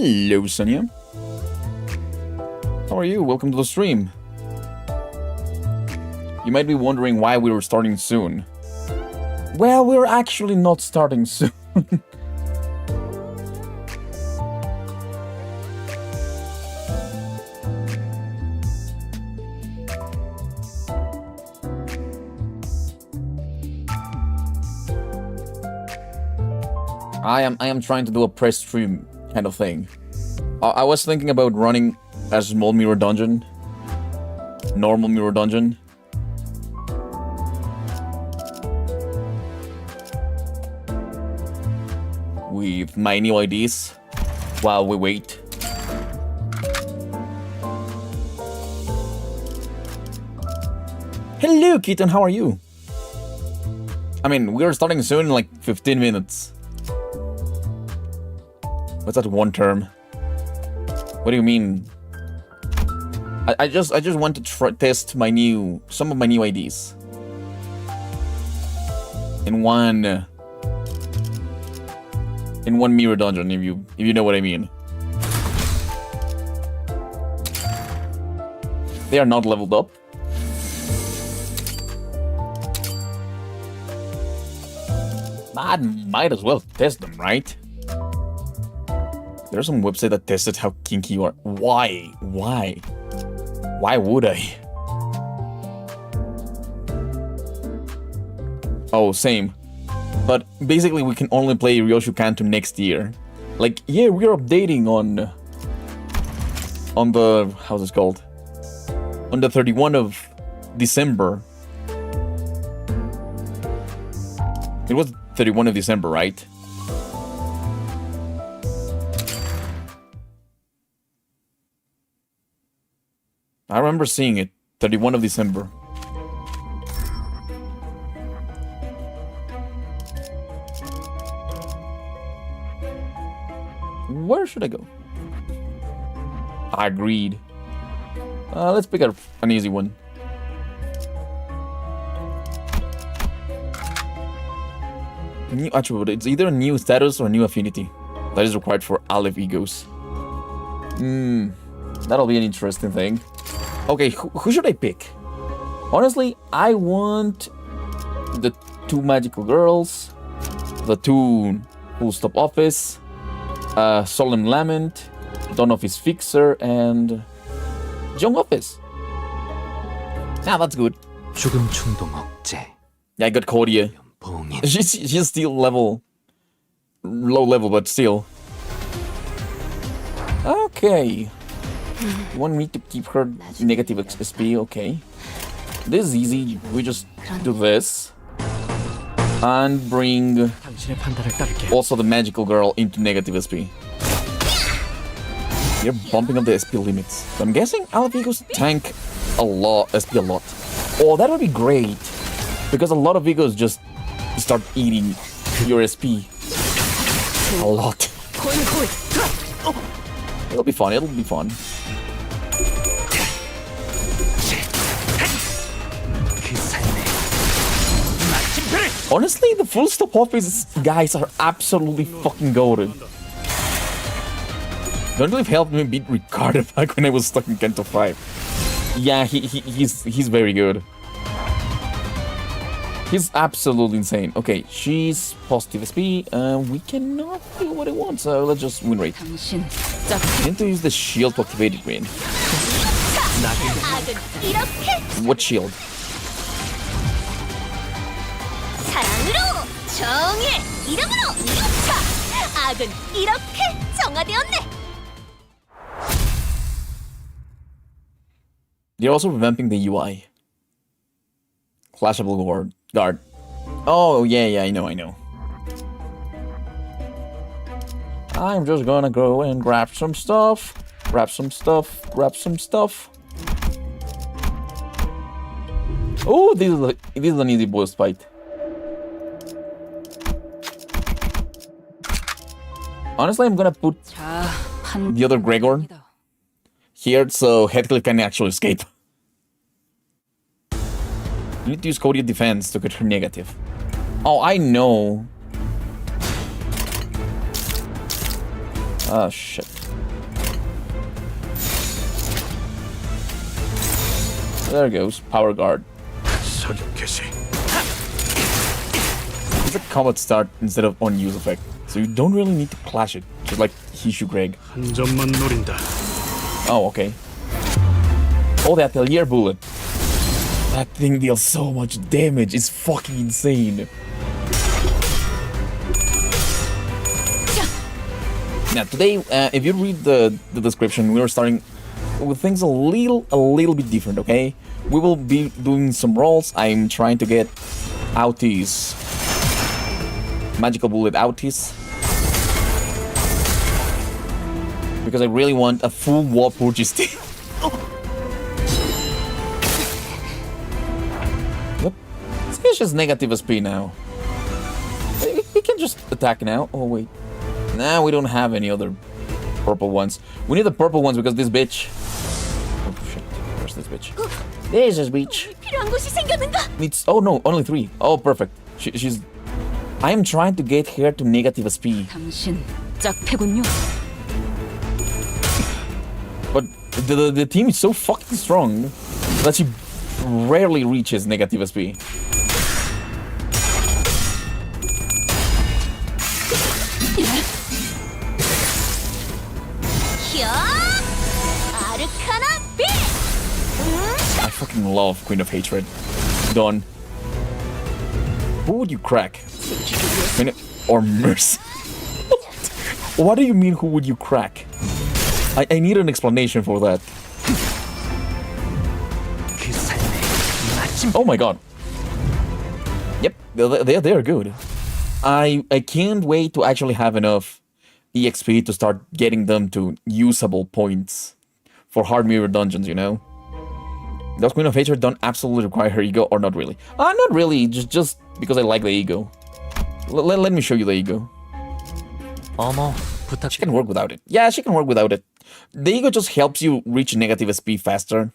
Hello, Sonia. How are you? Welcome to the stream. You might be wondering why we were starting soon. Well, we're actually not starting soon. I am trying to do a press stream kind of thing. I was thinking about running a small mirror dungeon. Normal mirror dungeon. With my new IDs while we wait. Hello, Keaton, how are you? I mean, we're starting soon in like 15 minutes. What's that one term? What do you mean? I just want to test some of my new IDs. In one mirror dungeon, if you know what I mean. They are not leveled up. I might as well test them, right? There's some website that tested how kinky you are. Why? Why? Why would I? Oh, same. But basically, we can only play Ryoshu Canto next year. Like, yeah, we are updating on the how's this called? On the 31 of December. It was 31 of December, right? I remember seeing it, 31 of December. Where should I go? Agreed. Let's pick up an easy one. New attribute. It's either a new status or a new affinity that is required for Aleph egos. That'll be an interesting thing. Okay, who should I pick? Honestly, I want the 2 magical girls, the 2 full stop office, solemn lament, dawn office fixer, and young office. Nah, that's good. Yeah, I got Cordia. She's still low level, but still. Okay. You want me to keep her negative XP? Okay. This is easy. We just do this. And bring also the magical girl into negative SP. You're bumping up the SP limits. So I'm guessing Aleph egos tank a lot, SP a lot. Oh, that would be great. Because a lot of egos just start eating your SP. A lot. It'll be fun, it'll be fun. Honestly, the full stop office guys are absolutely fucking goated. Don't really help me beat Ricardo back when I was stuck in Canto V. Yeah, he's very good. He's absolutely insane. Okay, she's positive SP. We cannot do what I want, so let's just win rate. I need to use the shield to activate it, man. What shield? They're also revamping the UI. Clashable guard. Oh, yeah, I know. I'm just gonna go and grab some stuff. Oh, this is an easy boss fight. Honestly, I'm gonna put the other Gregor here so Headcliff can actually escape. You need to use Cody defense to get her negative. Oh, I know. Oh, shit. There goes. Power guard. It's a combat start instead of on-use effect. So you don't really need to clash it. Just like Hishu Greg. Oh, okay. Oh, the Atelier Bullet. That thing deals so much damage. It's fucking insane. Now, today, if you read the description, we are starting with things a little bit different, okay? We will be doing some rolls. I'm trying to get Outis. Magical Bullet Outis. Because I really want a full wallpurgis team. Yep. It's just negative SP now. We can just attack now. Oh, wait. Nah, we don't have any other purple ones. We need the purple ones because this bitch... Oh, shit. Where's this bitch? There's this bitch. Needs... Oh, no. Only 3. Oh, perfect. She's... I am trying to get her to negative SP. But the team is so fucking strong that she rarely reaches negative SP. I fucking love Queen of Hatred. Done. Who would you crack? Or Mercy? What do you mean, who would you crack? I need an explanation for that. Oh my god. Yep, they're good. I can't wait to actually have enough EXP to start getting them to usable points for hard mirror dungeons, you know? Does Queen of Hatred don't absolutely require her ego, or not really? Not really, just because I like the ego. Let me show you the ego. She can work without it. Yeah, she can work without it. The ego just helps you reach negative SP faster.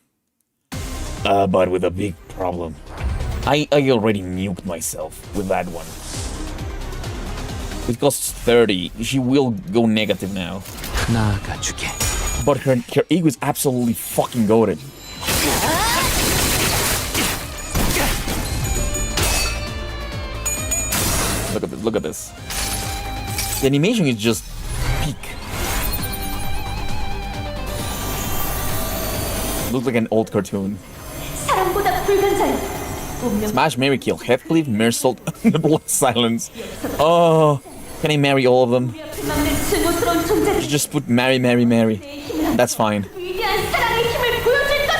But with a big problem. I already nuked myself with that one. It costs 30. She will go negative now. But her ego is absolutely fucking goated. Look at this. The animation is just peak. Looks like an old cartoon. Smash, marry, kill. Heathcliff, Mersault, the Blood Silence. Oh, can I marry all of them? Just put marry, marry, marry. That's fine.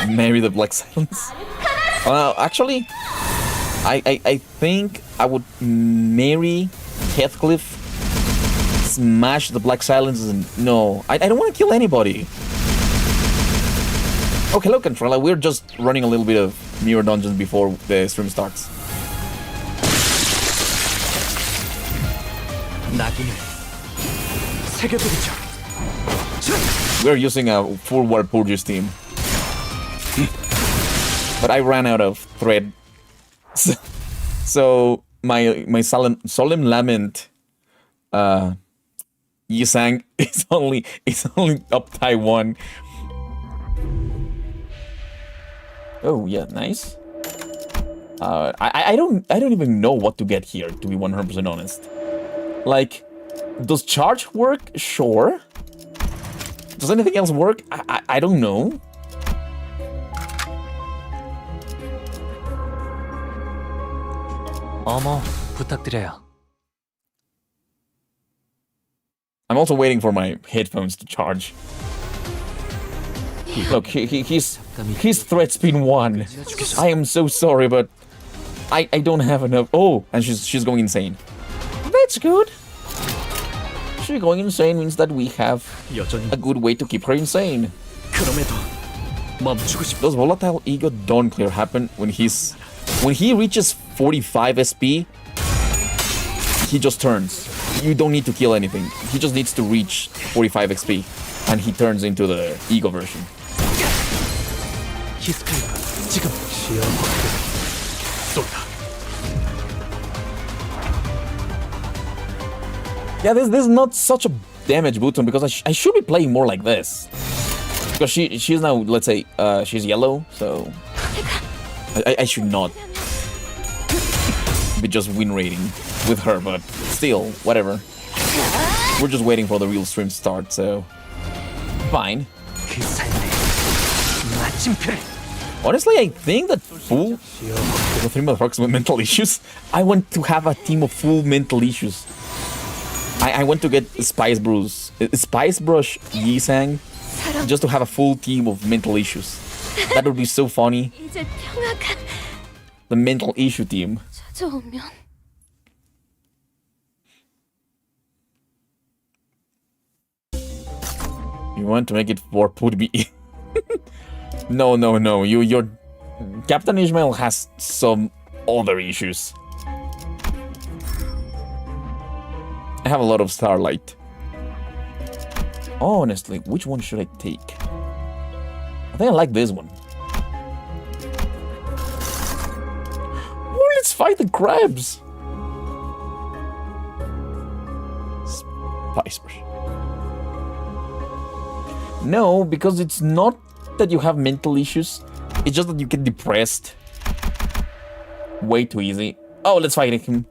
Marry the Black Silence. Actually, I think I would marry Heathcliff, smash the Black Silence, and no, I don't want to kill anybody. Okay, hello Controller, we're just running a little bit of mirror dungeons before the stream starts. We're using a full wallpurgis team. But I ran out of thread. So my solemn lament Yisang is only up Taiwan. Oh yeah, nice. I don't even know what to get here, to be 100% honest. Like, does charge work? Sure. Does anything else work? I don't know. I'm also waiting for my headphones to charge. Look, his threat spin 1. I am so sorry, but I don't have enough. Oh, and she's going insane. That's good. She's going insane means that we have a good way to keep her insane. Those volatile ego don't clear happen when he reaches 45 SP. He just turns. You don't need to kill anything. He just needs to reach 45 XP, and he turns into the ego version. Yeah, this is not such a damage button because I should be playing more like this. Because she's now, let's say, she's yellow, so I should not be just win rating with her, but still, whatever. We're just waiting for the real stream to start, so fine. Honestly, I think that full the three motherfuckers with mental issues. I want to have a team of full mental issues. I want to get Spice Brush Yisang just to have a full team of mental issues. That would be so funny. The mental issue team. You want to make it for Pudbi? No. Your Captain Ishmael has some other issues. I have a lot of Starlight. Honestly, which one should I take? I think I like this one. Oh, let's fight the crabs! Spice Brush. No, because it's not that you have mental issues. It's just that you get depressed. Way too easy. Oh, let's fight him.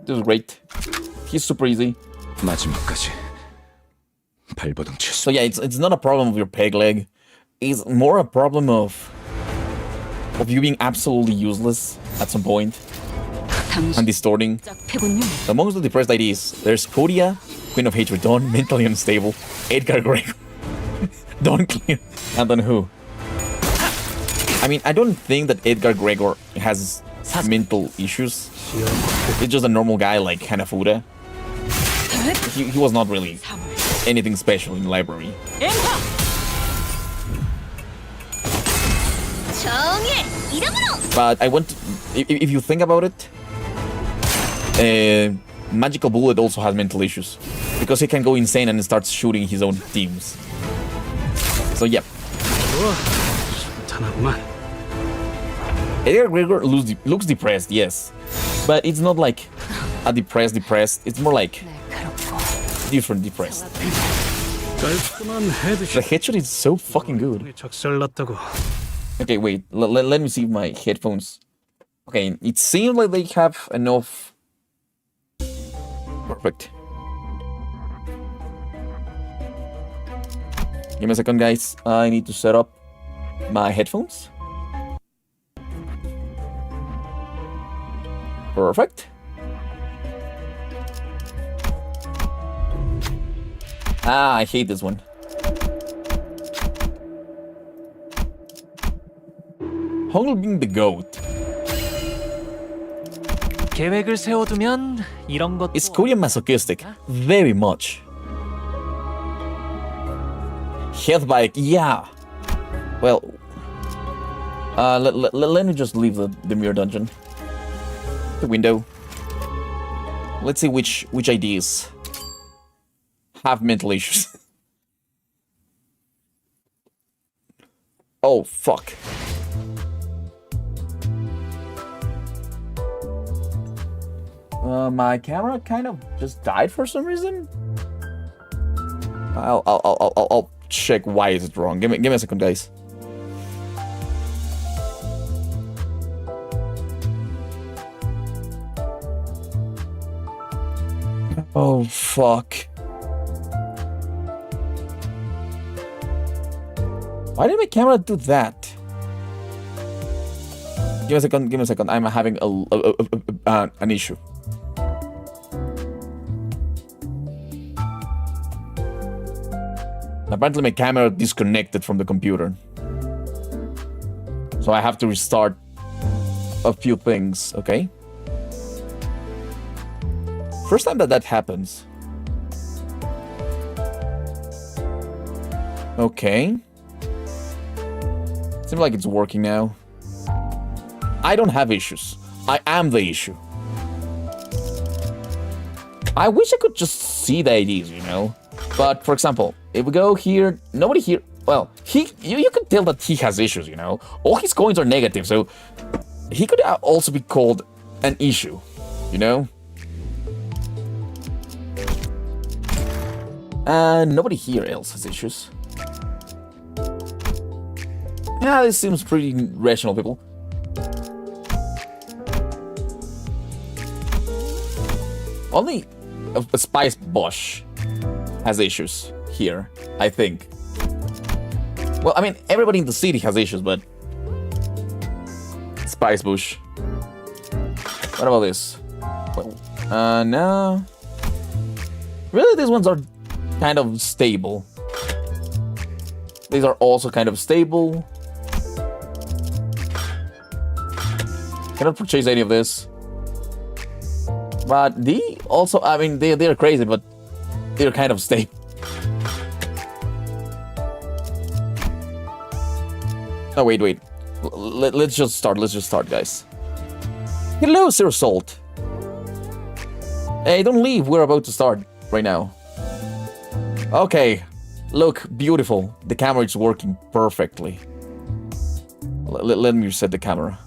This is great. He's super easy. So yeah, it's not a problem of your peg leg. It's more a problem of you being absolutely useless at some point and distorting. Amongst the depressed IDs, there's Kodia, Queen of Hatred, Dawn, mentally unstable, Edgar Gregor, Dawn Clear, and then who? I mean, I don't think that Edgar Gregor has mental issues. He's just a normal guy like Hanafuda. He was not really anything special in the library. But I want to, if you think about it, Magical Bullet also has mental issues because he can go insane and starts shooting his own teams. So yeah. Edgar Gregor looks depressed, yes, but it's not like a depressed. It's more like different depressed. The headshot is so fucking good. Okay, wait. Let me see my headphones. Okay, it seems like they have enough. Perfect. Give me a second, guys. I need to set up my headphones. Perfect. Ah, I hate this one. Hongle being the goat. Is Korean masochistic? Very much. Health bike, yeah. Well, let me just leave the mirror dungeon. The window. Let's see which IDs have mental issues. Oh, fuck. My camera kind of just died for some reason. I'll check why is it wrong. Give me a second, guys. Oh, fuck. Why did my camera do that? Give me a second. I'm having an issue. Apparently my camera disconnected from the computer. So I have to restart a few things, okay? First time that happens. Okay. Seems like it's working now. I don't have issues. I am the issue. I wish I could just see the IDs, you know? But, for example, if we go here, nobody here... Well, you can tell that he has issues, you know? All his coins are negative, so he could also be called an issue, you know? And nobody here else has issues. Yeah, this seems pretty rational, people. Only a Spice Bush has issues here, I think. Well, I mean, everybody in the city has issues, but... Spice Bush. What about this? Well, no. Really, these ones are kind of stable. These are also kind of stable. Cannot purchase any of this. But they also, I mean, they're crazy, but they're kind of stable. Oh, wait. Let's just start, guys. Hello, Sir Salt. Hey, don't leave, we're about to start right now. Okay, look, beautiful. The camera is working perfectly. Let me reset the camera.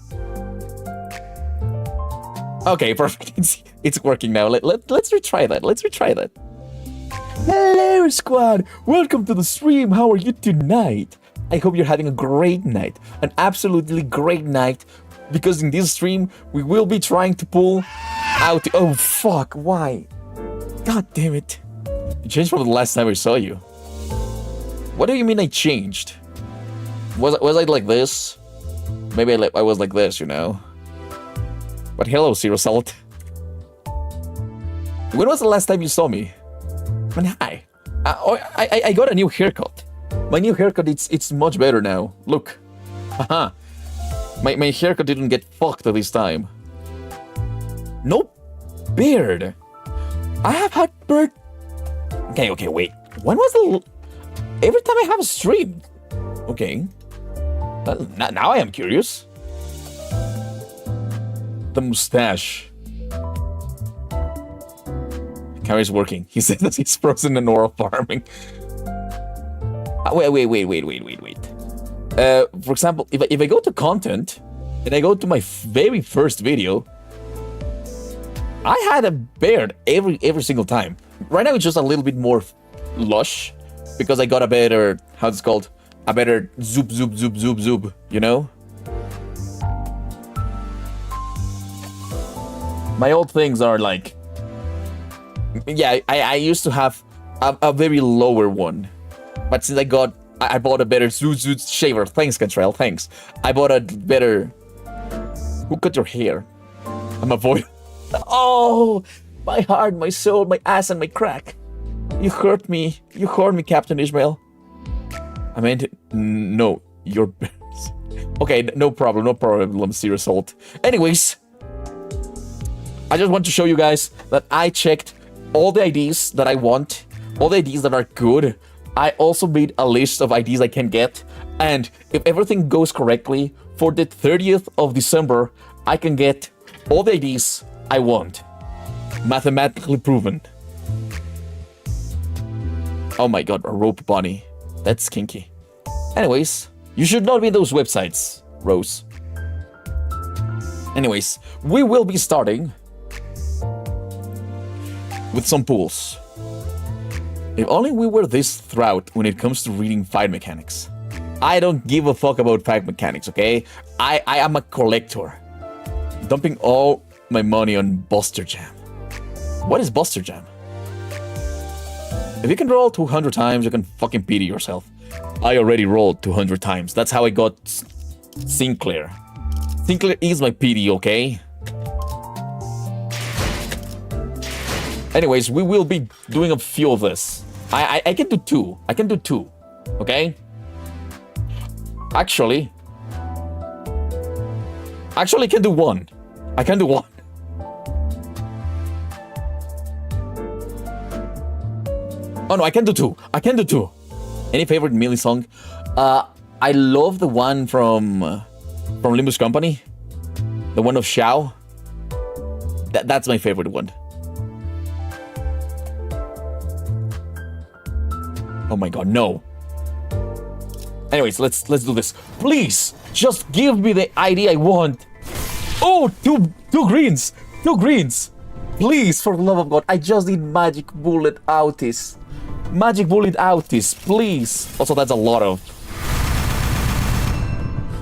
Okay, perfect. It's working now. Let's retry that. Hello, squad. Welcome to the stream. How are you tonight? I hope you're having a great night. An absolutely great night. Because in this stream, we will be trying to pull out... Oh, fuck. Why? God damn it. You changed from the last time I saw you. What do you mean I changed? Was I like this? Maybe I was like this, you know? But hello, Zero Salt. When was the last time you saw me? Man, hi. I got a new haircut. My new haircut, it's much better now. Look. Haha. My haircut didn't get fucked this time. No beard. I have had beard. Okay, wait. When was the... Every time I have a stream. Okay. Now I am curious. The mustache. Camera's working. He said that he's frozen in oral farming. Wait. For example, if I go to content and I go to my very first video, I had a beard every single time. Right now it's just a little bit more lush because I got a better, how's it called? A better zoop, you know? My old things are like... Yeah, I used to have a very lower one. But since I bought a better zoot shaver. Thanks, Cantrell, thanks. I bought a better... Who cut your hair? I'm avoiding... Oh! My heart, my soul, my ass, and my crack. You hurt me. You hurt me, Captain Ishmael. I meant... No, your... Okay, no problem, Serious Salt. Anyways... I just want to show you guys that I checked all the IDs that I want, all the IDs that are good. I also made a list of IDs I can get, and if everything goes correctly, for the 30th of December, I can get all the IDs I want. Mathematically proven. Oh my god, a rope bunny. That's kinky. Anyways, you should not be in those websites, Rose. Anyways, we will be starting with some pools. If only we were this throughout when it comes to reading fight mechanics. I don't give a fuck about fight mechanics, okay? I am a collector. Dumping all my money on Buster Jam. What is Buster Jam? If you can roll 200 times, you can fucking pity yourself. I already rolled 200 times. That's how I got Sinclair. Sinclair is my PD, okay? Anyways, we will be doing a few of this. I can do two. I can do two. Okay? Actually, I can do one. I can do one. Oh no, I can do two. I can do two. Any favorite Melee song? I love the one from Limbus Company. The one of Xiao. That's my favorite one. Oh my god, no. Anyways, let's do this. Please, just give me the ID I want. Oh, two greens. Two greens. Please, for the love of God, I just need Magic Bullet Outis. Magic Bullet Outis, please. Also, that's a lot of...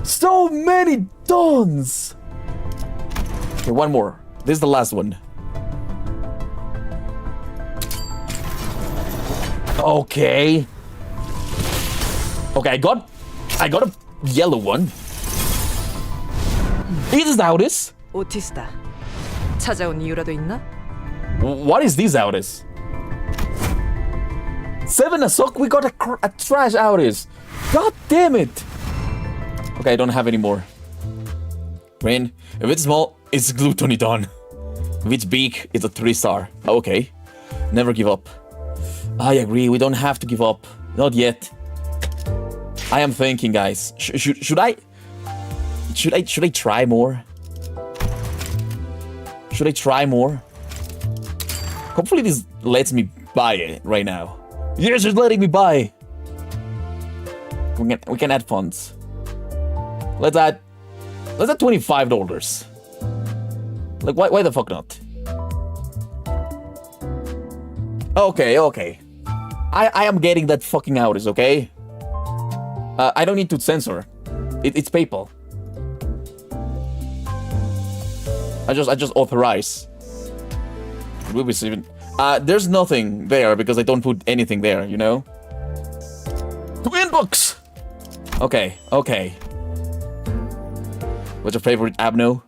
So many tons! Okay, one more. This is the last one. Okay. Okay, I got a yellow one. Is this Outis? 오티스다. 찾아온 이유라도 있나? What is this Outis? 7 Asok? We got a trash Outis. God damn it. Okay, I don't have any more. Rain, if it's small, it's Glutonidon. If it's big, it's a 3-star. Okay. Never give up. I agree, we don't have to give up. Not yet. I am thinking, guys. Should I try more? Should I try more? Hopefully this lets me buy it right now. Yes, it's letting me buy. We can add funds. Let's add $25. Like why the fuck not? Okay. I am getting that fucking Outis, okay? I don't need to censor. It's PayPal. I just authorize. We'll be receiving. There's nothing there because I don't put anything there, you know? To inbox! Okay. What's your favorite Abno?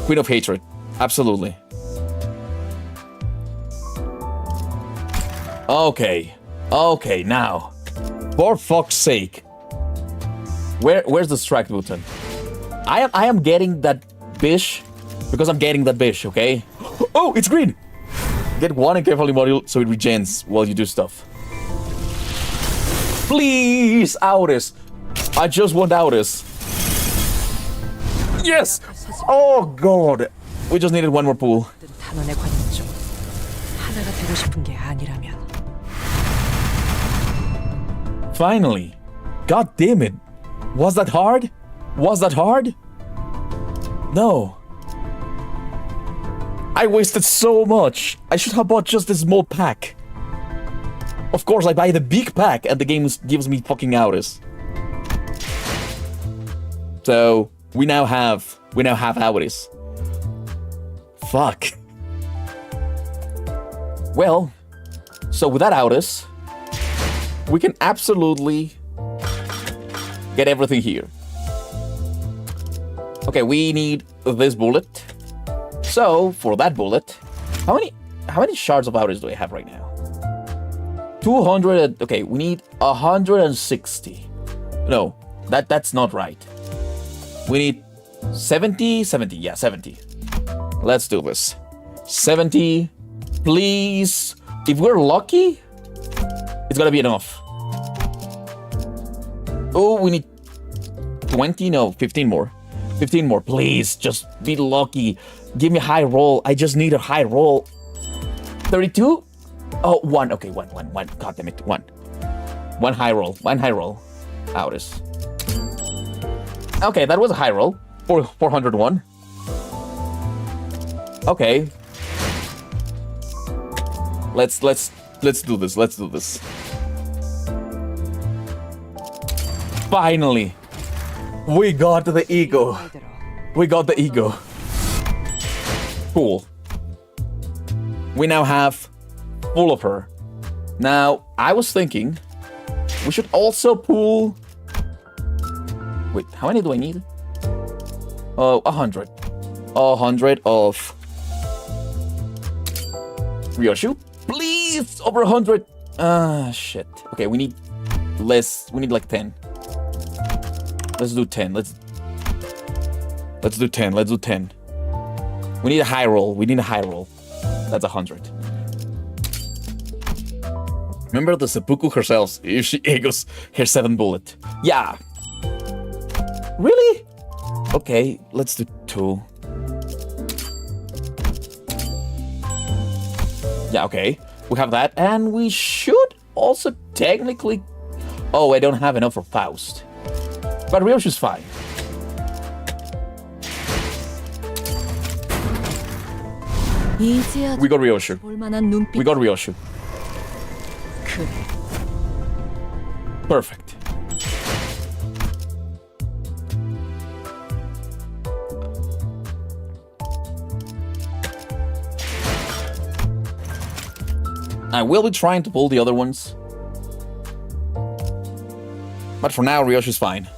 Queen of Hatred. Absolutely. Okay, now. For fuck's sake. Where's the strike button? I am getting that bish because I'm getting that bish, okay? Oh, it's green! Get one and carefully module so it regens while you do stuff. Please, Outis! I just want Outis. Yes! Oh god! We just needed one more pool. 단원에 관여 중 하나가 되고 싶은 게 아니라면. Finally. God damn it. Was that hard? Was that hard? No. I wasted so much. I should have bought just a small pack. Of course, I buy the big pack and the game gives me fucking Outis. So, we now have Outis. Fuck. Well, so with that Outis, we can absolutely get everything here. Okay, we need this bullet. So, for that bullet, how many shards of Outis do I have right now? 200. Okay, we need 160. No, that's not right. We need 70. Yeah, 70. Let's do this. 70, please. If we're lucky, it's gonna be enough. Oh, we need 20. No, 15 more. 15 more, please. Just be lucky. Give me a high roll. I just need a high roll. 32? Oh, one. Okay, one. God damn it, one. One high roll. Outis. Okay, that was a high roll. 401. Okay. Let's do this. Let's do this. Finally, we got the ego. We got the ego. Cool. We now have full of her. Now, I was thinking we should also pull. Wait, how many do I need? 100. 100 of Ryoshu. Please, over 100. Shit. Okay, we need less. We need like 10. Let's do 10. Let's do 10. Let's do 10. We need a high roll. That's 100. Remember the seppuku herself if she egos her 7 bullet. Yeah. Really? Okay, let's do 2. Yeah, okay. We have that, and we should also technically. Oh, I don't have enough for Faust. But Ryoshu's fine. We got Ryoshu. We got Ryoshu. Perfect. I will be trying to pull the other ones. But for now, Ryoshi's fine.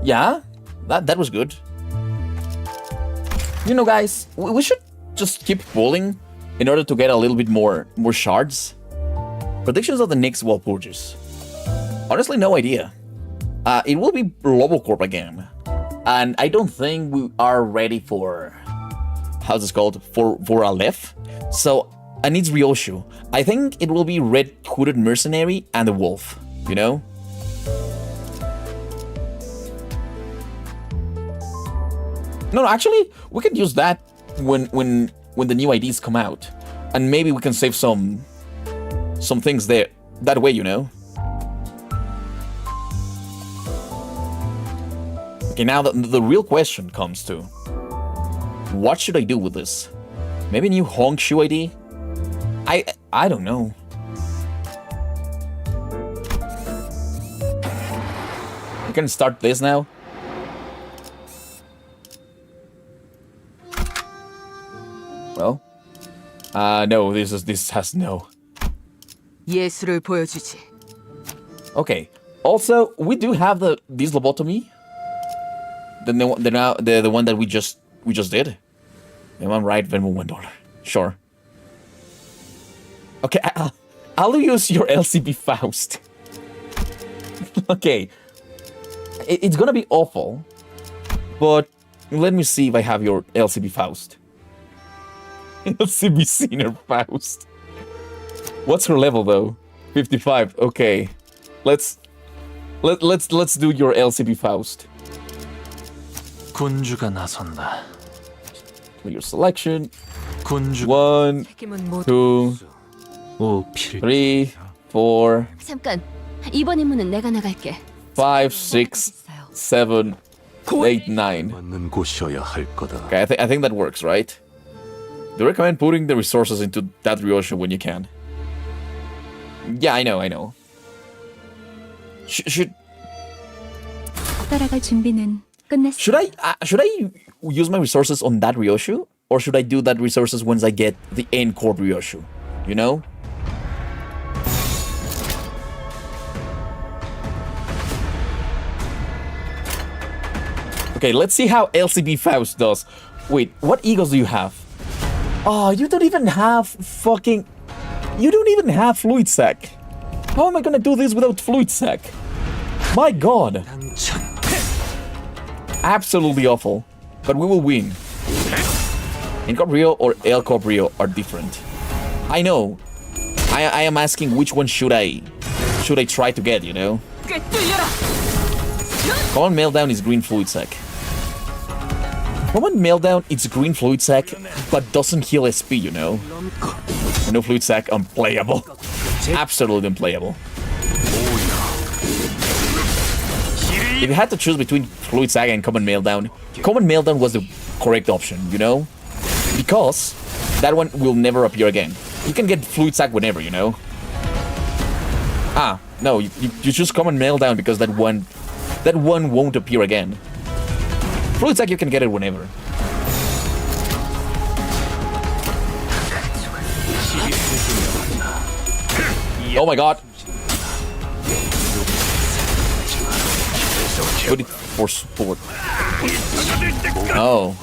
Yeah, that was good. You know, guys, we should just keep pulling in order to get a little bit more shards. Predictions of the next wallpurgis. Honestly, no idea. It will be Lobocorp again. And I don't think we are ready for... how's this called? For Aleph. So, I need Ryoshu. I think it will be Red Hooded Mercenary and the Wolf, you know? No, actually, we could use that when the new IDs come out. And maybe we can save some things there. That way, you know? Okay, now the real question comes to... what should I do with this? Maybe new Hongshu ID? I don't know. We can start this now. Well, no, this has no. 예술을 보여주지. Okay. Also, we do have this lobotomy. The one that we just did. Am I right? Venmo $1. Sure. Okay, I'll use your LCB Faust. Okay. It's gonna be awful, but let me see if I have your LCB Faust. LCB Senior Faust. What's her level though? 55. Okay. Let's do your LCB Faust. 군주가 나선다. Your selection. 군주 1, 2, 오필 3, 4, 잠깐. 이번 임무는 내가 나갈게. 5, 6, 7, 8, 9. 맞는 곳이어야 할 거다. Okay, I think that works, right? Do you recommend putting the resources into that Ryoshu when you can? Yeah, I know. Should 따라갈 준비는 끝냈어. should I use my resources on that Ryoshu, or should I do that resources once I get the end core Ryoshu? You know? Okay, let's see how LCB Faust does. Wait, what egos do you have? Oh, you don't even have fucking... You don't even have Fluid Sac. How am I gonna do this without Fluid Sac? My god. Absolutely awful. But we will win. Incorp Rio or El Corp Rio are different. I know. I am asking which one should I try to get, you know? Common Meltdown is green Fluid Sac. Common Meltdown is green Fluid Sac, but doesn't heal SP, you know? No Fluid Sac, unplayable. Absolutely unplayable. If you had to choose between Fluid Sac and Common Meltdown was the correct option, you know? Because that one will never appear again. You can get Fluid Sac whenever, you know? Ah, no, you choose Common Meltdown because that one won't appear again. Fluid Sac, you can get it whenever. Oh my god. Put it for support. Oh.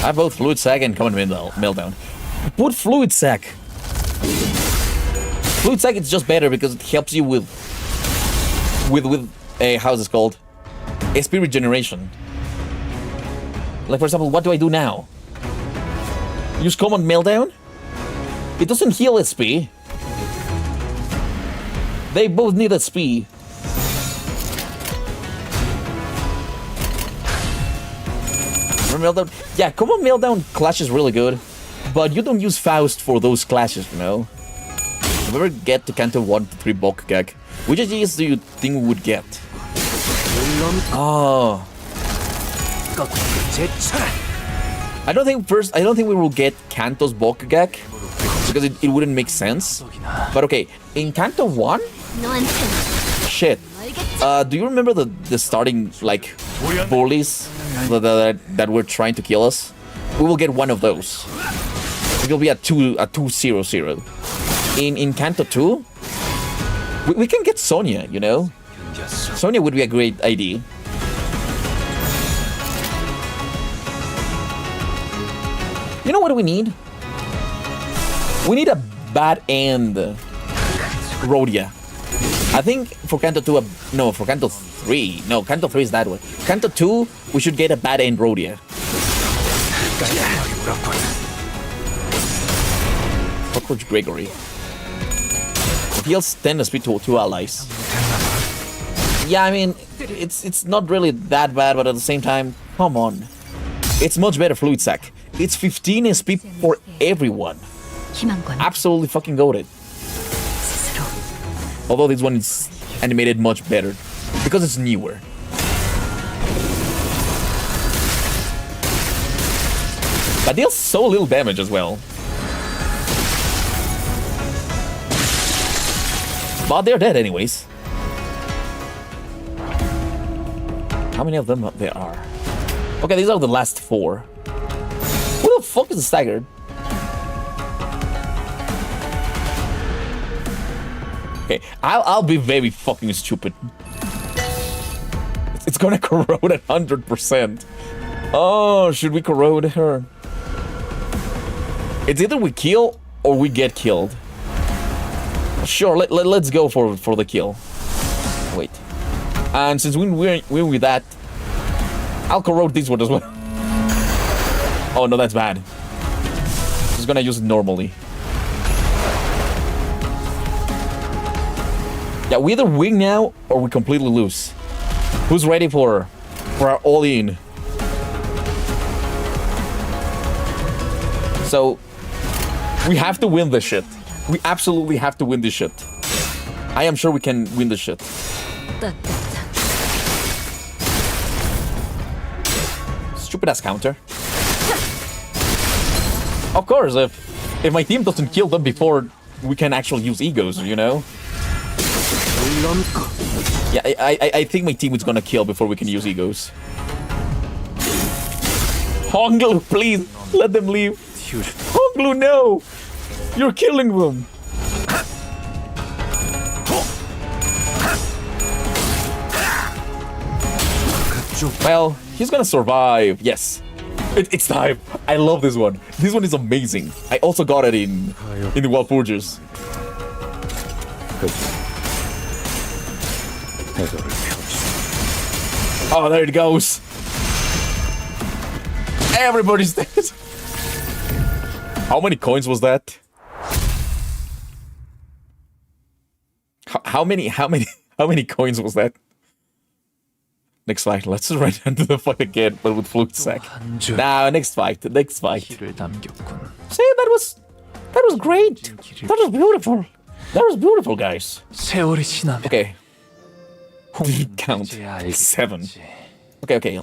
I have both Fluid Sac and Common Meltdown. Put Fluid Sac. Fluid Sac is just better because it helps you with how's this called? SP regeneration. Like, for example, what do I do now? Use Common Meltdown? It doesn't heal SP. They both need SP. Meltdown? Yeah, Common Meltdown clash is really good, but you don't use Faust for those clashes, you know? If we ever get to Canto 1 to 3 Bokugak, which IGs do you think we would get? Oh. I don't think we will get Canto's Bokugak because it wouldn't make sense. But okay, in Canto 1? Shit. Do you remember the starting, like, bullies that were trying to kill us? we will get one of those. It will be a 2-0-0. In Canto 2, we can get Sonya, you know? Sonya would be a great idea. You know what we need? We need a bad end Rhodia. I think for Canto 2, no, for Canto 3. No, Canto 3 is that way. Canto 2, we should get a bad end Rhodia. Cockroach Gregory. Deals 10 speed to 2 allies. Yeah, I mean, it's not really that bad, but at the same time, come on. It's much better Fluid Sac. It's 15 SP for everyone. Absolutely fucking goated. Although this one is animated much better because it's newer. But deals so little damage as well. But they're dead anyways. How many of them there are? Okay, these are the last 4. Who the fuck is the staggered? Okay, I'll be very fucking stupid. It's gonna corrode at 100%. Oh, should we corrode her? It's either we kill or we get killed. Sure, let's go for the kill. Wait. And since we're with that, I'll corrode this one as well. Oh no, that's bad. Just gonna use it normally. Yeah, we either win now or we completely lose. Who's ready for our all-in? So we have to win this shit. We absolutely have to win this shit. I am sure we can win this shit. Stupid ass counter. Of course, if my team doesn't kill them before we can actually use egos, you know? Yeah, I think my team is gonna kill before we can use egos. Honglu, please, let them leave. Honglu, no! You're killing them! Well, he's gonna survive, yes. It's time. I love this one. This one is amazing. I also got it in the wallpurgis. Oh, there it goes. Everybody's dead. How many coins was that? How many coins was that? Next fight, let's run into the fight again, but with Fluid Sac. Nah, next fight. See, that was great. That was beautiful. That was beautiful, guys. Okay. Count 7. Okay.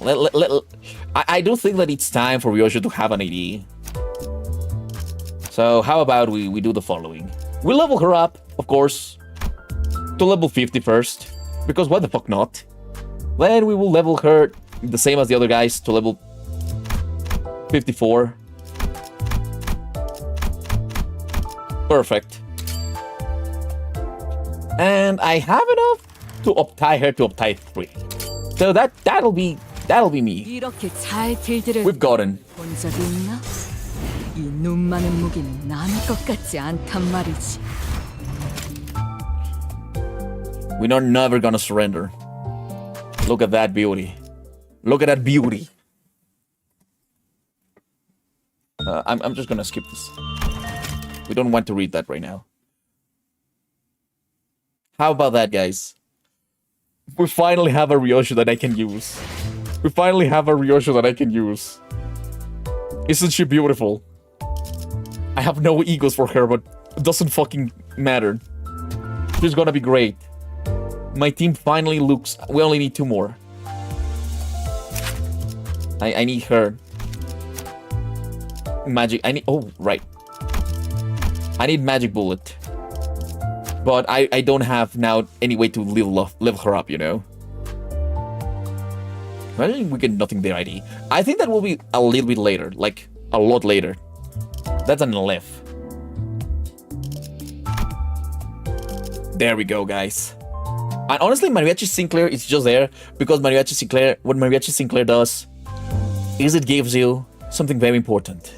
I do think that it's time for Ryosho to have an AD. So how about we do the following? We level her up, of course, to level 50 first, because why the fuck not? Then we will level her the same as the other guys to level 54. Perfect. And I have enough to uptie her to uptie 3. So that'll be me. We've gotten. We're never gonna surrender. Look at that beauty. Look at that beauty. I'm just gonna skip this. We don't want to read that right now. How about that, guys? We finally have a Ryosho that I can use. We finally have a Ryosho that I can use. Isn't she beautiful? I have no egos for her, but it doesn't fucking matter. She's gonna be great. My team finally looks... We only need 2 more. I need her. Magic... Oh, right. I need Magic Bullet. But I don't have now any way to level her up, you know? Imagine we get nothing there ID. I think that will be a little bit later. Like, a lot later. That's an 11. There we go, guys. And honestly, Mariachi Sinclair is just there because what Mariachi Sinclair does is it gives you something very important.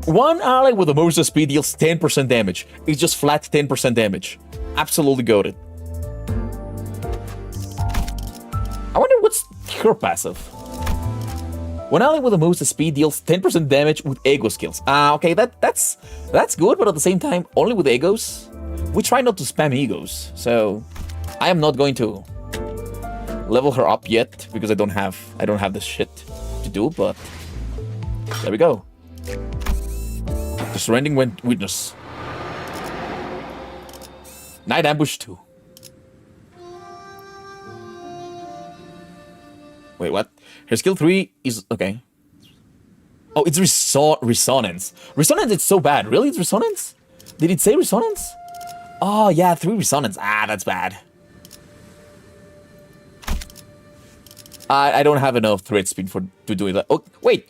One ally with the most speed deals 10% damage. It's just flat 10% damage. Absolutely goated. I wonder what's her passive. One ally with the most speed deals 10% damage with ego skills. Okay, that's good, but at the same time, only with egos. We try not to spam egos, so I am not going to level her up yet because I don't have this shit to do. But there we go. The surrendering witness. Night ambush 2. Wait, what? Her skill 3 is okay. Oh, it's resonance. Resonance is so bad. Really, it's resonance? Did it say resonance? Oh yeah, 3 resonance. That's bad. I don't have enough thread speed to do that. Oh wait,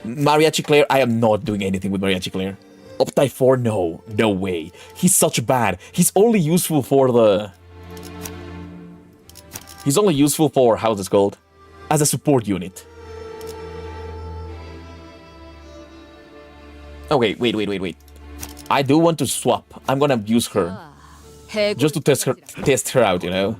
Mariachi Claire. I am not doing anything with Mariachi Claire. Optai 4, no way. He's such bad. He's only useful for the. He's only useful for how's it called? As a support unit. Okay, wait. I do want to swap. I'm gonna use her. Just to test her out, you know?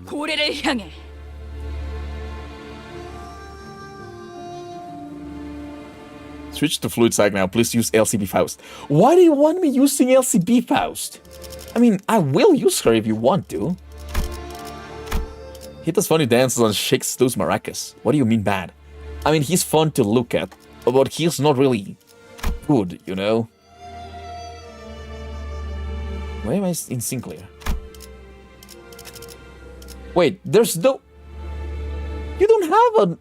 Switch to Fluid Sack now. Please use LCB Faust. Why do you want me using LCB Faust? I mean, I will use her if you want to. He does funny dances and shakes those maracas. What do you mean bad? I mean, he's fun to look at, but he's not really good, you know? Why am I in Sinclair? Wait, there's no... You don't have a...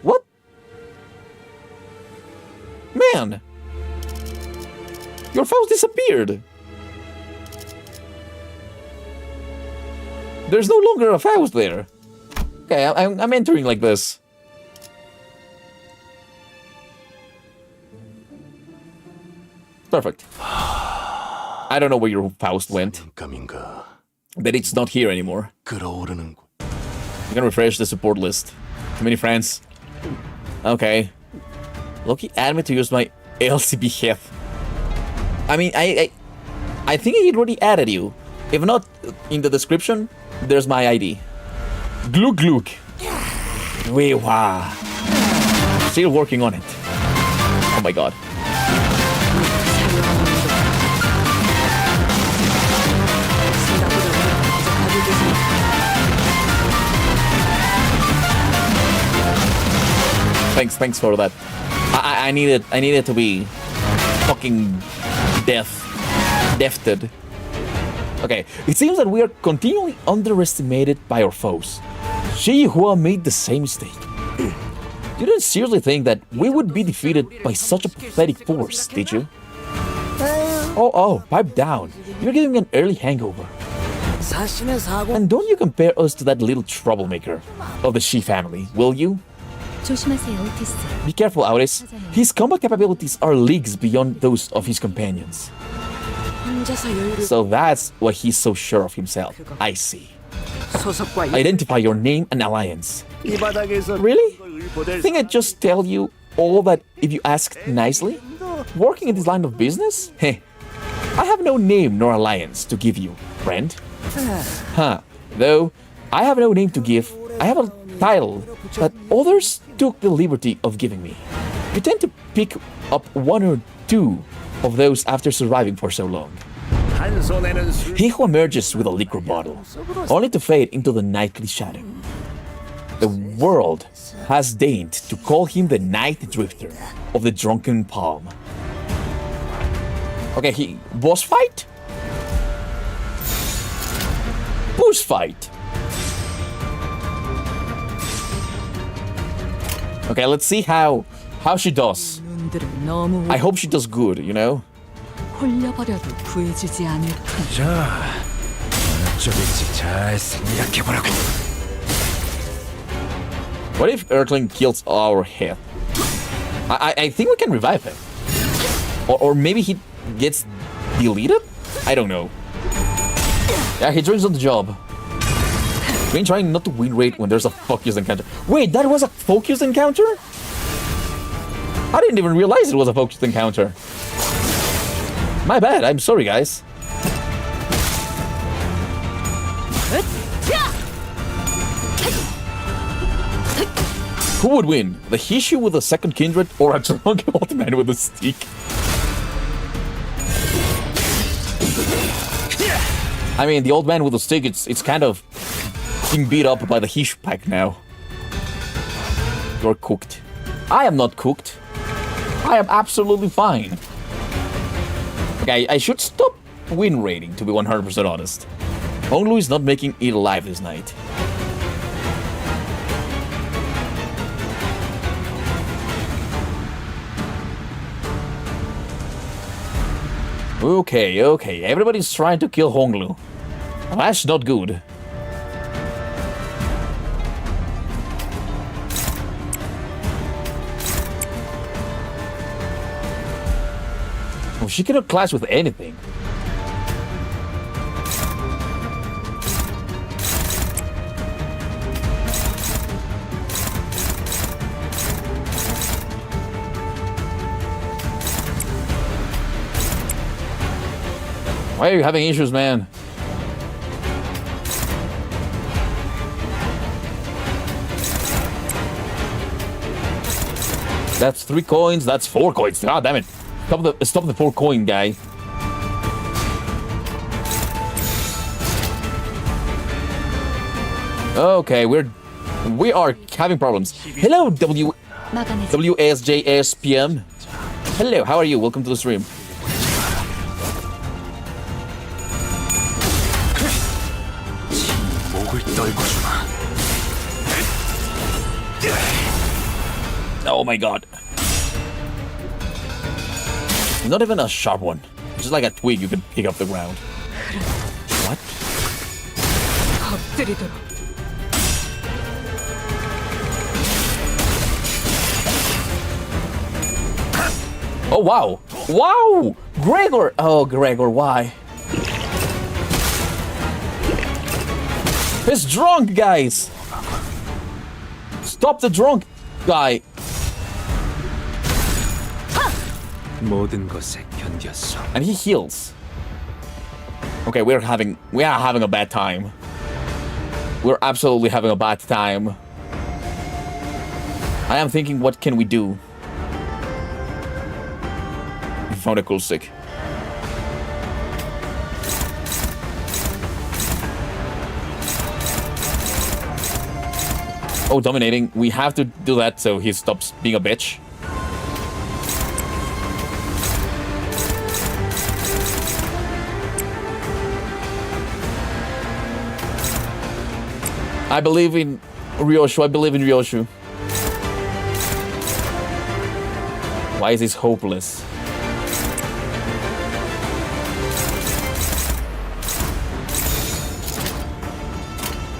What? Man! Your Faust disappeared! There's no longer a Faust there. Okay, I'm entering like this. Perfect. I don't know where your Faust went. That it's not here anymore. You can refresh the support list. Too many friends. Okay. Loki add me to use my LCB head. I mean, I think I already added you. If not, in the description, there's my ID. Gluk gluk. Wee wah. Still working on it. Oh my god. Thanks for that. I needed to be fucking defted. Okay, it seems that we are continually underestimated by our foes. Shihua made the same mistake. You didn't seriously think that we would be defeated by such a pathetic force, did you? Oh, pipe down. You're getting an early hangover. And don't you compare us to that little troublemaker of the Shi family, will you? Be careful, Outis. His combat capabilities are leagues beyond those of his companions. So that's why he's so sure of himself. I see. Identify your name and alliance. Really? Think I'd just tell you all that if you asked nicely? Working in this line of business? Heh. I have no name nor alliance to give you, friend. Huh. Though, I have no name to give. I have a title that others took the liberty of giving me. You tend to pick up one or two of those after surviving for so long. He who emerges with a liquor bottle, only to fade into the nightly shadow. The world has deigned to call him the Night Drifter of the Drunken Palm. Okay, boss fight? Boss fight. Okay, let's see how she does. I hope she does good, you know? 홀려버려도 구해주지 않을 뿐. 자, 어느 쪽일지 잘 생각해보라고. What if Earthling kills our head? I think we can revive him. Or maybe he gets deleted? I don't know. Yeah, he drinks on the job. Been trying not to win rate when there's a focused encounter. Wait, that was a focused encounter? I didn't even realize it was a focused encounter. My bad, I'm sorry, guys. Who would win? The Hishu with a second kindred or a drunk old man with a stick? I mean, the old man with the stick, it's kind of being beat up by the Hishu pack now. You're cooked. I am not cooked. I am absolutely fine. Okay, I should stop win rating, to be 100% honest. Honglu is not making it alive this night. Okay, everybody's trying to kill Honglu. That's not good. Oh, she cannot clash with anything. Why are you having issues, man? That's 3 coins, that's 4 coins. God damn it. Stop the 4 coin guy. Okay, we are having problems. Hello, WSJSPM. Hello, how are you? Welcome to the stream. Oh my god. Not even a sharp one. Just like a twig you can pick up the ground. What? Oh wow! Wow! Gregor! Oh, Gregor, why? He's drunk, guys! Stop the drunk guy! And he heals. Okay, we are having a bad time. We're absolutely having a bad time. I am thinking, what can we do? We found a cool stick. Oh, dominating. We have to do that so he stops being a bitch. I believe in Ryoshu. I believe in Ryoshu. Why is this hopeless?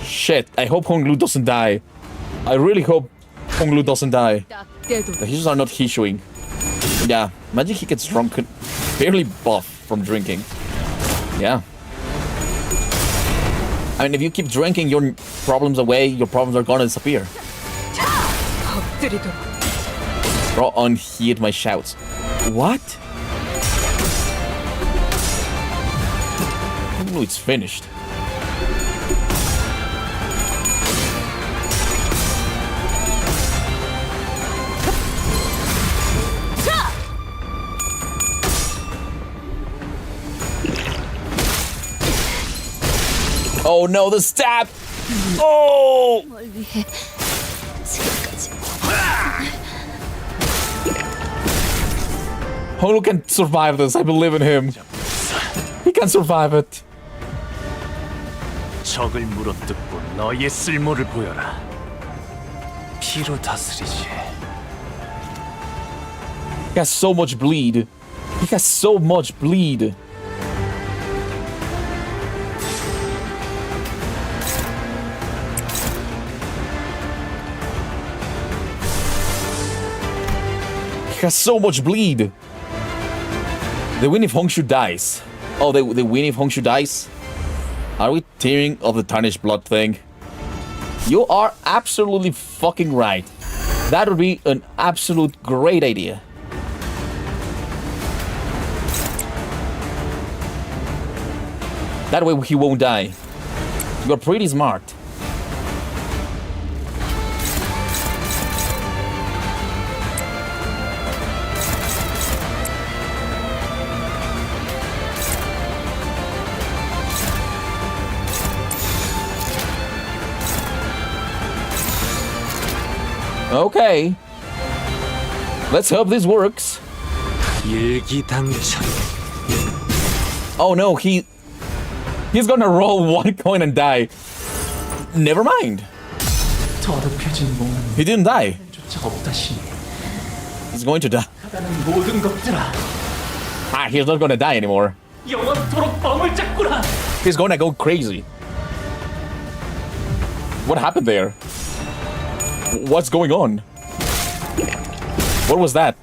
Shit, I hope Honglu doesn't die. I really hope Honglu doesn't die. The Hishus are not Hishuing. Yeah, imagine he gets drunk and barely buff from drinking. Yeah. I mean, if you keep drinking your problems away, your problems are gonna disappear. Bro, unheed my shouts. What? Oh, it's finished. Oh no, the stab! Oh! Honglu can survive this. I believe in him. He can survive it. 적을 물어뜯고 너의 쓸모를 보여라. 피로 다스리지. He has so much bleed. He has so much bleed. has so much bleed. They win if Hongshu dies. Oh, they win if Hongshu dies? Are we tearing of the tarnished blood thing? You are absolutely fucking right. That would be an absolute great idea. That way he won't die. You're pretty smart. Okay. Let's hope this works. Oh no, he's gonna roll one coin and die. Never mind. 더럽혀진 몸은 He didn't die. 조차 없다시니 He's going to die. 하다는 모든 것들아 Ah, he's not gonna die anymore. 영원토록 뻥을 짰구나. He's gonna go crazy. What happened there? What's going on? What was that?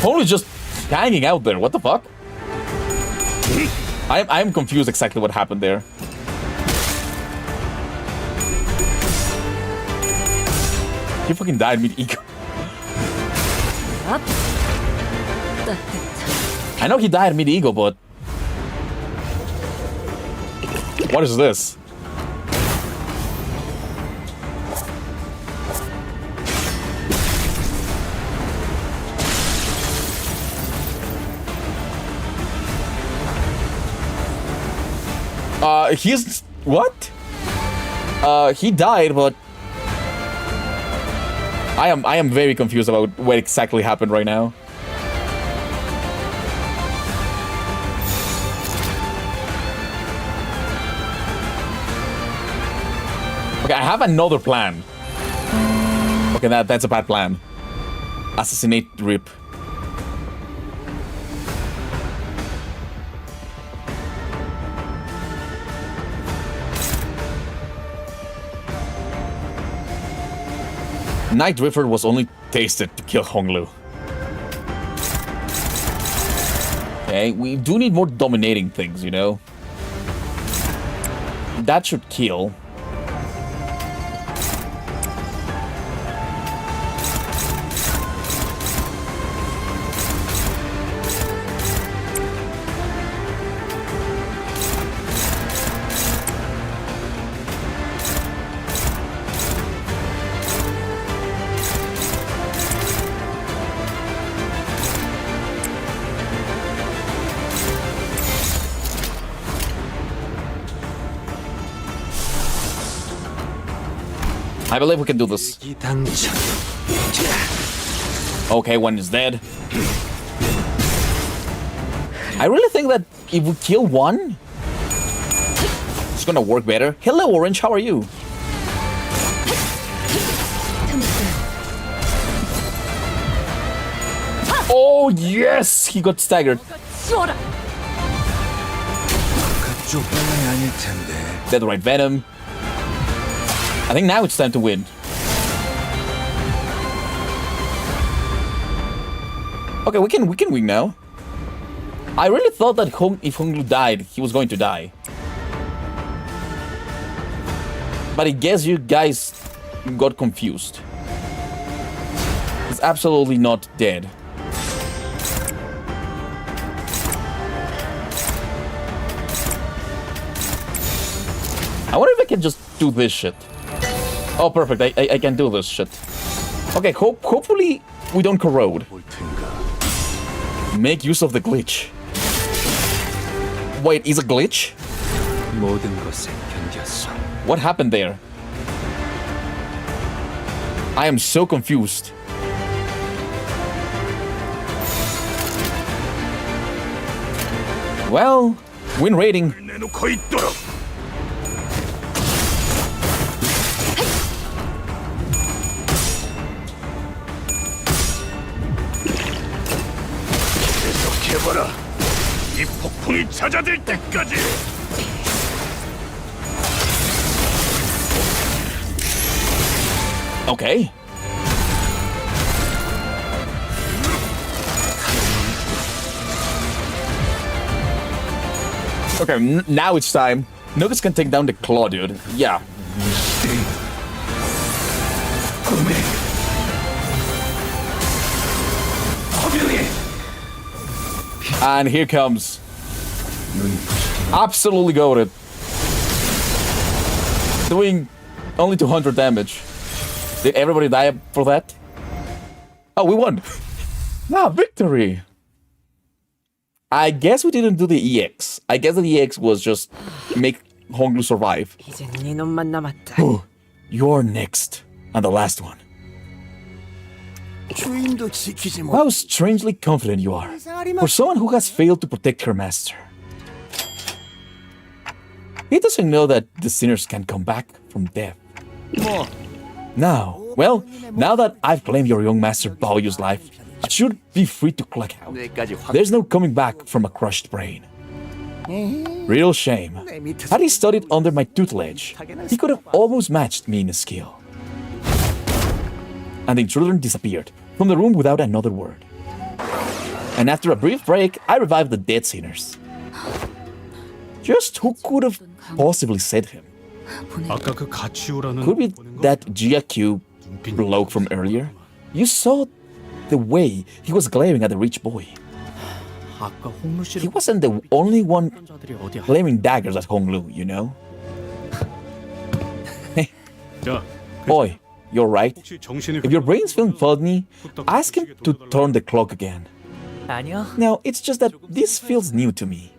Paul is just hanging out there. What the fuck? I'm confused exactly what happened there. He fucking died mid-eco. Up. I know he died mid-ego, but... What is this? He's... What? He died, but... I am very confused about what exactly happened right now. Okay, I have another plan. Okay, that's a bad plan. Assassinate Rip. Night Drifter was only tasted to kill Honglu. Okay, we do need more dominating things, you know? That should kill. I believe we can do this. Okay, one is dead. I really think that if we kill one, it's gonna work better. Hello, Orange, how are you? Oh, yes! He got staggered. Dead right Venom. I think now it's time to win. Okay, we can win now. I really thought that if Honglu died, he was going to die. But I guess you guys got confused. He's absolutely not dead. I wonder if I can just do this shit. Oh, perfect. I can do this shit. Okay, hopefully we don't corrode. Make use of the glitch. Wait, is a glitch? What happened there? I am so confused. Well, win rating. 해봐라. 이 폭풍이 잦아들 때까지. Okay. Okay, now it's time. Nuggets can take down the claw, dude. Yeah. And here comes. Absolutely goated. Doing only 200 damage. Did everybody die for that? Oh, we won. Now, victory. I guess we didn't do the EX. I guess the EX was just make Honglu survive. 이제 네 놈만 남았다. Oh, you're next. And the last one. How strangely confident you are. For someone who has failed to protect her master. He doesn't know that the sinners can come back from death. Now, well, now that I've claimed your young master Baoyu's life, I should be free to clock out. There's no coming back from a crushed brain. Real shame. Had he studied under my tutelage, he could have almost matched me in skill. And the intruder disappeared from the room without another word. And after a brief break, I revived the dead sinners. Just who could have possibly saved him? Could be that GIQ bloke from earlier? You saw the way he was glaring at the rich boy. He wasn't the only one claiming daggers at Honglu, you know? Hey, boy, you're right. If your brain's feeling foggy, ask him to turn the clock again. 아니요. Now, it's just that this feels new to me.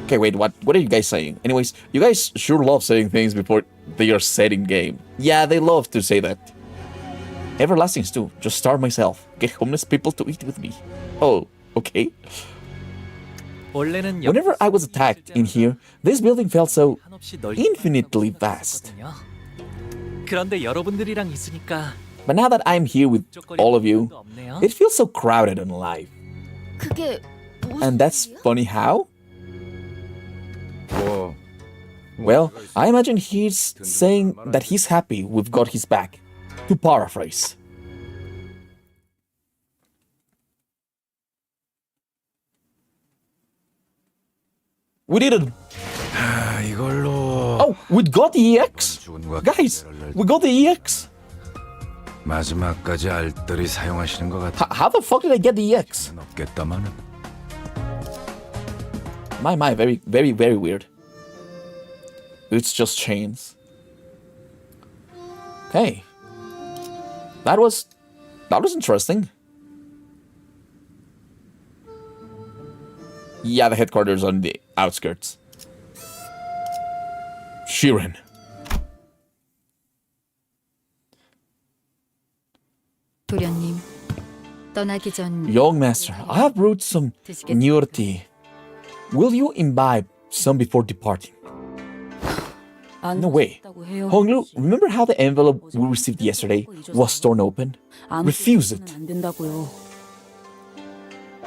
Okay, wait, what are you guys saying? Anyways, you guys sure love saying things before they are set in game. Yeah, they love to say that. Everlastings too. Just starve myself. Get homeless people to eat with me. Oh, okay. Whenever I was attacked in here, this building felt so infinitely vast. 그런데 여러분들이랑 있으니까 But now that I'm here with all of you, it feels so crowded and alive. 그게 And that's funny how? Well, I imagine he's saying that he's happy we've got his back. To paraphrase. We did it! Oh, we got the EX! Guys, we got the EX! 마지막까지 알뜰히 사용하시는 것 같아. How the fuck did I get the EX? 없겠다마는. My, very, very, very weird. It's just chains. Okay. That was interesting. Yeah, the headquarters on the outskirts. Shiren. 도련님, 떠나기 전 Young master, I have brewed some newer tea. Will you imbibe some before departing? 안 No way. 드셨다고 해요. Honglu, remember how the envelope we received yesterday was torn open? 안 Refuse 드시면 it. 안 된다고요.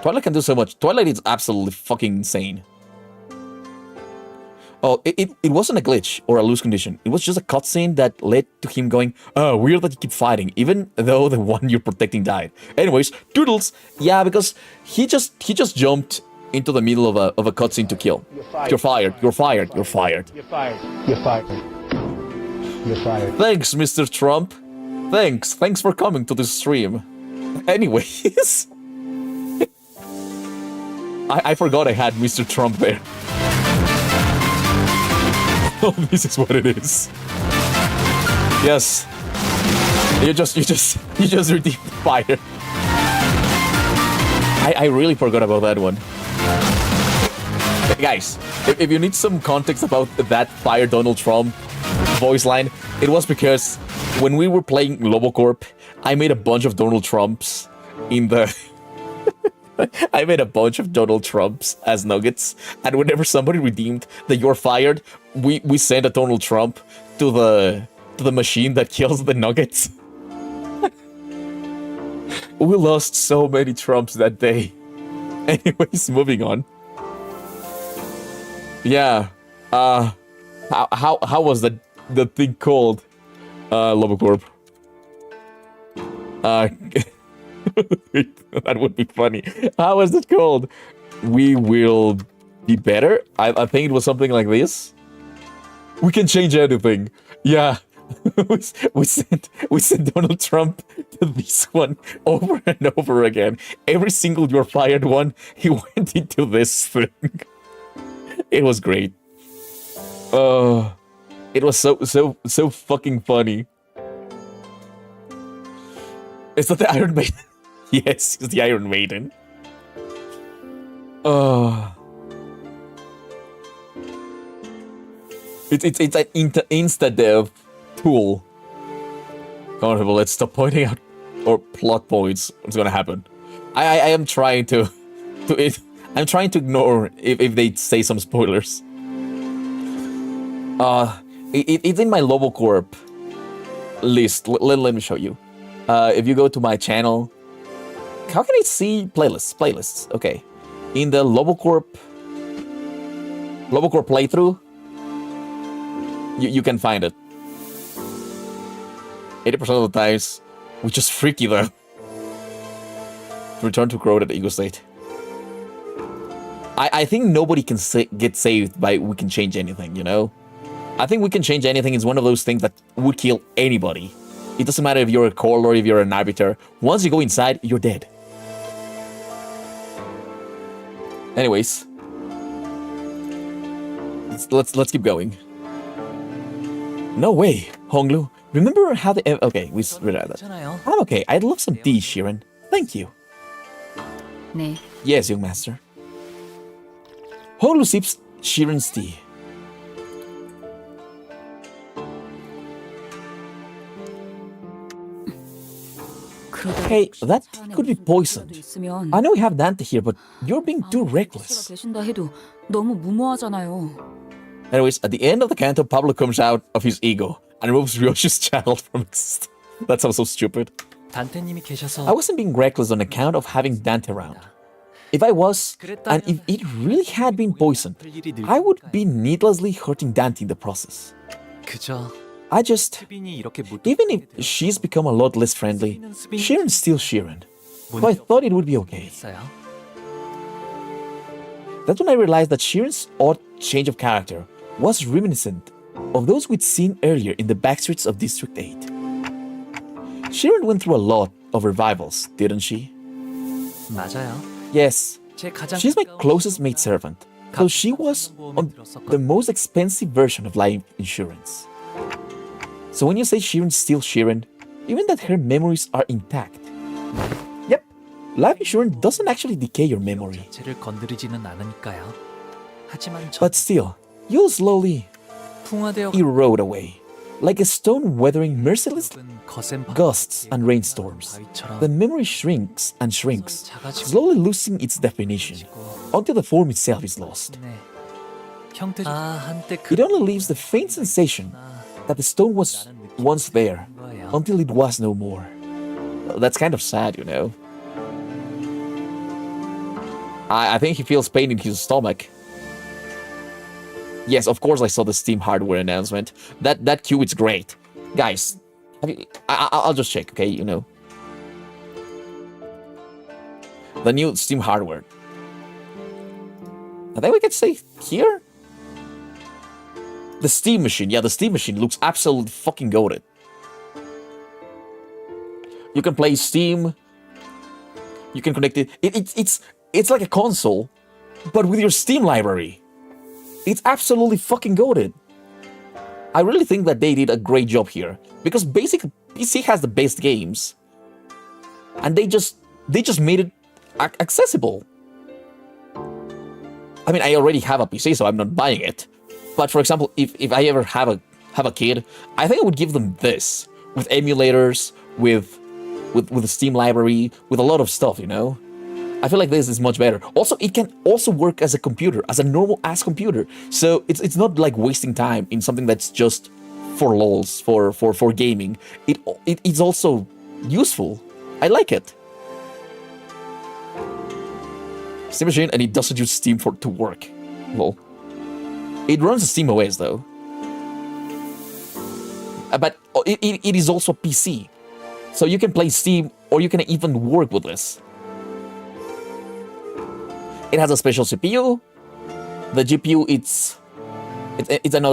Twilight can do so much. Twilight is absolutely fucking insane. Oh, it wasn't a glitch or a loose condition. It was just a cutscene that led to him going, oh, weird that you keep fighting, even though the one you're protecting died. Anyways, Doodles, yeah, because he just jumped into the middle of a cutscene to kill. You're fired. You're fired. You're fired. You're fired. You're fired. You're fired. Thanks, Mr. Trump. Thanks. Thanks for coming to this stream. Anyways. I forgot I had Mr. Trump there. Oh, this is what it is. Yes. You just redeemed fire. I really forgot about that one. Hey guys, if you need some context about that Fire Donald Trump voice line, it was because when we were playing Lobocorp, I made a bunch of Donald Trumps in the... I made a bunch of Donald Trumps as nuggets, and whenever somebody redeemed the "you're fired," we sent a Donald Trump to the machine that kills the nuggets. We lost so many Trumps that day. Anyways, moving on. Yeah. How was the the thing called Lobocorp. That would be funny. How is it called? We will be better. I think it was something like this. We can change anything. Yeah. we sent Donald Trump to this one over and over again. Every single you're fired one, he went into this thing. It was great. It was so fucking funny. Is that the Iron Maiden? Yes, it's the Iron Maiden. It's an insta-dev tool. Come on, people, let's stop pointing out or plot points. What's gonna happen? I am trying to I'm trying to ignore if they say some spoilers. It's in my Lobocorp list. Let me show you. If you go to my channel, how can I see playlists? Okay, in the Lobocorp playthrough, you can find it. 80% of the times, which is freaky though. Return to corroded ego state. I think nobody can get saved by we can change anything, you know? I think we can change anything is one of those things that would kill anybody. It doesn't matter if you're a core or if you're an arbiter. Once you go inside, you're dead. Anyways. Let's keep going. No way, Honglu. Remember how the... Okay, we read that. I'm okay. I'd love some tea, Shiren. Thank you. 네. Yes, young master. Honglu sips Shiren's tea. Hey, that tea could be poisoned. I know we have Dante here, but you're being too reckless. 계신다 해도 너무 무모하잖아요. Anyways, at the end of the canto, Pablo comes out of his ego and removes Ryoshi's child from existence. That sounds so stupid. 단테님이 계셔서 I wasn't being reckless on account of having Dante around. If I was, and if it really had been poisoned, I would be needlessly hurting Dante in the process. 그저 I just... 수빈이 이렇게 Even if she's become a lot less friendly, Shiren's still Shiren. So I thought it would be okay. 했어요. That's when I realized that Shiren's odd change of character was reminiscent of those we'd seen earlier in the backstreets of District 8. Shiren went through a lot of revivals, didn't she? 맞아요. Yes, 제 가장 she's my closest maidservant, so she was on the most expensive version of life insurance. So when you say Shiren's still Shiren, even that her memories are intact. Yep, life insurance doesn't actually decay your memory. 자체를 건드리지는 않으니까요. 하지만 저 But still, you'll slowly 풍화되어 erode away, like a stone weathering merciless 거센 gusts and rainstorms. The memory shrinks and shrinks, slowly losing its definition, until the form itself is lost. 형태 한때 그 It only leaves the faint sensation that the stone was once there, until it was no more. That's kind of sad, you know. I think he feels pain in his stomach. Yes, of course I saw the Steam hardware announcement. That cube is great. Guys, I'll just check, okay, you know. The new Steam hardware. I think we can say here? The Steam machine. Yeah, the Steam machine looks absolutely fucking goated. You can play Steam. You can connect it. It's like a console, but with your Steam library. It's absolutely fucking goated. I really think that they did a great job here, because basically PC has the best games, and they just made it accessible. I mean, I already have a PC, so I'm not buying it. But for example, if I ever have a kid, I think I would give them this with emulators, with the Steam library, with a lot of stuff, you know. I feel like this is much better. Also, it can also work as a computer, as a normal ass computer. So it's not like wasting time in something that's just for lols, for gaming. It's also useful. I like it. Steam machine, and it doesn't use Steam to work. Well, it runs the Steam OS though. but it is also PC. So you can play Steam, or you can even work with this. It has a special CPU. The GPU, it's an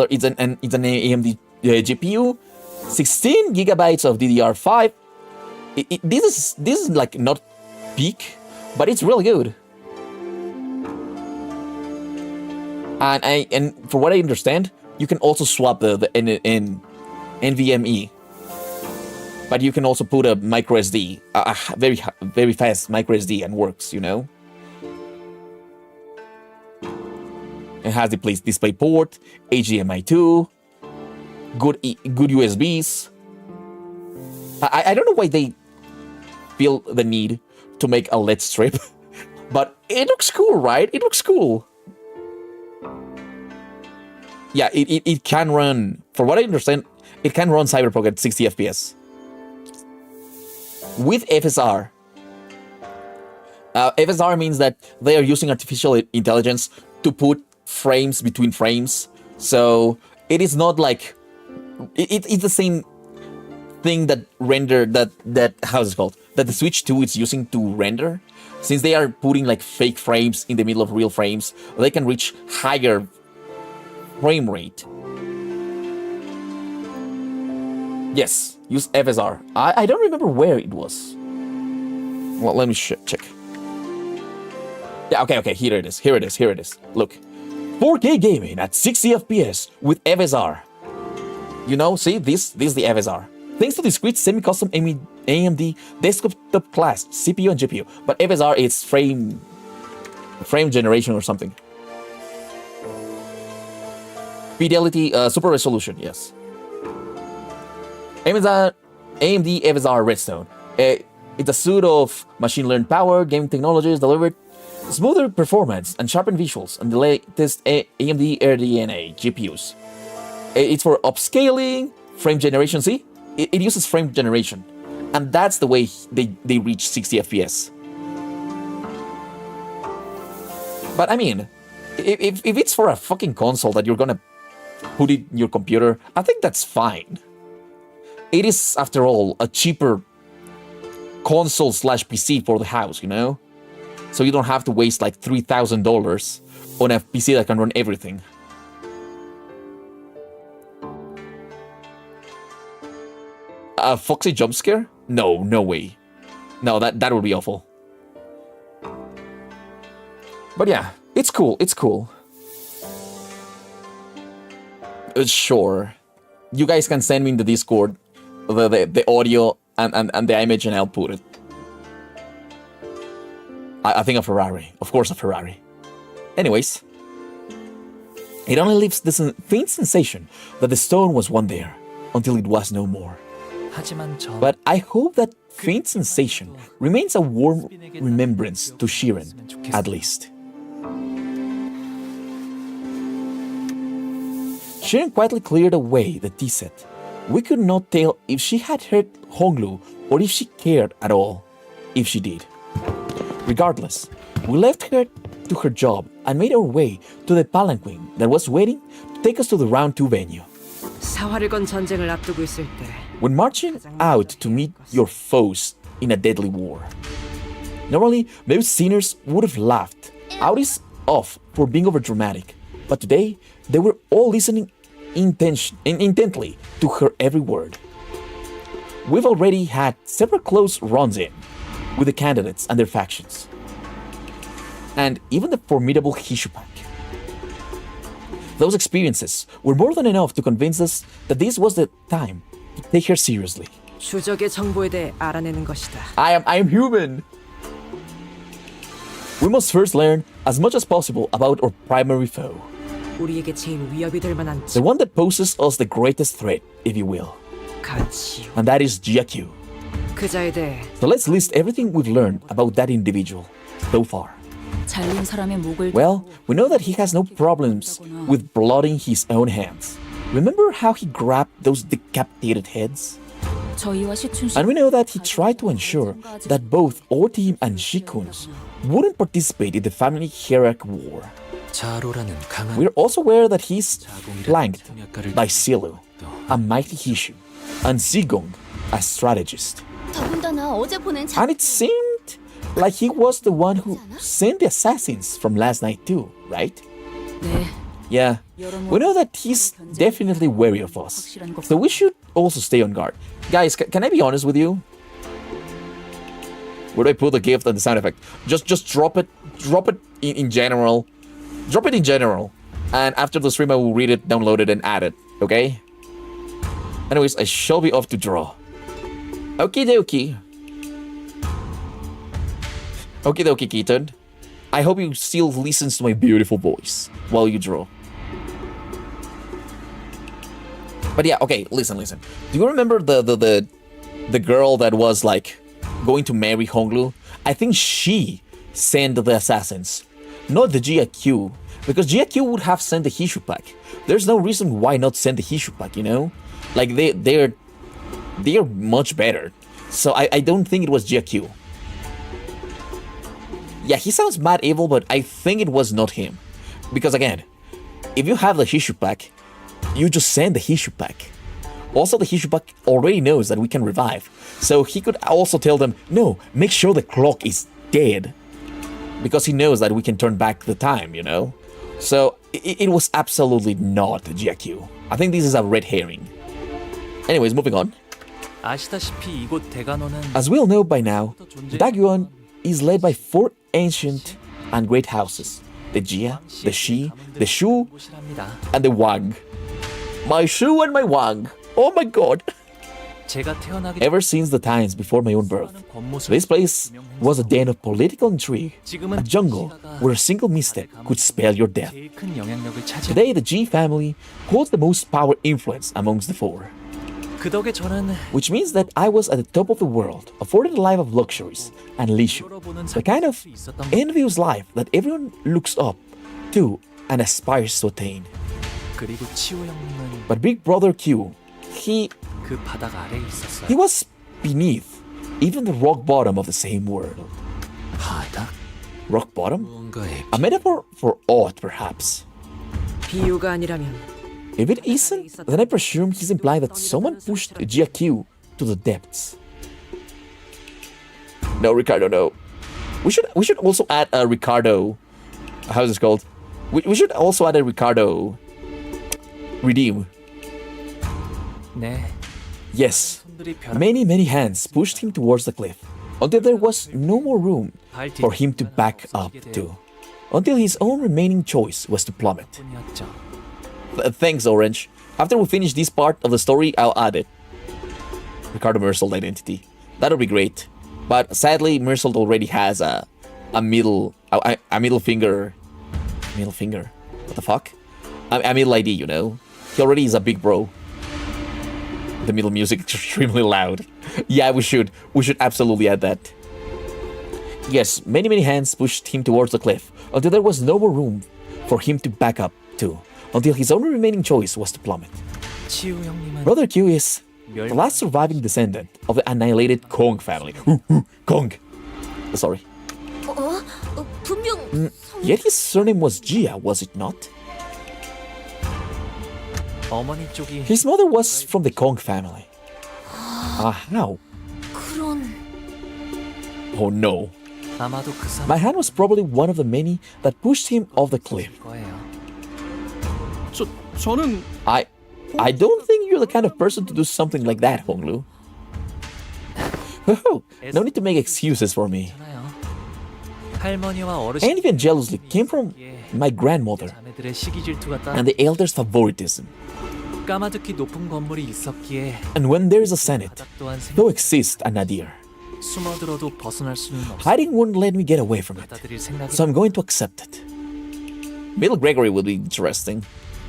AMD GPU, 16 gigabytes of DDR5. This is like not peak, but it's really good. And for what I understand, you can also swap the NVMe, but you can also put a micro SD, a very fast micro SD, and works. You know. It has the display port, HDMI 2, good USBs. I don't know why they feel the need to make a LED strip, but it looks cool, right? It looks cool. Yeah, it can run, for what I understand, it can run Cyberpunk at 60 FPS. With FSR. FSR means that they are using artificial intelligence to put frames between frames. So it is not like... It's the same thing that how's it called? That the Switch 2 is using to render. Since they are putting like fake frames in the middle of real frames, they can reach higher frame rate. Yes, use FSR. I don't remember where it was. Well, let me check. Yeah, okay, here it is. Look. 4K gaming at 60 FPS with FSR. You know, see, this is the FSR. Thanks to discrete semi-custom AMD desktop class CPU and GPU. But FSR is frame generation or something. Fidelity, super resolution, yes. AMD FSR Redstone. It's a suite of machine learned power, gaming technologies delivered smoother performance and sharpened visuals and the latest AMD RDNA GPUs. It's for upscaling, frame generation. See, it uses frame generation, and that's the way they reach 60 FPS. But I mean, if it's for a fucking console that you're gonna put it in your computer, I think that's fine. It is, after all, a cheaper console / PC for the house, you know? So you don't have to waste like $3,000 on a PC that can run everything. A Foxy jump scare? No way. No, that would be awful. But yeah, it's cool. Sure. You guys can send me in the Discord the audio and the image, and I'll put it. I think a Ferrari. Of course, a Ferrari. Anyways, it only leaves this faint sensation that the stone was one there until it was no more. But I hope that faint sensation remains a warm remembrance to Shiren, at least. Shiren quietly cleared away the tea set. We could not tell if she had hurt Honglu or if she cared at all, if she did. Regardless, we left her to her job and made our way to the palanquin that was waiting to take us to the round 2 venue. 사활을 건 전쟁을 앞두고 있을 때 When marching out to meet your foes in a deadly war, normally most sinners would have laughed Outis off for being overdramatic, but today they were all listening intently to her every word. We've already had several close runs-in with the candidates and their factions, and even the formidable Hishupak. Those experiences were more than enough to convince us that this was the time to take her seriously. 추적의 정보에 대해 알아내는 것이다. I am human! We must first learn as much as possible about our primary foe. 우리에게 제일 위협이 될 만한 The one that poses us the greatest threat, if you will. 가치요. And that is Gyakyu. 그자에 대해 So let's list everything we've learned about that individual so far. 잘린 사람의 목을 Well, we know that he has no problems with blooding his own hands. Remember how he grabbed those decapitated heads? 저희와 시춘 씨 And we know that he tried to ensure that both our team and Shikun's wouldn't participate in the Family Hierarch War. 자로라는 강한 We're also aware that he's flanked by Silu, a mighty Hishu, and Zigong as strategist. 더군다나 어제 보낸 And it seemed like he was the one who sent the assassins from last night too, right? 네. Yeah, we know that he's definitely wary of us, so we should also stay on guard. Guys, can I be honest with you? Where do I put the gift and the sound effect? Just drop it in general. Drop it in general, and after the stream I will read it, download it, and add it, okay? Anyways, I shall be off to draw. Okie dokie. Okie dokie, Keaton. I hope you still listens to my beautiful voice while you draw. But yeah, okay, listen. Do you remember the girl that was like going to marry Honglu? I think she sent the assassins, not the GIQ, because GIQ would have sent the Hishu pack. There's no reason why not send the Hishu pack, you know? Like they're much better. So I don't think it was GIQ. Yeah, he sounds mad evil, but I think it was not him. Because again, if you have the Hishu pack, you just send the Hishu pack. Also, the Hishu pack already knows that we can revive. So he could also tell them, no, make sure the clock is dead. Because he knows that we can turn back the time, you know? So it was absolutely not GIQ. I think this is a red herring. Anyways, moving on. 아시다시피 이곳 대간호는 As we all know by now, Dagyuan is led by 4 ancient and great houses. The Jia, the Shi, the Shu, 곳이랍니다. and the Wang. My Shu and my Wang. Oh my god. 제가 태어나기 Ever since the times before my own birth, this place was a den of political intrigue, a jungle where a single misstep could spell your death. 제일 큰 영향력을 차지. Today, the G family holds the most power influence amongst the 4, 그 덕에 저는 which means that I was at the top of the world, afforded a life of luxuries and leisure, the kind of envious life that everyone looks up to and aspires to attain. 그리고 치호 형님은 But Big Brother Q, he 그 바닥 아래에 있었어요. was beneath even the rock bottom of the same world. 바닥? Rock bottom? 뭔가에 A metaphor for aught, perhaps. 비유가 아니라면 If it isn't, then I presume he's implying that someone pushed GIQ to the depths. No, Ricardo, no. We should also add a Ricardo. How's this called? We should also add a Ricardo redeem. 네. Yes. 손들이 벼락 Many hands pushed him towards the cliff until there was no more room for him to back up to. Until his own remaining choice was to plummet. 뿐이었죠. Thanks, Orange. After we finish this part of the story, I'll add it. Ricardo Mersold identity. That'll be great. But sadly, Mersold already has a middle finger. Middle finger? What the fuck? A middle ID, you know? He already is a big bro. The middle music is extremely loud. Yeah, we should absolutely add that. Yes, many hands pushed him towards the cliff until there was no more room for him to back up to. Until his only remaining choice was to plummet. 치호 형님은 Brother Q is the last surviving descendant of the annihilated Kong family. Kong. Sorry. 분명 Yet his surname was Jia, was it not? 어머니 쪽이 His mother was from the Kong family. How? 그런 Oh no. 아마도 그 사람 My hand was probably one of the many that pushed him off the cliff. 거예요. 저는 I don't think you're the kind of person to do something like that, Honglu. No need to make excuses for me. 괜찮아요. 할머니와 어르신 Envy and jealousy came from my grandmother 자매들의 시기 질투가 따 and the elders' favoritism. 까마득히 높은 건물이 있었기에 And when there is a senate, 바닥 또한 though exists a nadir, 숨어들어도 벗어날 수는 없어. hiding won't let me get away from it. 받아들일 생각이 So I'm going to accept it. Middle Gregory will be interesting.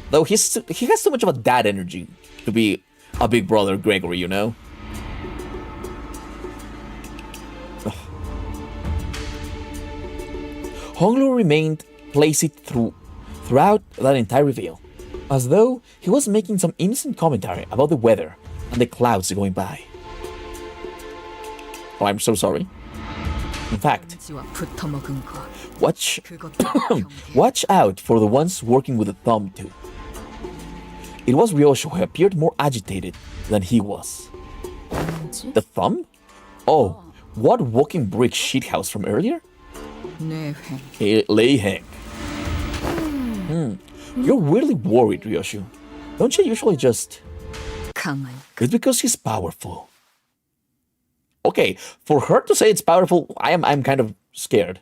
Though he has too much of a dad energy to be a big brother Gregory, you know? Honglu remained placid throughout that entire reveal, as though he was making some innocent commentary about the weather and the clouds going by. Oh, I'm so sorry. In fact, 지와 붙어먹은 것 watch 그것도 경계. watch out for the ones working with the thumb too. It was Ryosho who appeared more agitated than he was. 뭐지? The thumb? Oh, what walking brick shithouse from earlier? 내회. Leiheng. You're weirdly worried, Ryoshu. Don't you usually just... 가만히. It's because he's powerful. Okay, for her to say it's powerful, I'm kind of scared.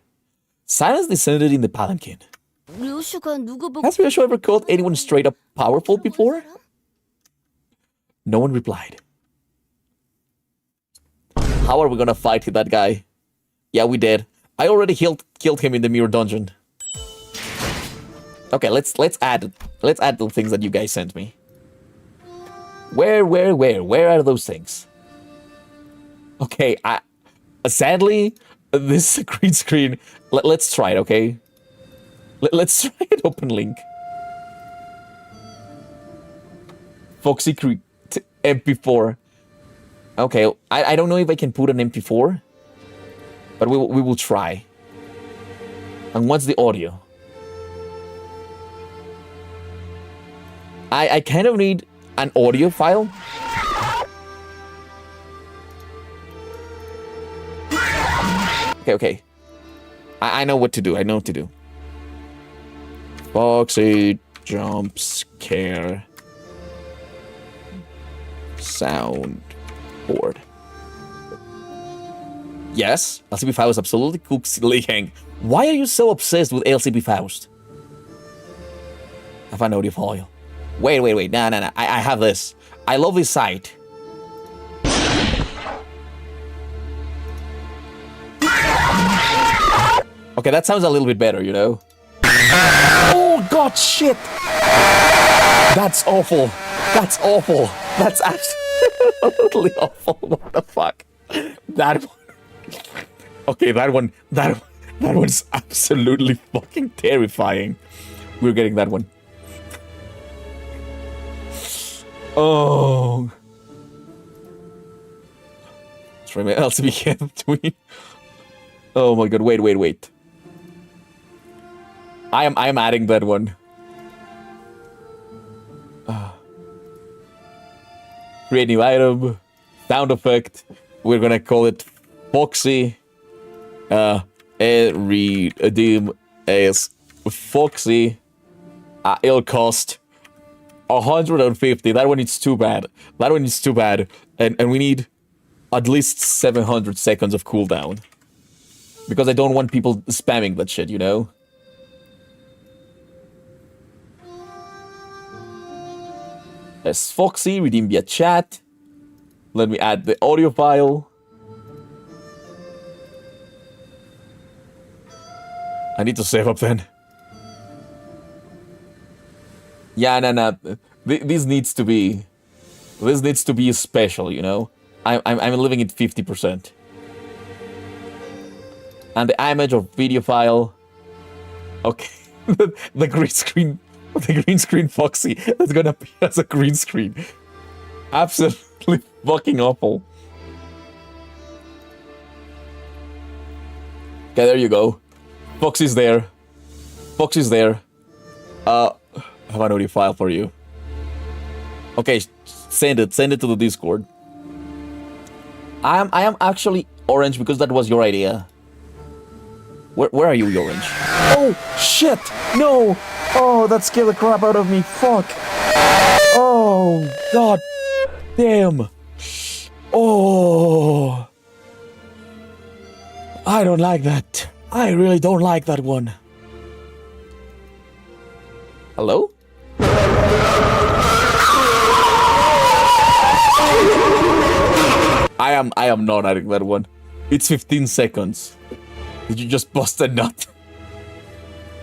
Silence descended in the palanquin. 류슈가 누구 보고 Has Ryoshu ever called anyone straight up powerful before? No one replied. How are we gonna fight that guy? Yeah, we did. I already killed him in the mirror dungeon. Okay, let's add the things that you guys sent me. Where are those things? Okay, sadly, this is a green screen. Let's try it, okay? Let's try it. Open link. Foxy Creek MP4. Okay, I don't know if I can put an MP4, but we will try. And what's the audio? I kind of need an audio file. Okay. I know what to do. I know what to do. Foxy jump scare sound board. Yes, LCB Faust absolutely cooks Leiheng. Why are you so obsessed with LCB Faust? I found audio file. Wait. No. I have this. I love this site. Okay, that sounds a little bit better, you know? Oh, God, shit! That's awful. That's awful. That's absolutely awful. What the fuck? That one. Okay, that one's absolutely fucking terrifying. We're getting that one. Oh. Try my LCB between. Oh my god, wait. I am adding that one. Create new item. Sound effect. We're gonna call it Foxy. Redeem as Foxy. It'll cost 150. That one is too bad. And we need at least 700 seconds of cooldown. Because I don't want people spamming that shit, you know? As Foxy, redeem via chat. Let me add the audio file. I need to save up then. Yeah, no. This needs to be special, you know? I'm living at 50%. And the image or video file. Okay. the green screen Foxy. That's gonna appear as a green screen. Absolutely fucking awful. Okay, there you go. Foxy's there. I have an audio file for you. Okay, send it to the Discord. I am actually orange because that was your idea. Where are you, orange? Oh shit! No! Oh, that scared the crap out of me. Fuck! Oh god damn! Oh! I don't like that. I really don't like that one. Hello? I am not adding that one. It's 15 seconds. Did you just bust a nut?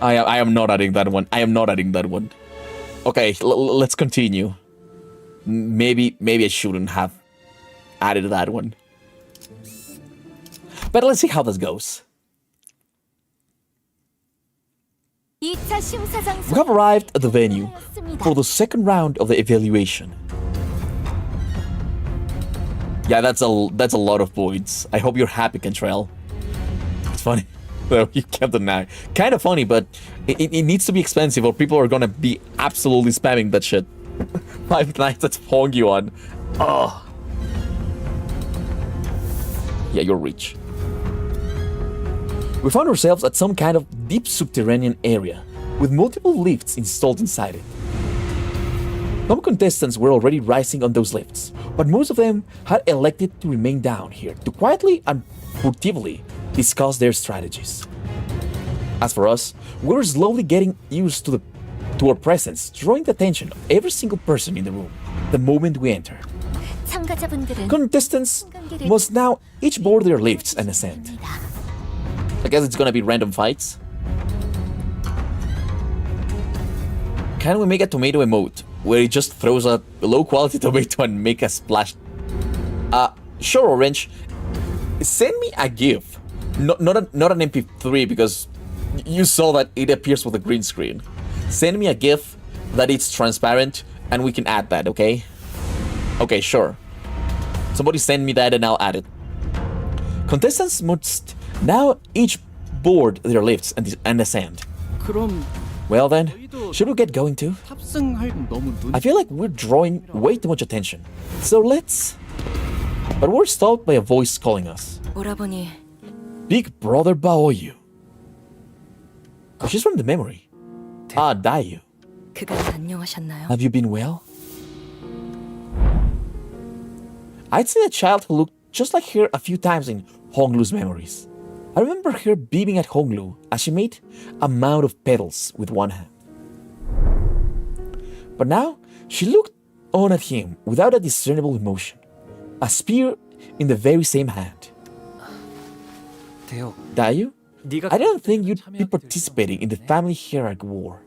I am not adding that one. Okay, let's continue. Maybe I shouldn't have added that one. But let's see how this goes. We have arrived at the venue for the second round of the evaluation. Yeah, that's a lot of points. I hope you're happy, Cantrell. It's funny. Though you can't deny. Kind of funny, but it needs to be expensive or people are gonna be absolutely spamming that shit. 5 Nights at Pongyuan. Oh. Yeah, you're rich. We found ourselves at some kind of deep subterranean area with multiple lifts installed inside it. Some contestants were already rising on those lifts, but most of them had elected to remain down here to quietly and furtively discuss their strategies. As for us, we were slowly getting used to our presence, drawing the attention of every single person in the room the moment we entered. Contestants must now each board their lifts and ascend. I guess it's gonna be random fights. Can we make a tomato emote where it just throws a low quality tomato and make a splash? Sure, Orange. Send me a GIF. Not an MP3 because you saw that it appears with a green screen. Send me a GIF that it's transparent and we can add that, okay? Okay, sure. Somebody send me that and I'll add it. Contestants must now each board their lifts and ascend. 그럼 Well then, should we get going too? 탑승할 너무 눈. I feel like we're drawing way too much attention. So let's... But we're stopped by a voice calling us. 오라버니, Big Brother Baoyu. Oh, she's from the memory. Ah, Dayu. 그간 안녕하셨나요? Have you been well? I'd seen a child who looked just like her a few times in Honglu's memories. I remember her beaming at Honglu as she made a mound of petals with one hand. But now, she looked on at him without a discernible emotion. A spear in the very same hand. 대호, Dayu? 네가 I didn't think you'd be participating in the Family Hierarch War.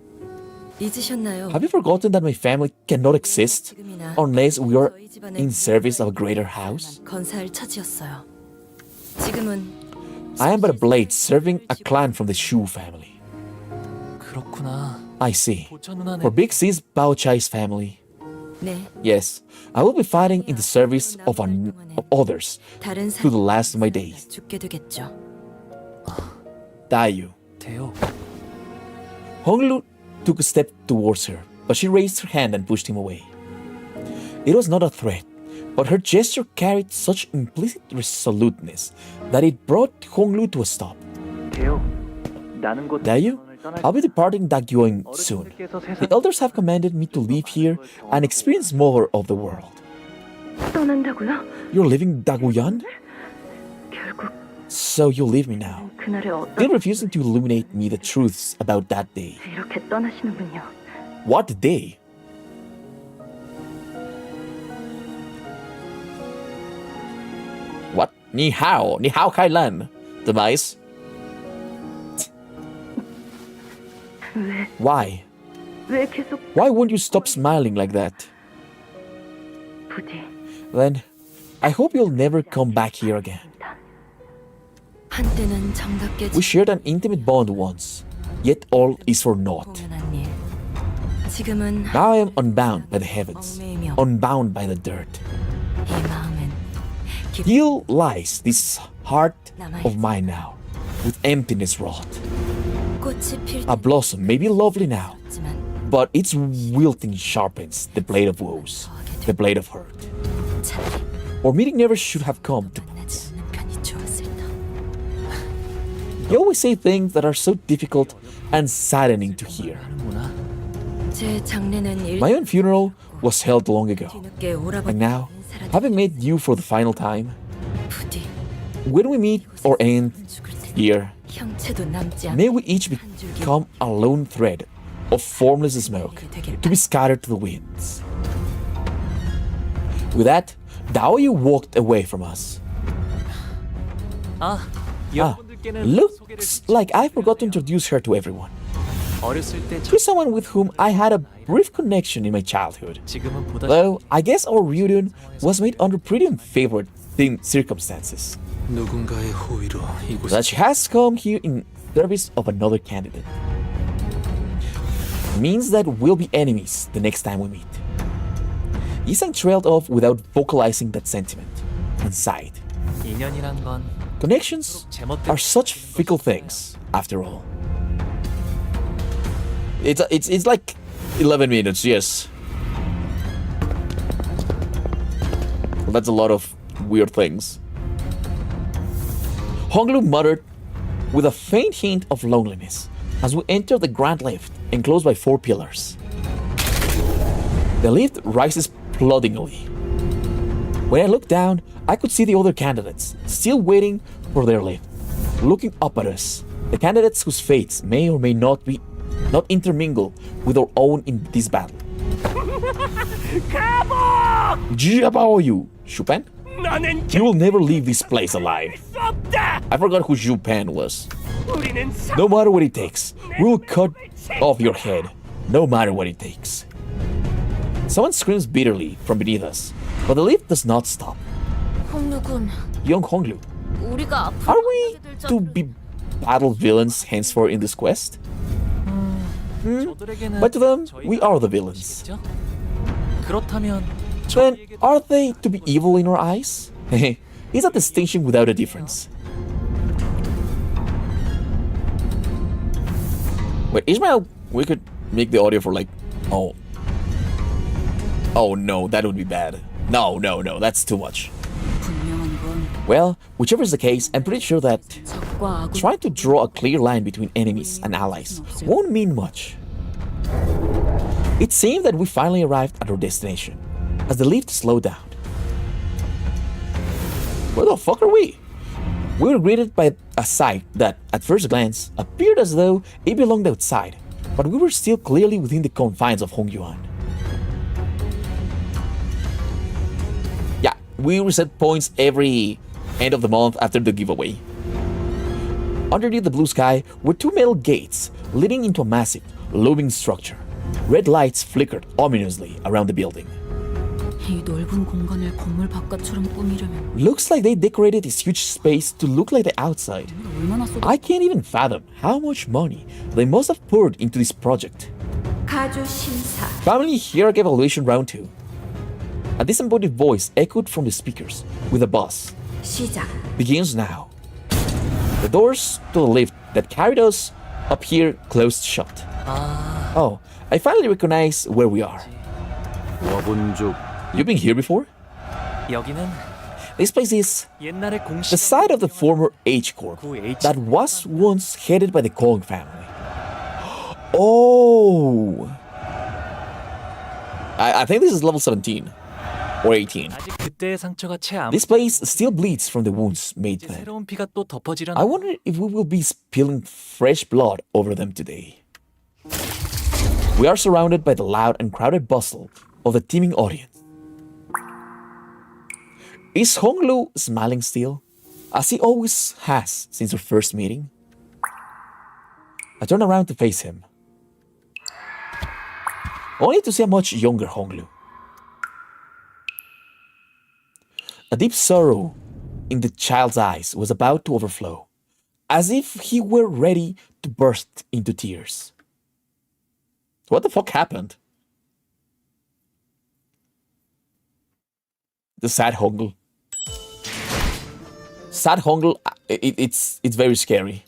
잊으셨나요? Have you forgotten that my family cannot exist unless we are 저희 집안의 in service of a greater house? 건사할 처지였어요. 지금은 I am but a blade serving a clan from the Shu family. 그렇구나. I see. 보차 누나네. For Big Sis Bao Chai's family, 네, yes, I will be fighting in the service of others 다른 to the 사람 last of my days. 죽게 되겠죠. Dayu. 대호, Honglu took a step towards her, but she raised her hand and pushed him away. It was not a threat, but her gesture carried such implicit resoluteness that it brought Honglu to a stop. 대요. 나는 곧 Dayu, 떠날 I'll be departing Dagyuan soon. 어르신들께서 The elders have commanded me to leave here and experience more of the world. 떠난다고요? You're leaving Daguyan? 결국 So you'll leave me now. 그날의 Still 어떤 refusing to illuminate me the truths about that day. 이렇게 떠나시는군요. What day? What? Ni hao Kailan. Demise. 왜, Why? 왜 계속 Why won't you stop smiling like that? 부디 Then, I hope you'll never come back here again. 한때는 정답게 We shared an intimate bond once, yet all is for naught. 공연한 일. 지금은 Now I am unbound by the heavens, unbound by the dirt. 이 마음은 Here lies this heart of mine now, with emptiness wrought. 꽃이 필 A blossom may be lovely now, 때지만 but its wilting sharpens the blade of woes, the blade of hurt. 차라리 Our meeting never should have come to 만나지 않는 편이 좋았을 터. You always say things that are so difficult and saddening to hear. 하는구나. 제 장례는 일 My own funeral was held long ago, 뒤늦게 오라버니 and now, 인사라도 having met you for the final time, 부디 when we meet or end 죽을 테니 here, 형체도 남지 않 may we each become a lone thread of formless smoke to be scattered to the winds. With that, Daoyu walked away from us. 아, Ah, 여러분들께는 looks like I forgot to introduce her to everyone. 어렸을 때 She's someone with whom I had a brief connection in my childhood. 지금은 보다 Though I guess our reunion was made under pretty unfavored circumstances. 누군가의 호의로 이곳에 That she has come here in service of another candidate means that we'll be enemies the next time we meet. Isang trailed off without vocalizing that sentiment and sighed. 인연이란 건 Connections 제멋대로 are such fickle things, after all. It's like 11 minutes, yes. That's a lot of weird things. Honglu muttered with a faint hint of loneliness as we enter the grand lift enclosed by 4 pillars. The lift rises ploddingly. When I looked down, I could see the other candidates still waiting for their lift, looking up at us. The candidates whose fates may or may not intermingle with our own in this battle. Jiabao you, Chupin? You will never leave this place alive. I forgot who Chupin was. No matter what it takes, we will cut off your head. No matter what it takes. Someone screams bitterly from beneath us, but the lift does not stop. Young Honglu, are we to be battle villains henceforth in this quest? But to them, we are the villains. Then, are they to be evil in our eyes? It's a distinction without a difference. Wait, Ishmael, we could make the audio for like... Oh no, that would be bad. No, that's too much. Well, whichever is the case, I'm pretty sure that trying to draw a clear line between enemies and allies won't mean much. It seemed that we finally arrived at our destination, as the lift slowed down. Where the fuck are we? We were greeted by a sight that, at first glance, appeared as though it belonged outside, but we were still clearly within the confines of Hongyuan. Yeah, we reset points every end of the month after the giveaway. Underneath the blue sky were 2 metal gates leading into a massive, looming structure. Red lights flickered ominously around the building. Looks like they decorated this huge space to look like the outside. I can't even fathom how much money they must have poured into this project. Family Hierarch Evaluation Round 2. A disembodied voice echoed from the speakers with a buzz. Begins now. The doors to the lift that carried us up here closed shut. Oh, I finally recognize where we are. You've been here before? This place is the site of the former H-Corp that was once headed by the Kong family. Oh! I think this is level 17 or 18. This place still bleeds from the wounds made then. I wonder if we will be spilling fresh blood over them today. We are surrounded by the loud and crowded bustle of the teeming audience. Is Honglu smiling still, as he always has since our first meeting? I turn around to face him, only to see a much younger Honglu. A deep sorrow in the child's eyes was about to overflow, as if he were ready to burst into tears. What the fuck happened? The sad Honglu. Sad Honglu, it's very scary.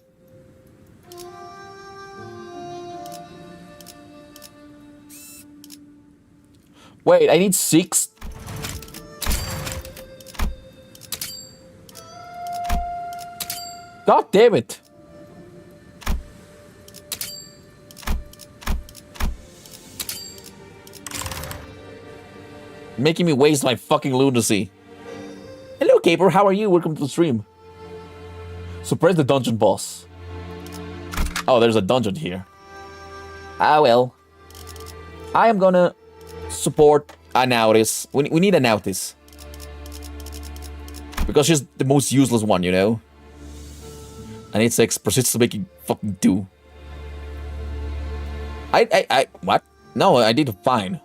Wait, I need 6. God damn it. Making me waste my fucking lunacy. Hello, Caper. How are you? Welcome to the stream. Suppress the dungeon boss. Oh, there's a dungeon here. Ah, well. I am gonna support an Outis. We need an Outis. Because she's the most useless one, you know? And it's like persists to make it fucking do. What? No, I did fine.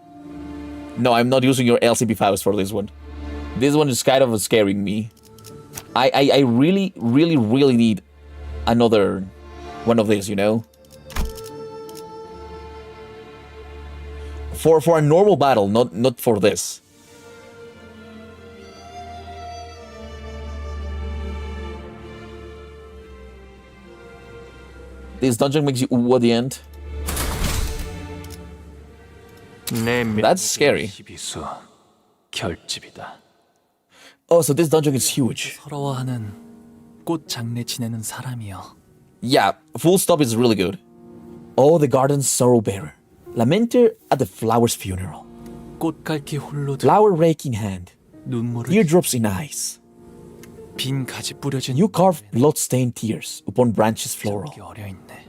No, I'm not using your LCP files for this one. This one is kind of scaring me. I really need another one of these, you know? For a normal battle, not for this. This dungeon makes you ooh at the end. That's scary. Oh, so this dungeon is huge. 서러워하는 꽃 장례 지내는 사람이요. Yeah, full stop is really good. Oh, the garden's sorrow bearer. Lamenter at the flower's funeral. 꽃갈기 홀로 Flower raking hand. 눈물을 Teardrops in eyes. 빈 가지 뿌려진 You carve blood-stained tears upon branches floral. 저기 어려있네.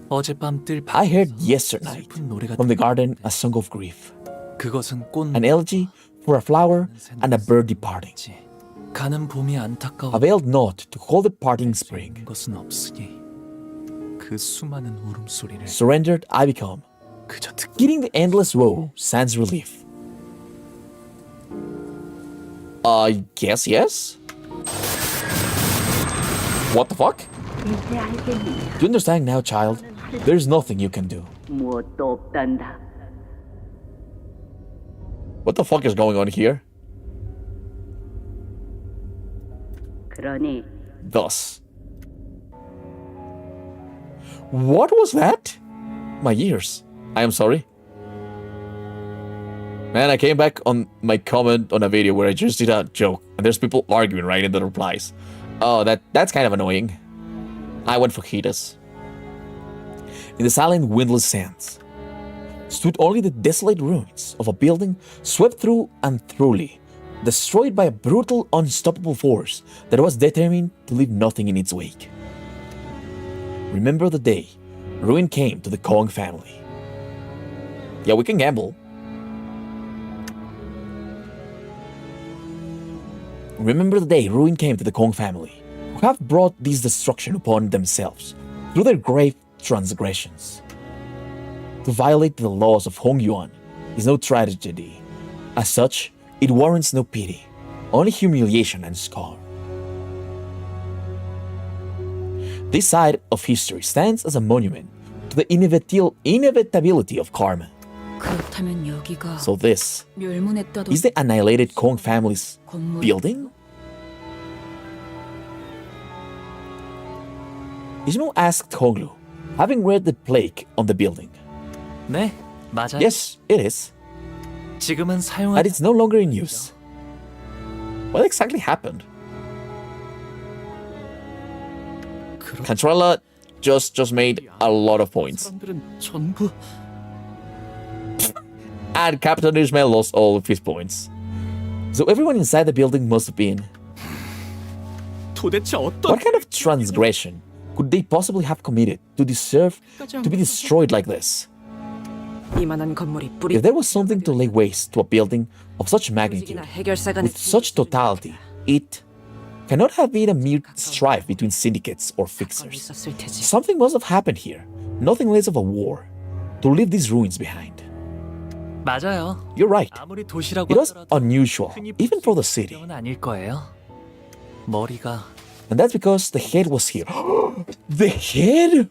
어젯밤 뜰 I heard yesterday 슬픈 노래가 from the garden a song of grief. 그것은 꽃 An elegy for a flower and a bird departing. 가는 봄이 안타까워 Availed not to call the parting spring. 것은 없으니 그 수많은 울음소리를 Surrendered I become. 그저 듣기 Getting the endless woe sans relief. I guess yes? What the fuck? 이제 알겠니? Do you understand now, child? There's nothing you can do. 무엇도 없단다. What the fuck is going on here? 그러니 Thus. What was that? My ears. I am sorry. Man, I came back on my comment on a video where I just did a joke, and there's people arguing right in the replies. Oh, that's kind of annoying. I went for Hidas. In the silent, windless sands stood only the desolate ruins of a building swept through and thoroughly, destroyed by a brutal, unstoppable force that was determined to leave nothing in its wake. Remember the day ruin came to the Kong family. Yeah, we can gamble. Remember the day ruin came to the Kong family, who have brought this destruction upon themselves through their grave transgressions. To violate the laws of Hong Yuan is no tragedy. As such, it warrants no pity, only humiliation and scar. This side of history stands as a monument to the inevitability of karma. 그렇다면 여기가 So this 멸문에 떠도 is the annihilated Kong family's building? Ishmael asked Honglu, having read the plaque on the building. 네, 맞아요. Yes, it is. 지금은 And 사용하지 it's no longer in use. What exactly happened? Controller just made a lot of points. 사람들은 전부 And Captain Ishmael lost all of his points. So everyone inside the building must have been... 도대체 어떤 What kind of transgression could they possibly have committed to deserve to be destroyed like this? 이만한 건물이 뿌리 If there was something to lay waste to a building of such magnitude, 조직이나 해결사 간의 with such totality, it cannot have been a mere strife between syndicates or fixers. 있었을 테지. Something must have happened here, nothing less of a war, to leave these ruins behind. 맞아요. You're right. 아무리 도시라고 It was 하더라도 unusual, 흔히 even for the city. 은 아닐 거예요. 머리가 And that's because the head was here. The head?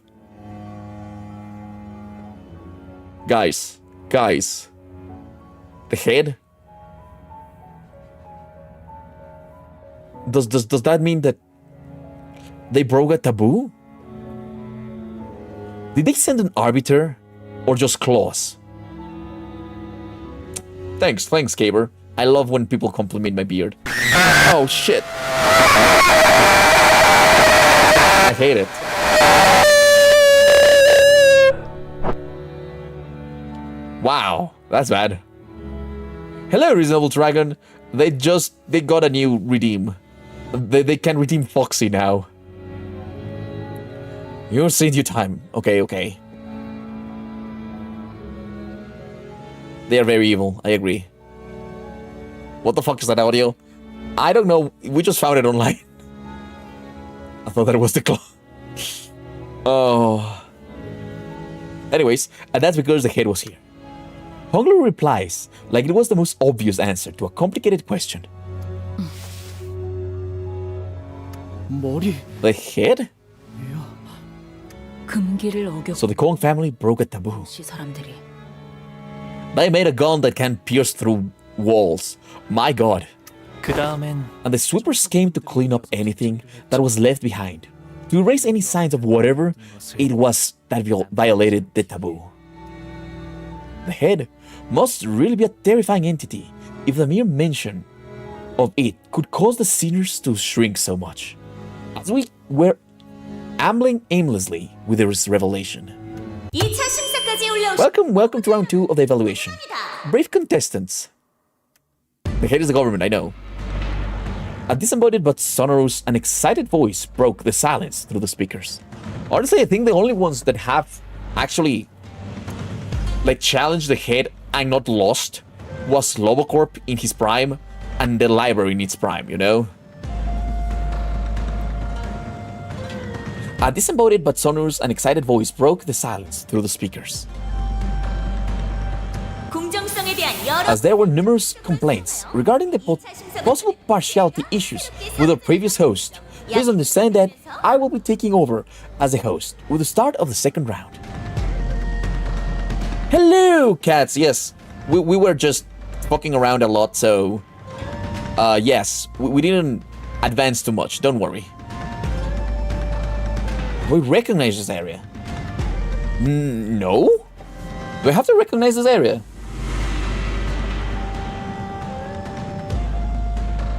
Guys. The head? Does that mean that they broke a taboo? Did they send an arbiter? Or just claws? Thanks, Gaber. I love when people compliment my beard. Oh shit. I hate it. Wow, that's bad. Hello, Reasonable Dragon. They got a new redeem. They can redeem Foxy now. You've seen your time. Okay. They are very evil, I agree. What the fuck is that audio? I don't know, we just found it online. I thought that it was the claw. Oh. Anyways, and that's because the head was here. Honglu replies like it was the most obvious answer to a complicated question. 머리 The head? 금기를 어겼 So the Kong family broke a taboo. 시 사람들이 They made a gun that can pierce through walls. My god. 그 다음엔 And the sweepers came to clean up anything that was left behind, to erase any signs of whatever it was that violated the taboo. The head must really be a terrifying entity if the mere mention of it could cause the sinners to shrink so much, as we were ambling aimlessly with this revelation. Welcome to round 2 of the evaluation. Brave contestants. The head is the government, I know. A disembodied but sonorous and excited voice broke the silence through the speakers. Honestly, I think the only ones that have actually challenged the head and not lost was Lobocorp in his prime and the library in its prime, you know? A disembodied but sonorous and excited voice broke the silence through the speakers. As there were numerous complaints regarding the possible partiality issues with the previous host, please understand that I will be taking over as a host with the start of the second round. Hello, cats! Yes, we were just fucking around a lot, so... yes, we didn't advance too much, don't worry. We recognize this area. No? Do I have to recognize this area?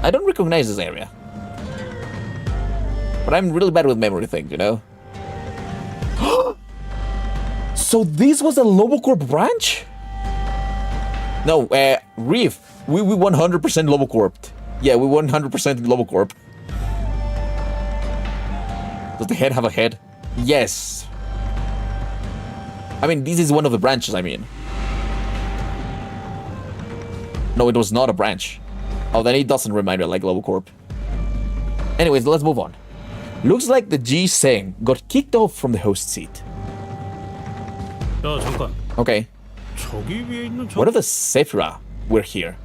I don't recognize this area. But I'm really bad with memory things, you know? So this was a Lobocorp branch? No, Reef. We 100% Lobocorp. Yeah, we 100% Lobocorp. Does the head have a head? Yes. I mean, this is one of the branches, I mean. No, it was not a branch. Oh, then it doesn't remind me like Lobocorp. Anyways, let's move on. Looks like the G Seng got kicked off from the host seat. Okay. What if the Sephira were here?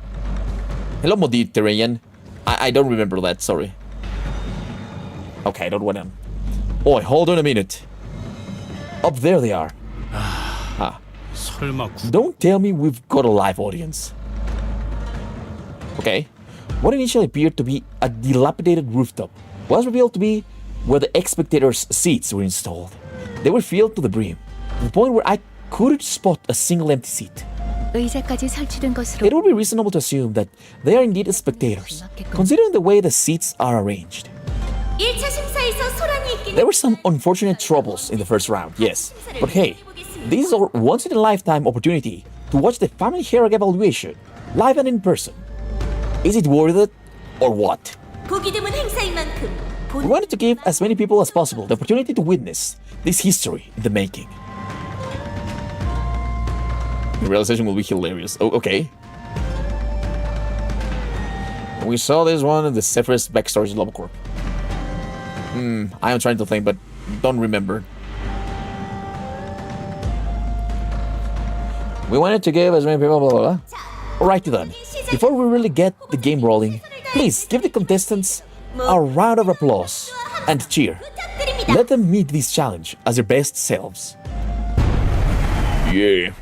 Hello, Mediterranean. I don't remember that, sorry. Okay, I don't want them. Oh, hold on a minute. Up there they are. Ah. Don't tell me we've got a live audience. Okay. What initially appeared to be a dilapidated rooftop was revealed to be where the spectators' seats were installed. They were filled to the brim, to the point where I couldn't spot a single empty seat. It would be reasonable to assume that they are indeed spectators, considering the way the seats are arranged. There were some unfortunate troubles in the first round, yes, but hey, this is our once-in-a-lifetime opportunity to watch the Family Hierarch Evaluation, live and in person. Is it worth it, or what? We wanted to give as many people as possible the opportunity to witness this history in the making. The realization will be hilarious. Oh, okay. We saw this one in the Zephyrus backstories in Lobocorp. I am trying to think, but don't remember. We wanted to give as many people, blah, blah, blah. Alrighty then. Before we really get the game rolling, please give the contestants a round of applause and cheer. Let them meet this challenge as their best selves. Yeah.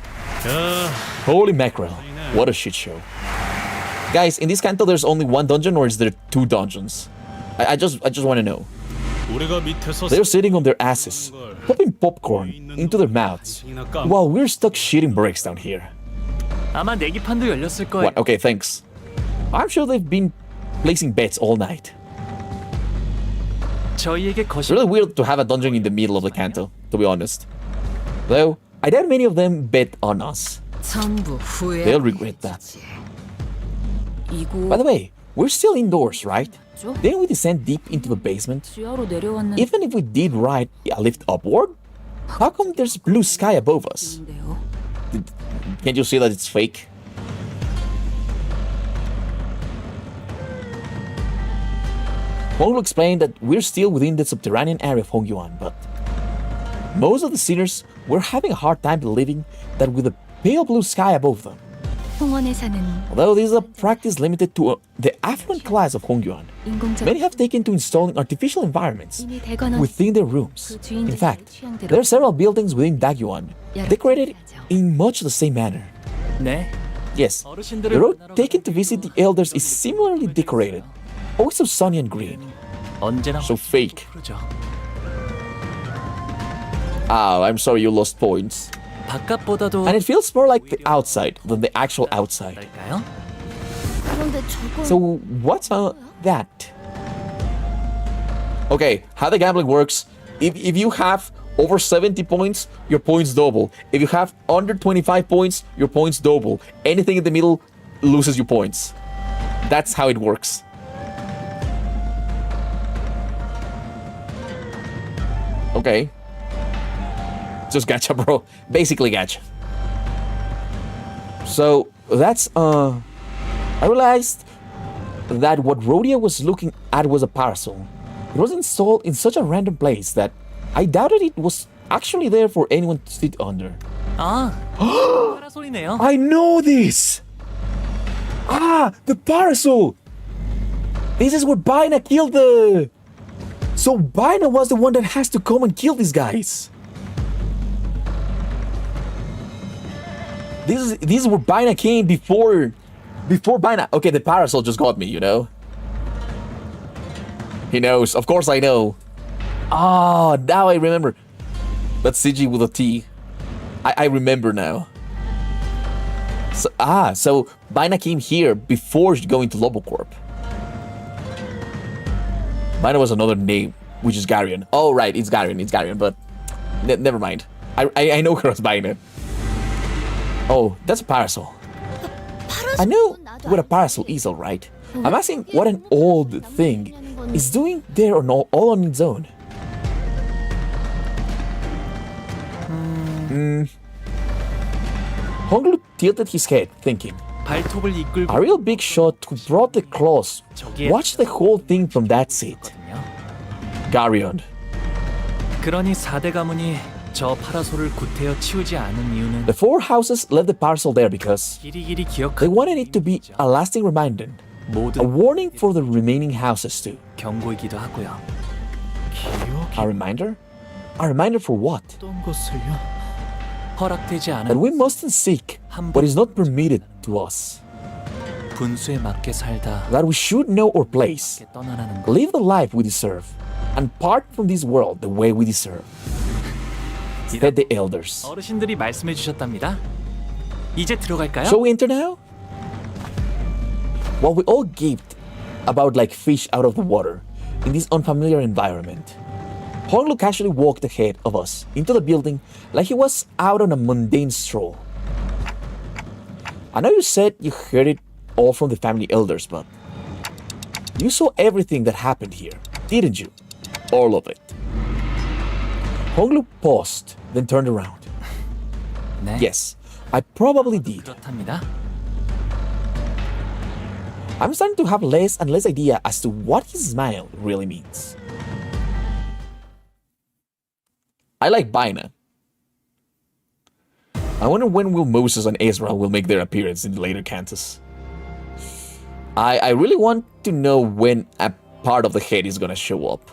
Holy mackerel. What a shit show. Guys, in this Canto there's only one dungeon, or is there 2 dungeons? I just want to know. They're sitting on their asses, popping popcorn into their mouths, while we're stuck shitting bricks down here. What? Okay, thanks. I'm sure they've been placing bets all night. It's really weird to have a dungeon in the middle of the Canto, to be honest. Though, I doubt many of them bet on us. They'll regret that. By the way, we're still indoors, right? Didn't we descend deep into the basement? Even if we did ride a lift upward? How come there's blue sky above us? Can't you see that it's fake? Hong will explain that we're still within the subterranean area of Hongyuan, but most of the sinners were having a hard time believing that with the pale blue sky above them. Although this is a practice limited to the affluent class of Hongyuan, many have taken to installing artificial environments within their rooms. In fact, there are several buildings within Dagyuan decorated in much the same manner. Yes, the road taken to visit the elders is similarly decorated, always so sunny and green. So fake. Oh, I'm sorry you lost points. And it feels more like the outside than the actual outside. So what's that? Okay, how the gambling works, if you have over 70 points, your points double. If you have under 25 points, your points double. Anything in the middle loses your points. That's how it works. Okay. Just gacha, bro. Basically gacha. So, that's, I realized that what Rhodia was looking at was a parasol. It was installed in such a random place that I doubted it was actually there for anyone to sit under. 아, 파라솔이네요. I know this! Ah, the parasol! This is where Baina killed the... So Baina was the one that has to come and kill these guys. This is where Baina came before Baina. Okay, the parasol just got me, you know? He knows. Of course I know. Ah, now I remember. That's CG with a T. I remember now. So Baina came here before going to Lobocorp. Baina was another name, which is Garion. Oh, right, it's Garion, but never mind. I know her as Baina. Oh, that's a parasol. I know what a parasol is, alright. I'm asking what an old thing is doing there or no, all on its own. Honglu tilted his head, thinking. 발톱을 이끌고 A real big shot who brought the claws. Watch the whole thing from that seat. Garion. 그러니 4대 가문이 저 파라솔을 구태여 치우지 않은 이유는 The four houses left the parcel there because 길이길이 they wanted it to be a lasting reminder, a 모든 warning for the remaining houses too. 경고이기도 하고요. A reminder? A reminder for what? 어떤 것을요? 허락되지 That 않은 we mustn't seek what is not permitted to us. 분수에 맞게 살다 That we should know our place, 떠나라는 것. live the life we deserve, and part from this world the way we deserve. Said the elders. 어르신들이 말씀해 주셨답니다. 이제 들어갈까요? Shall we enter now? While we all gaped about like fish out of the water in this unfamiliar environment, Honglu casually walked ahead of us into the building like he was out on a mundane stroll. I know you said you heard it all from the family elders, but you saw everything that happened here, didn't you? All of it. Honglu paused, then turned around. 네, Yes, I probably did. 그렇답니다. I'm starting to have less and less idea as to what his smile really means. I like Baina. I wonder when will Moses and Ezra will make their appearance in the later cantos. I really want to know when a part of the head is gonna show up.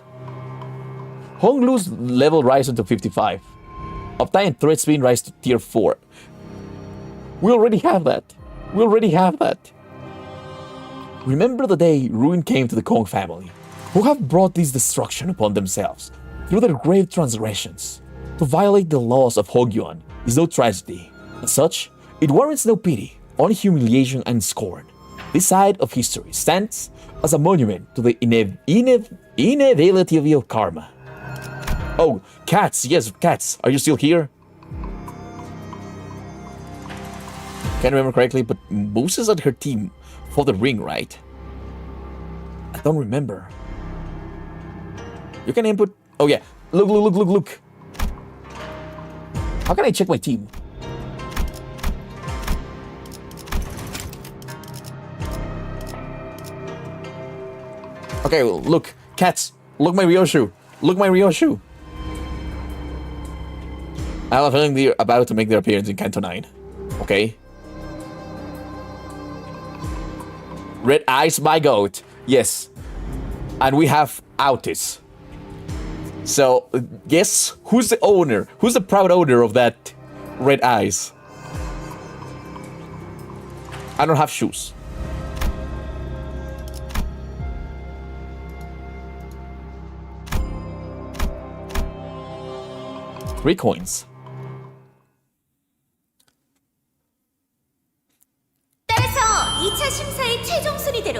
Honglu's level rise to 55. Uptime and threat speed rise to tier 4. We already have that. Remember the day ruin came to the Kong family, who have brought this destruction upon themselves through their grave transgressions. To violate the laws of Hogyuan is no tragedy. As such, it warrants no pity, only humiliation and scorn. This side of history stands as a monument to the inevitability of karma. Oh, cats, yes, cats, are you still here? Can't remember correctly, but Moses and her team for the ring, right? I don't remember. You can input. Oh yeah, look. How can I check my team? Okay, well, look, cats, look my Ryoshu. I have a feeling they're about to make their appearance in Canto IX. Okay. Red Eyes, my goat. Yes. And we have Outis. So, guess who's the owner? Who's the proud owner of that Red Eyes? I don't have shoes. Three coins. 따라서 2차 심사의 최종 순위대로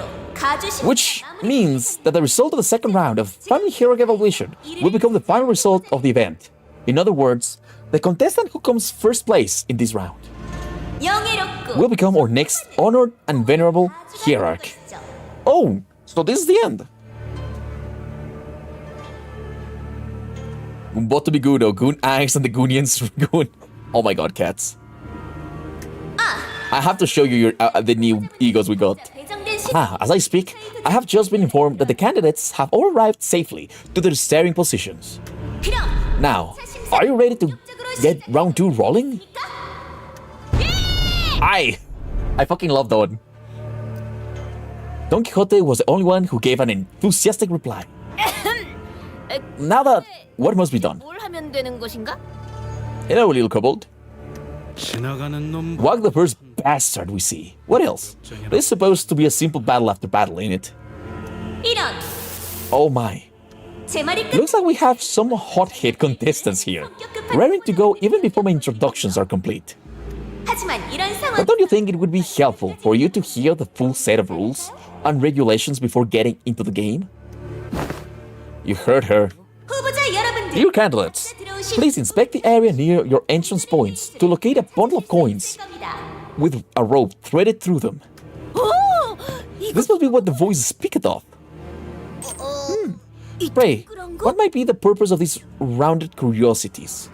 which means that the result of the second round of Family Hierarch Evaluation will become the final result of the event. In other words, the contestant who comes first place in this round will become our next honored and venerable hierarch. Oh, so this is the end. About to be good, oh, Goon Angst and the Goonians Goon. Oh my god, cats. I have to show you the new egos we got. As I speak, I have just been informed that the candidates have all arrived safely to their starting positions. Now, are you ready to get round 2 rolling? I fucking love that one. Don Quixote was the only one who gave an enthusiastic reply. Now that, what must be done? Hello, little kobold. Wag the first bastard we see. What else? This is supposed to be a simple battle after battle, ain't it? Oh my. Looks like we have some hothead contestants here, raring to go even before my introductions are complete. But don't you think it would be helpful for you to hear the full set of rules and regulations before getting into the game? You heard her. Dear candidates, please inspect the area near your entrance points to locate a bundle of coins with a rope threaded through them. This must be what the voice speaketh of. Pray, what might be the purpose of these rounded curiosities?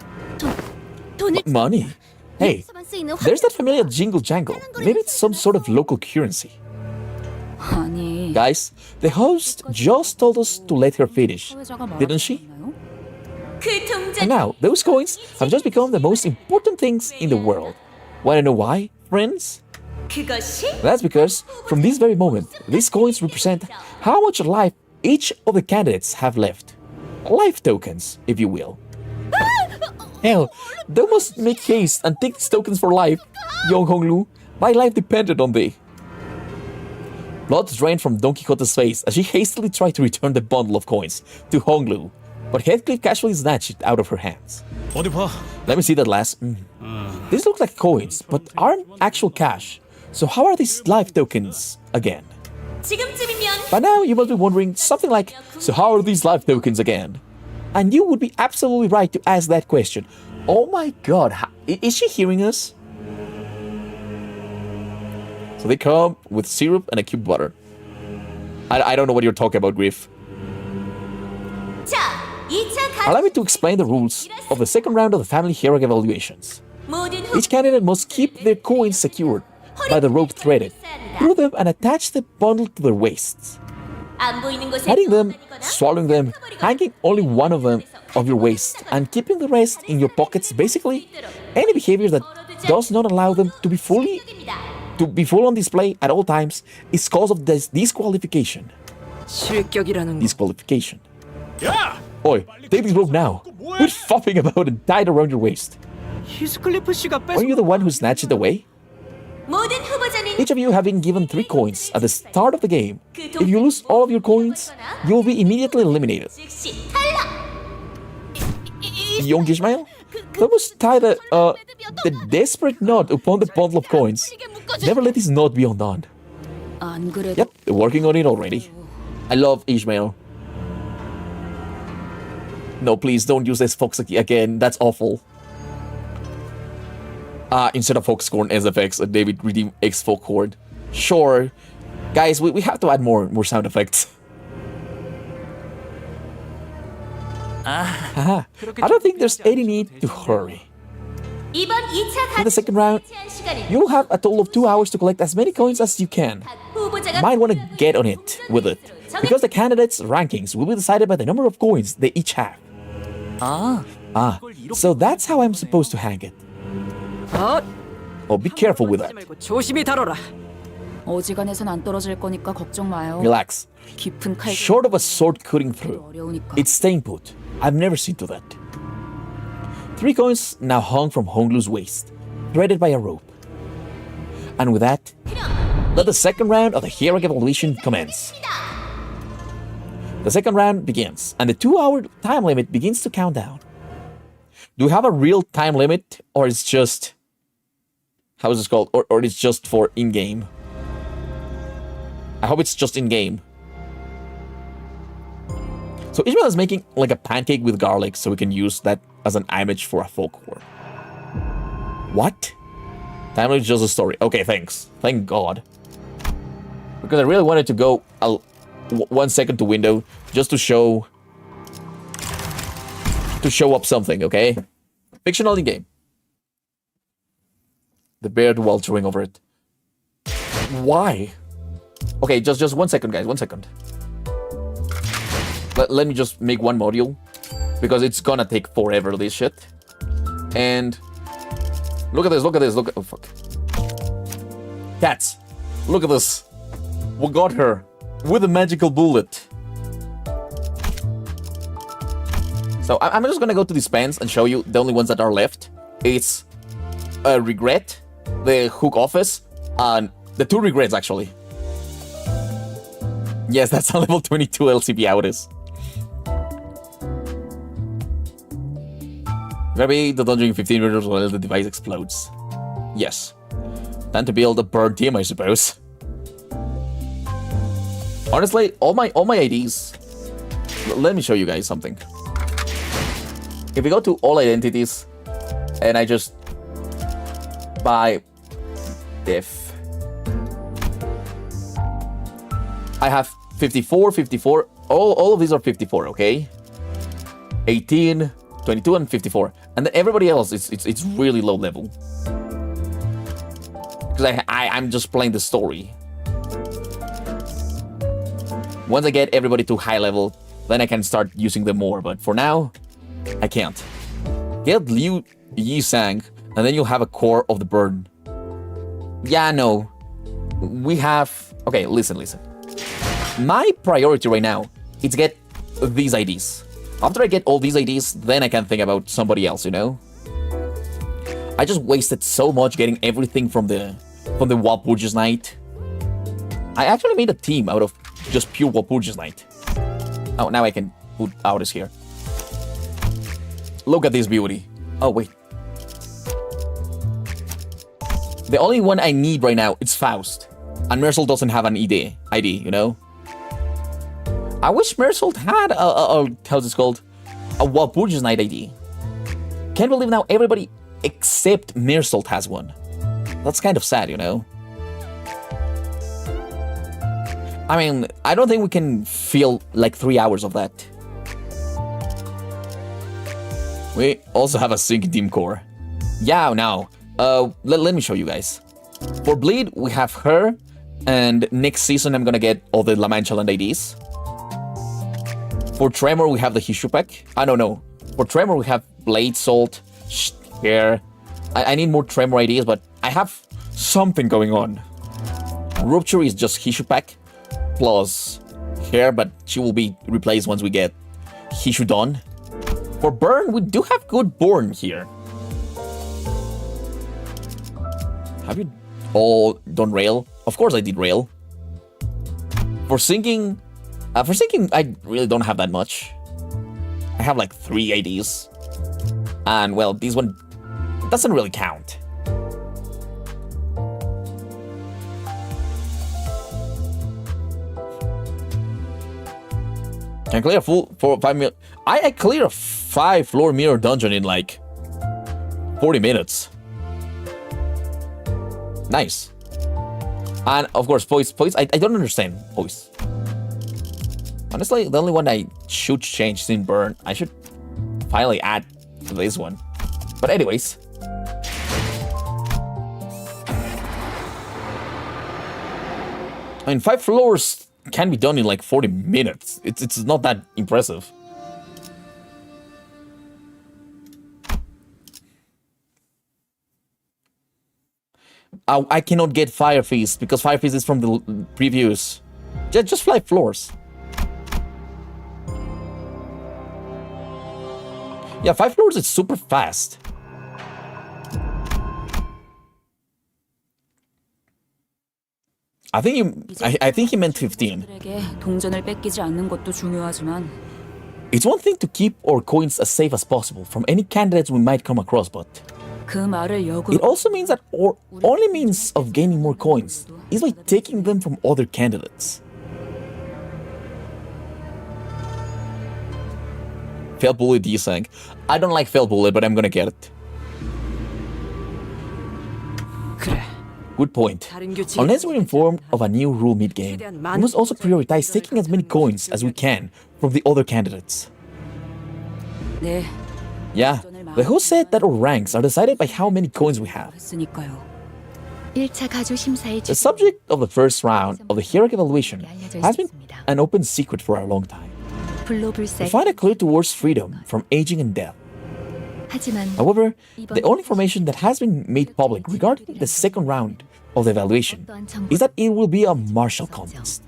Money. Hey, there's that familiar jingle jangle. Maybe it's some sort of local currency. Guys, the host just told us to let her finish, didn't she? And now, those coins have just become the most important things in the world. Wanna know why, friends? That's because, from this very moment, these coins represent how much life each of the candidates have left. Life tokens, if you will. Hell, they must make haste and take these tokens for life, young Honglu. My life depended on thee. Blood drained from Don Quixote's face as she hastily tried to return the bundle of coins to Honglu, but Heathcliff casually snatched it out of her hands. Let me see that last. These look like coins, but aren't actual cash. So how are these life tokens again? By now, you must be wondering something like, so how are these life tokens again? And you would be absolutely right to ask that question. Oh my god, is she hearing us? So they come with syrup and a cube butter. I don't know what you're talking about, Griff. Allow me to explain the rules of the second round of the Family Hierarch Evaluations. Each candidate must keep their coins secured by the rope threaded through them and attach the bundle to their waists. Hiding them, swallowing them, hanging only one of them of your waist, and keeping the rest in your pockets. Basically, any behavior that does not allow them to be full on display at all times is cause of this disqualification. Disqualification. Oi, take this rope now. Quit flopping about and tie it around your waist. Are you the one who snatched it away? Each of you have been given 3 coins at the start of the game. If you lose all of your coins, you will be immediately eliminated. Young Ishmael? They must tie the desperate knot upon the bundle of coins. Never let this knot be undone. Yep, they're working on it already. I love Ishmael. No, please don't use this Fox again. That's awful. Instead of Foxcorn SFX, David redeem X Foghorn. Sure. Guys, we have to add more sound effects. I don't think there's any need to hurry. In the second round, you will have a total of 2 hours to collect as many coins as you can. Might want to get on it with it, because the candidates' rankings will be decided by the number of coins they each have. So that's how I'm supposed to hang it. Oh, be careful with that. Relax. Short of a sword cutting through, it's staying put. I've never seen to that. 3 coins now hung from Honglu's waist, threaded by a rope. And with that, let the second round of the Hierarch Evaluation commence. The second round begins, and the 2-hour time limit begins to count down. Do we have a real time limit, or it's just... How is this called? Or it's just for in-game? I hope it's just in game. So Ishmael is making like a pancake with garlic so we can use that as an image for a folklore. What? Timeline is just a story. Okay, thanks. Thank God. Because I really wanted to go 1 second to window just to show up something, okay? Fictional in game. The beard while chewing over it. Why? Okay, just 1 second, guys. 1 second. Let me just make one module. Because it's gonna take forever, this shit. And... Look at this, look at this, look at... Oh, fuck. Cats. Look at this. We got her. With a magical bullet. So I'm just gonna go to these pens and show you the only ones that are left. It's Regret, the Hook Office, and the 2 Regrets actually. Yes, that's a level 22 LCP Outis. Maybe the dungeon in 15 minutes while the device explodes. Yes. Time to build a bird team, I suppose. Honestly, all my IDs. Let me show you guys something. If we go to all identities, and I just buy diff, I have 54, 54. All of these are 54, okay? 18, 22, and 54. And then everybody else, it's really low level. Because I'm just playing the story. Once I get everybody to high level, then I can start using them more. But for now, I can't. Get Liu Yi Sang, and then you'll have a core of the burden. Yeah, no. We have... Okay, listen. My priority right now is to get these IDs. After I get all these IDs, then I can think about somebody else, you know? I just wasted so much getting everything from the Wallpurgis Night. I actually made a team out of just pure Wallpurgis Night. Oh, now I can put Outis here. Look at this beauty. Oh, wait. The only one I need right now is Faust. And Mersault doesn't have an ID, you know? I wish Mersault had how's this called? A Wallpurgis Night ID. Can't believe now everybody except Mersault has one. That's kind of sad, you know? I mean, I don't think we can feel like 3 hours of that. We also have a sync team core. Yeah, now. Let me show you guys. For Bleed, we have her. And next season, I'm gonna get all the La Mancha Land IDs. For Tremor, we have the Hishupek. I don't know. For Tremor, we have Blade, Salt, Hair. I need more Tremor IDs, but I have something going on. Rupture is just Hishupek plus Hair, but she will be replaced once we get Hishu done. For Burn, we do have good Burn here. Have you all done Rail? Of course I did Rail. For Sinking, I really don't have that much. I have like 3 IDs. And well, this one doesn't really count. Can clear a full 5 mil. I clear a 5-floor mirror dungeon in like 40 minutes. Nice. And of course, Poise. I don't understand Poise. Honestly, the only one I should change is in Burn. I should finally add this one. But anyways. I mean, 5 floors can be done in like 40 minutes. It's not that impressive. I cannot get Fire Feast because Fire Feast is from the previews. Just 5 floors. Yeah, 5 floors is super fast. I think he meant 15. 동전을 뺏기지 않는 것도 중요하지만 It's one thing to keep our coins as safe as possible from any candidates we might come across, but 그 말을 It 역으로 also means that our only means of gaining more coins is by taking them from other candidates. Failed bullet desang. I don't like failed bullet, but I'm gonna get it. 그래. Good point. 다른 규칙. Unless we're informed of a new rule mid-game, we must also prioritize taking as many coins as we can from the other candidates. 네, Yeah, the host said that our ranks are decided by how many coins we have. 했으니까요. 1차 가족 심사의 The subject of the first round of the Hierarch Evaluation has been an open secret for a long time. We 불로불살. find a clue towards freedom from aging and death. 하지만 However, the only information that has been made public regarding the second round of the evaluation is that it will be a martial contest.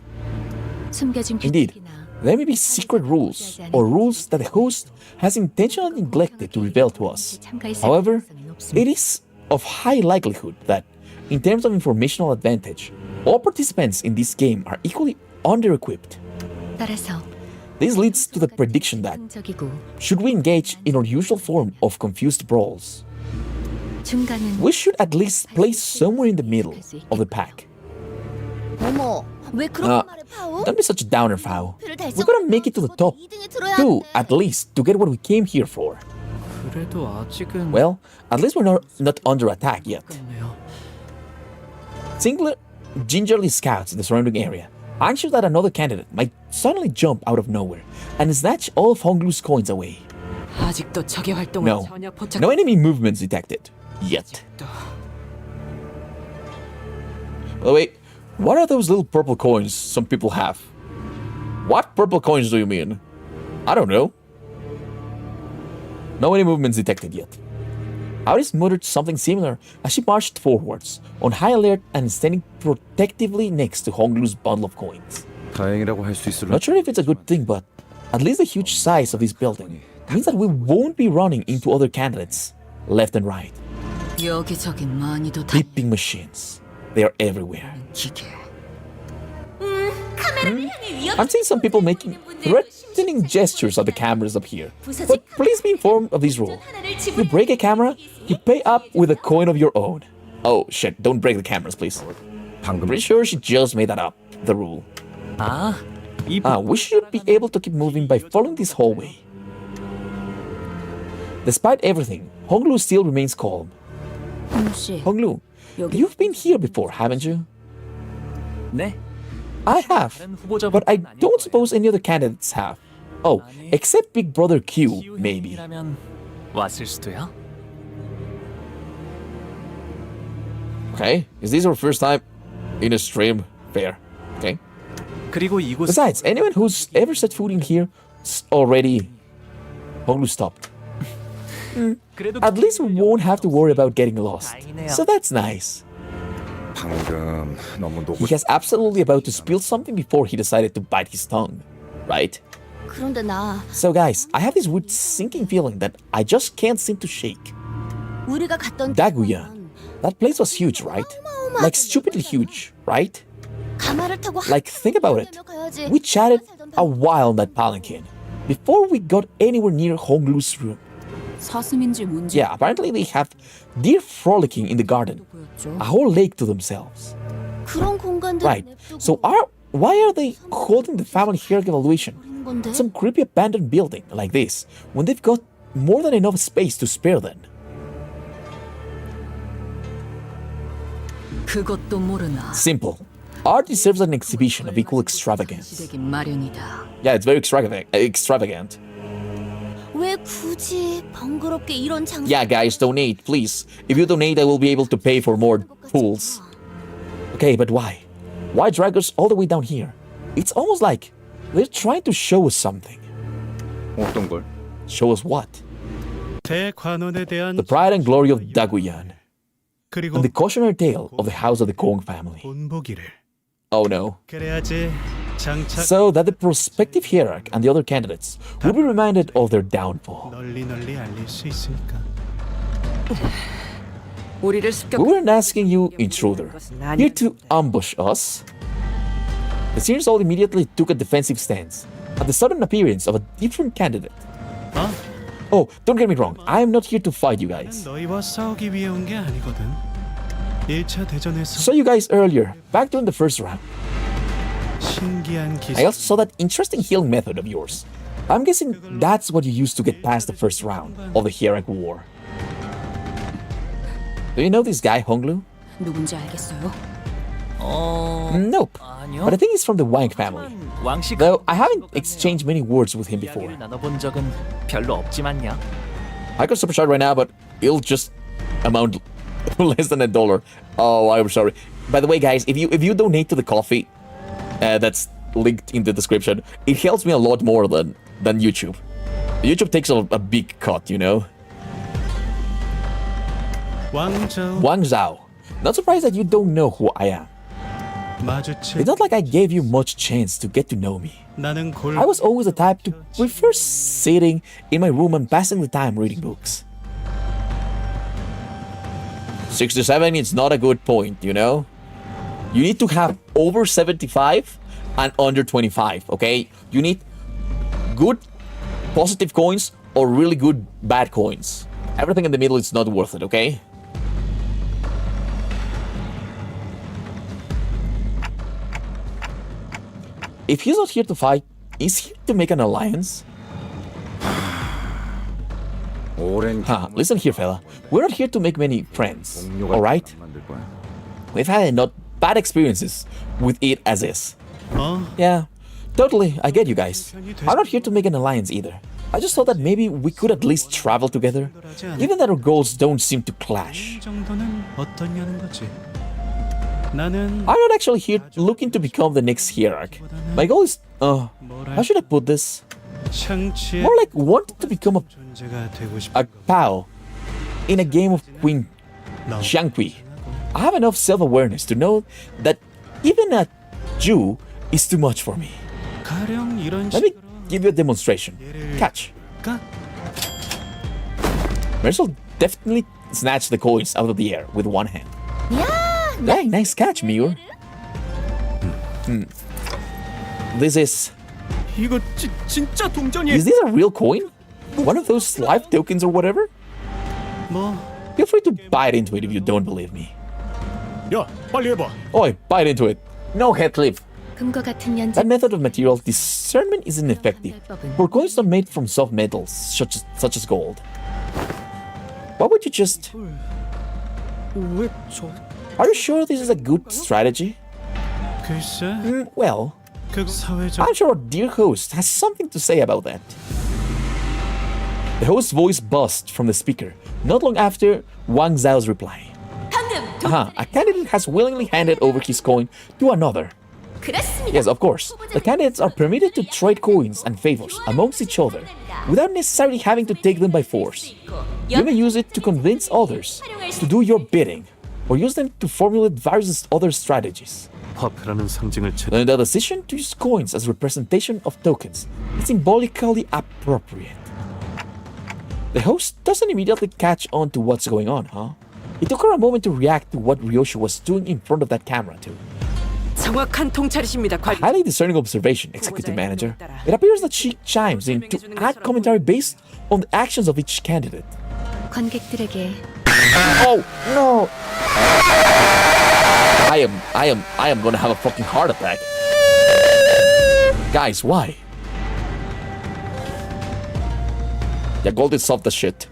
숨겨진 Indeed, 규칙이나 there may be secret rules or rules that the host has intentionally neglected to reveal to us. 참가했을 However, 가능성은 없습니다. it is of high likelihood that, in terms of informational advantage, all participants in this game are equally under-equipped. 따라서 This leads to the prediction that, 긍정적이고 should we engage in our usual form of confused brawls, 중간은 we should at least place somewhere in the middle of the pack. 어머 왜 그렇게 말해 파오? Don't be such a downer, Fao. 표를 We're gonna make it to the top. 2등에 들어야 Two, at least, to get what we came here for. 그래도 아직은 Well, at least we're not under attack yet. 네요. Singler gingerly scouts the surrounding area, anxious that another candidate might suddenly jump out of nowhere and snatch all of Honglu's coins away. 아직도 적의 활동을 No, 전혀 포착. no enemy movements detected. Yet. Oh wait, what are those little purple coins some people have? What purple coins do you mean? I don't know. No enemy movements detected yet. Outis muttered something similar as she marched forwards, on high alert and standing protectively next to Honglu's bundle of coins. 다행이라고 할 수 있을라. Not sure if it's a good thing, but at least the huge size of this building means that we won't be running into other candidates left and right. 여기저기 많이도 다 Beeping machines. They are everywhere. 기계. I'm seeing some people making threatening gestures at the cameras up here. But please be informed of this rule. If you break a camera, you pay up with a coin of your own. Oh shit, don't break the cameras, please. I'm pretty sure she just made that up, the rule. 아, 이 We should be able to keep moving by following this hallway. Despite everything, Honglu still remains calm. 홍루 씨, Honglu, you've been here before, haven't you? 네. I have, 다른 후보자분 but I don't suppose any other candidates have. Oh, except Big Brother Q, maybe. 이라면 왔을 수도요. Okay, is this our first time in a stream? Fair. Okay. 그리고 이곳 Besides, anyone who's ever set foot in here already. Honglu stopped. 그래도 At least we won't have to worry about getting lost. So that's nice. 방금 너무 He was absolutely about to spill something before he decided to bite his tongue, right? 그런데 나 So guys, I have this weird sinking feeling that I just can't seem to shake. 우리가 갔던 Daguya. That place was huge, right? Like stupidly huge, right? 가마를 타고 Like think about it. 가야지. We chatted a while on that palanquin before we got anywhere near Honglu's room. 사슴인지 뭔지 Yeah, apparently they have deer frolicking in the garden, 보였죠. a whole lake to themselves. 그런 공간들 Right. So why are they holding the Family Hierarch Evaluation 건데? some creepy abandoned building like this when they've got more than enough space to spare then? 그것도 모르나. Simple. Art deserves an exhibition of equal extravagance. 되긴 마련이다. Yeah, it's very extravagant. 왜 굳이 번거롭게 이런 장소? Yeah, guys, donate, please. If you donate, I will be able to pay for more pools. Okay, but why? Why drag us all the way down here? It's almost like they're trying to show us something. 어떤 걸? Show us what? 대관원에 대한 The pride and glory of Daguyan, 그리고 and the cautionary tale of the house of the Kong family. 본보기를 Oh no. 그래야지 장착 So that the prospective hierarch and the other candidates will be reminded of their downfall. 널리 알릴 수 있으니까. 우리를 습격. We weren't asking you, intruder, here to ambush us. The seniors all immediately took a defensive stance at the sudden appearance of a different candidate. Oh, don't get me wrong. I am not here to fight you guys. 너희와 싸우기 위해 온 게 아니거든. 1차 대전에서 Saw you guys earlier, back during the first round. 신기한 I 기술. also saw that interesting healing method of yours. I'm guessing that's what you used to get past the first round of the Hierarch War. Do you know this guy, Honglu? 누군지 알겠어요? Nope. 아니요. But I think he's from the Wang family. 왕식 Though I haven't exchanged many words with him before. 이야기를 나눠본 적은 별로 없지만요. I got super shot right now, but it'll just amount less than $1. Oh, I'm sorry. By the way, guys, if you donate to the coffee, that's linked in the description, it helps me a lot more than YouTube. YouTube takes a big cut, you know. 왕자우 Wang Zhao. Not surprised that you don't know who I am. 마주칠 It's not like I gave you much chance to get to know me. 나는 골 I was always the type to prefer sitting in my room and passing the time reading books. 67 is not a good point, you know? You need to have over 75 and under 25, okay? You need good positive coins or really good bad coins. Everything in the middle is not worth it, okay? If he's not here to fight, is he to make an alliance? 오랜 Listen here, fella. We're not here to make many friends, alright? 만들 거야. We've had not bad experiences with it as is. 어? Yeah, totally, I get you guys. I'm not here to make an alliance either. I just thought that maybe we could at least travel together, given that our goals don't seem to clash. 이 정도는 어떠냐는 거지. 나는 I'm not actually here looking to become the next hierarch. My goal is, how should I put this? 창치의 More like wanting to become 존재가 되고 싶은 a pal in a game of Queen 너. Xiangqi. I have enough self-awareness to know that even a Jew is too much for me. 가령 이런 Let me 식으로 give you a demonstration. Catch. 까? Marcel definitely snatched the coins out of the air with one hand. Hey, nice catch, Miur. This is... 이거 진짜 동전이에요. Is this a real coin? One of those life tokens or whatever? 뭐 Feel free to bite into it if you don't believe me. 야, 빨리 해봐. Oi, bite into it. No head clip. 금과 같은 연재 That method of material discernment is ineffective for coins not made from soft metals such as gold. Why would you just... 왜 저? Are you sure this is a good strategy? 글쎄 Well, 그 사회적 I'm sure our dear host has something to say about that. The host's voice buzzed from the speaker not long after Wang Zhao's reply. A candidate has willingly handed over his coin to another. Yes, of course. The candidates are permitted to trade coins and favors amongst each other without necessarily having to take them by force. You may use it to convince others to do your bidding, or use them to formulate various other strategies. 화폐라는 상징을 The decision to use coins as representation of tokens is symbolically appropriate. The host doesn't immediately catch on to what's going on, huh? It took her a moment to react to what Ryoshi was doing in front of that camera, too. 정확한 통찰이십니다, 관리. Highly discerning observation, executive manager. It appears that she chimes in to add commentary based on the actions of each candidate. 관객들에게 Oh no! I am gonna have a fucking heart attack. Guys, why? Yeah, gold is soft as shit.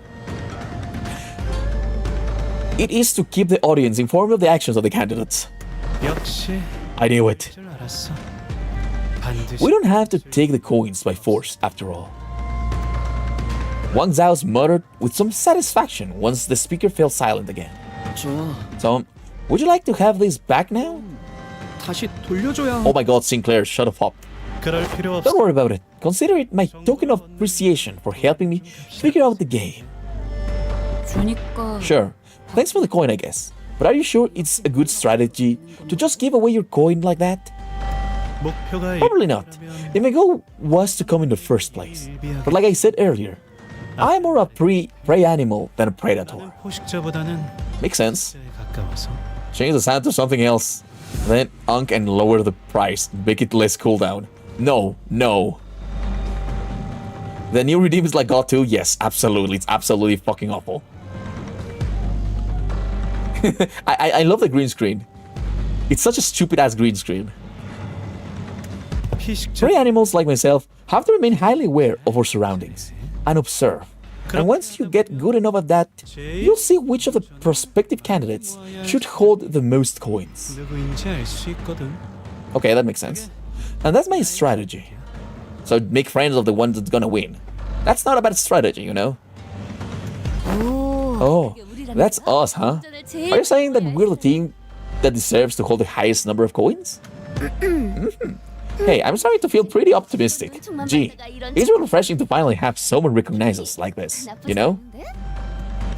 It is to keep the audience informed of the actions of the candidates. 역시 I knew it. 줄 알았어. 반드시 We don't have to take the coins by force, after all. Wang Zhao's muttered with some satisfaction once the speaker fell silent again. So, would you like to have this back now? 다시 돌려줘야. Oh my god, Sinclair, shut up. 그럴 필요 없어. Don't worry about it. Consider it my token of appreciation for helping me figure out the game. 주니까 Sure. Thanks for the coin, I guess. But are you sure it's a good strategy to just give away your coin like that? 목표가 Probably not. If my goal was to come in the first place. But like I said earlier, I'm more a prey animal than a predator. 포식자보다는 Makes sense. 에 가까워서 Change the sound to something else. Then unk and lower the price. Make it less cooldown. No, no. The new redeem is like God 2? Yes, absolutely. It's absolutely fucking awful. I love the green screen. It's such a stupid ass green screen. Prey animals like myself have to remain highly aware of our surroundings and observe. And once you get good enough at that, you'll see which of the prospective candidates should hold the most coins. 누구인지 알 수 있거든. Okay, that makes sense. And that's my strategy. So make friends of the one that's gonna win. That's not a bad strategy, you know? Oh, that's us, huh? Are you saying that we're the team that deserves to hold the highest number of coins? Hey, I'm starting to feel pretty optimistic. Gee, it's really refreshing to finally have someone recognize us like this, you know?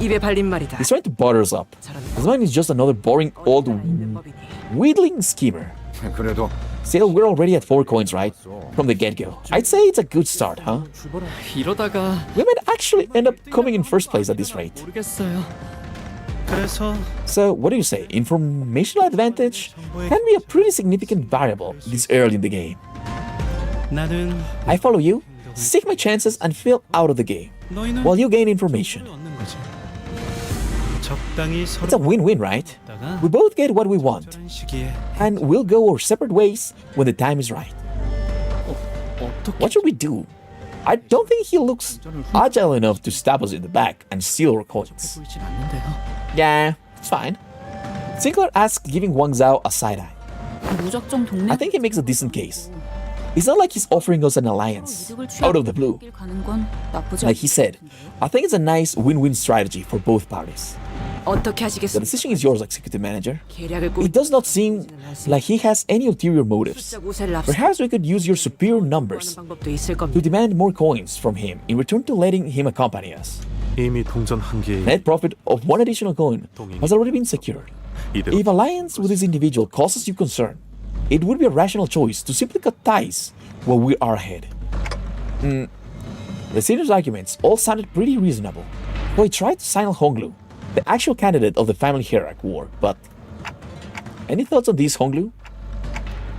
입에 발린 말이다. He's trying to butter us up. This man is just another boring old wheedling schemer. 그래도 Still, we're already at 4 coins, right? From the get-go. I'd say it's a good start, huh? 이러다가 We might actually end up coming in first place at this rate. 모르겠어요. 그래서 So, what do you say? Informational advantage can be a pretty significant variable this early in the game. 나는 I follow you, seek my chances, and feel out of the game, 너희는 while you gain information. 얻는 거지. 적당히 It's a 서로 win-win, right? We both get what we want, 적절한 시기에 and we'll go our separate ways when the time is right. What should we do? I don't think he looks agile enough to stab us in the back and steal our coins. 보이진 않는데요. Yeah, it's fine. Sinclair asks, giving Wang Zhao a side-eye. 무작정 동네 I think he makes a decent case. It's not like he's offering us an alliance out of the blue. 가는 건 나쁘지 Like he said, I think it's a nice win-win strategy for both parties. 어떻게 The 하시겠습니까? decision is yours, executive manager. 계략을 It does not seem like he has any ulterior motives. 고세를 앞서 Perhaps we could use your superior numbers 방법도 있을 to 겁니다. demand more coins from him in return to letting him accompany us. 이미 동전 한 개에 Net profit of 1 additional coin has already been secured. 이대로 If alliance with this individual causes you concern, it would be a rational choice to simply cut ties while we are ahead. The senior's arguments all sounded pretty reasonable, so he tried to signal Honglu, the actual candidate of the Family Hierarch War, but... Any thoughts on these, Honglu?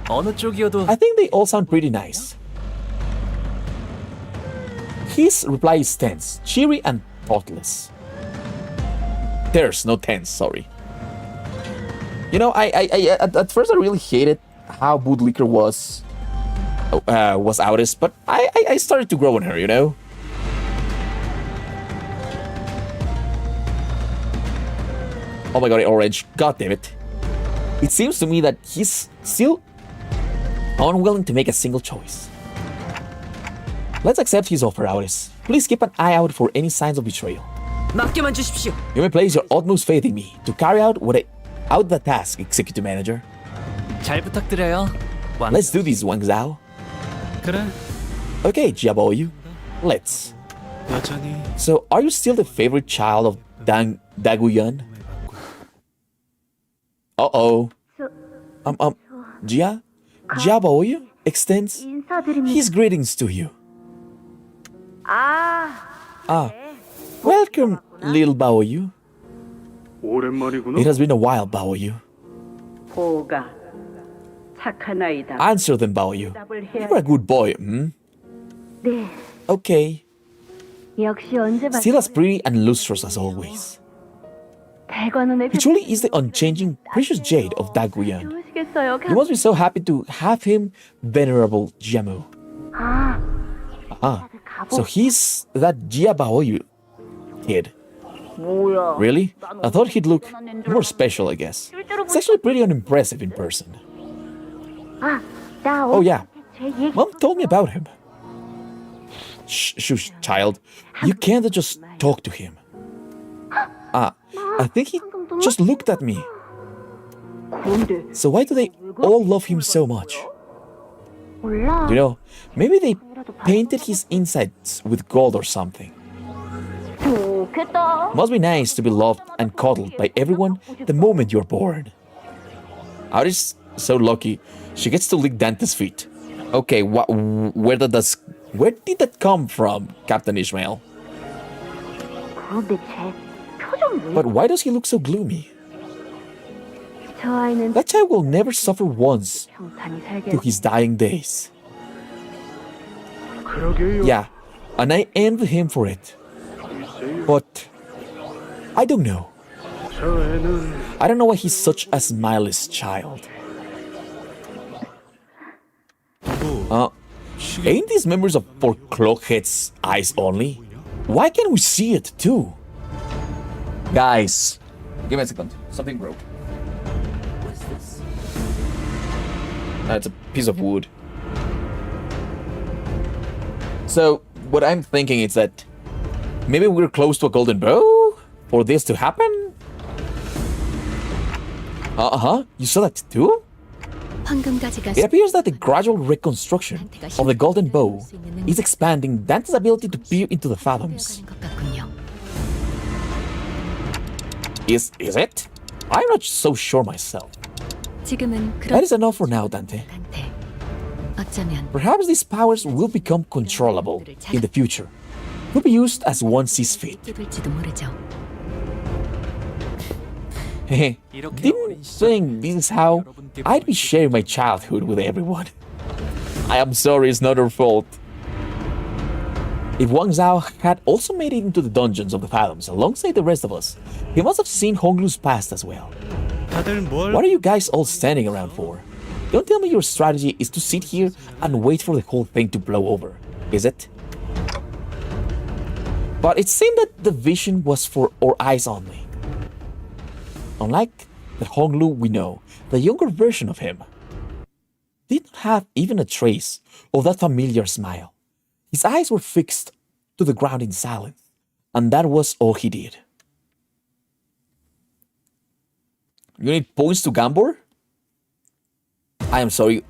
어느 쪽이어도 I think they all sound pretty nice. His reply is tense, cheery, and thoughtless. Terse, no tense, sorry. You know, at first I really hated how bootlicker was Outis, but I started to grow on her, you know? Oh my god, orange. God damn it. It seems to me that he's still unwilling to make a single choice. Let's accept his offer, Outis. Please keep an eye out for any signs of betrayal. 맡겨만 주십시오. You may place your utmost faith in me to carry out the task, Executive Manager. 잘 부탁드려요. Let's do this, Wang Zhao. 그래 Okay, Jiaboyu. Let's. 여전히 So, are you still the favorite child of Daguyan? Uh-oh. Jiaboyu extends his greetings to you. Welcome, little Baoyu. It has been a while, Baoyu. 보가 착한 아이다. Answer them, Baoyu. You're a good boy, hmm? 네, Okay. 역시 언제 봐도 Still as pretty and lustrous as always. 대관원의 He truly is the unchanging, precious jade of Daguyan. 좋으시겠어요. You must be so happy to have him, venerable Jiamu. So he's that Jia Baoyu kid. 뭐야? Really? I thought he'd look more special, I guess. It's actually pretty unimpressive in person. 나 Oh yeah, 제 얘기 Mom told me about him. Shh, child. You can't just talk to him. I think he just looked at me. 그런데 So why do they all love him so much? 몰라. You know, maybe they painted his insides with gold or something. 좋겠다. Must be nice to be loved and cuddled by everyone the moment you're born. Auri's so lucky she gets to lick Dante's feet. Okay, where did that come from, Captain Ishmael? 그런데 쟤 표정 왜? But why does he look so gloomy? 저 아이는 That child will never suffer once 평탄히 살게. to his dying days. 그러게요. Yeah, and I envy him for it. But I don't know. I don't know why he's such a smileless child. Ain't these members of for Clockhead's eyes only? Why can't we see it too? Guys, give me a second. Something broke. What is this? It's a piece of wood. So, what I'm thinking is that maybe we're close to a golden bow for this to happen? You saw that too? It appears that the gradual reconstruction of the golden bow is expanding Dante's ability to peer into the fathoms. Is it? I'm not so sure myself. That is enough for now, Dante. Perhaps these powers will become controllable in the future. Will be used as one sees fit. Didn't think this is how I'd be sharing my childhood with everyone. I am sorry, it's not her fault. If Wang Zhao had also made it into the dungeons of the Fathoms alongside the rest of us, he must have seen Honglu's past as well. What are you guys all standing around for? Don't tell me your strategy is to sit here and wait for the whole thing to blow over, is it? But it seemed that the vision was for our eyes only. Unlike the Honglu we know, the younger version of him did not have even a trace of that familiar smile. His eyes were fixed to the ground in silence, and that was all he did. You need points to Gambor? I am sorry.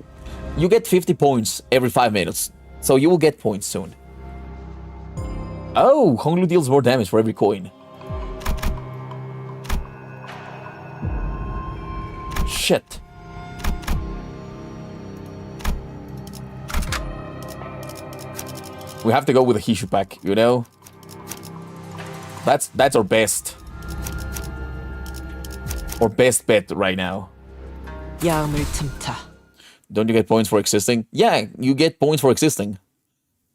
You get 50 points every 5 minutes, so you will get points soon. Oh, Honglu deals more damage for every coin. Shit. We have to go with a Hishu pack, you know? That's our best. Our best bet right now. Don't you get points for existing? Yeah, you get points for existing.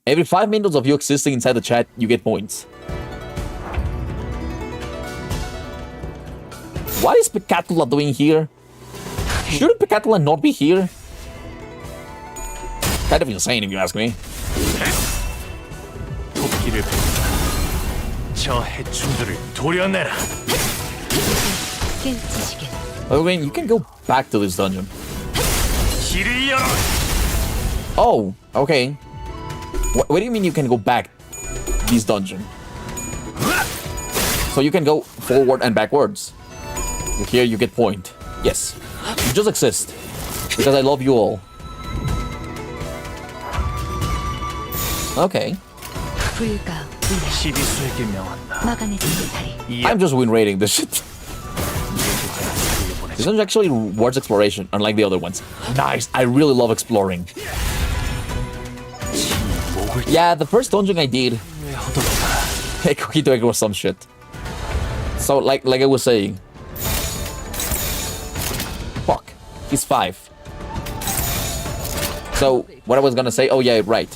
Every 5 minutes of you existing inside the chat, you get points. What is Picatula doing here? Shouldn't Picatula not be here? Kind of insane if you ask me. I mean, you can go back to this dungeon. Oh, okay. What do you mean you can go back this dungeon? So you can go forward and backwards. Here you get point. Yes. You just exist. Because I love you all. Okay. I'm just win rating this shit. This one's actually rewards exploration, unlike the other ones. Nice, I really love exploring. Yeah, the first dungeon I did, Kokito Egg was some shit. So, like I was saying. Fuck, he's 5. So, what I was gonna say, oh yeah, right.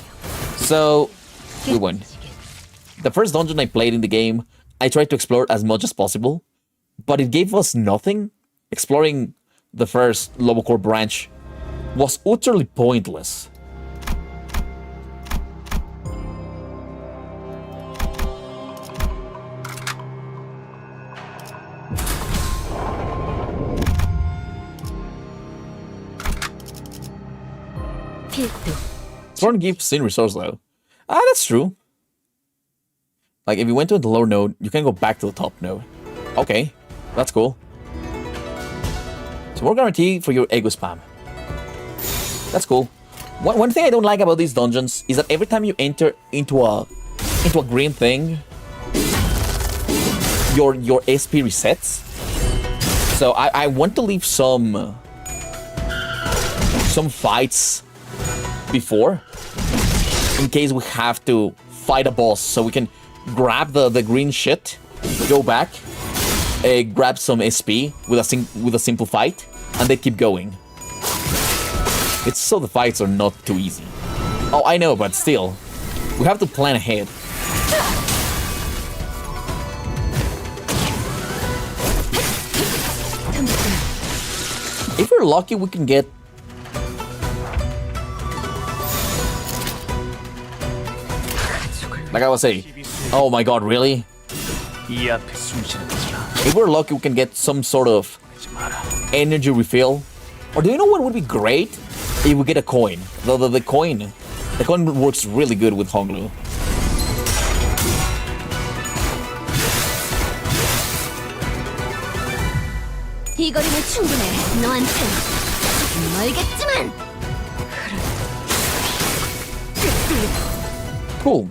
So, we won. The first dungeon I played in the game, I tried to explore as much as possible, but it gave us nothing. Exploring the first Lobocore branch was utterly pointless. Exploring gives sin resource though. Ah, that's true. Like if you went to the lower node, you can go back to the top node. Okay, that's cool. More guarantee for your ego spam. That's cool. One thing I don't like about these dungeons is that every time you enter into a green thing, your SP resets. So I want to leave some fights before, in case we have to fight a boss, so we can grab the green shit, go back, grab some SP with a simple fight, and they keep going. It's so the fights are not too easy. Oh, I know, but still. We have to plan ahead. If we're lucky, we can get... Like I was saying. Oh my god, really? 이 앞에 숨쉬는 것이라. If we're lucky, we can get some sort of energy refill. Or do you know what would be great? If we get a coin. The coin. The coin works really good with Honglu. 이 거리는 충분해. 너한텐 멀겠지만. Cool.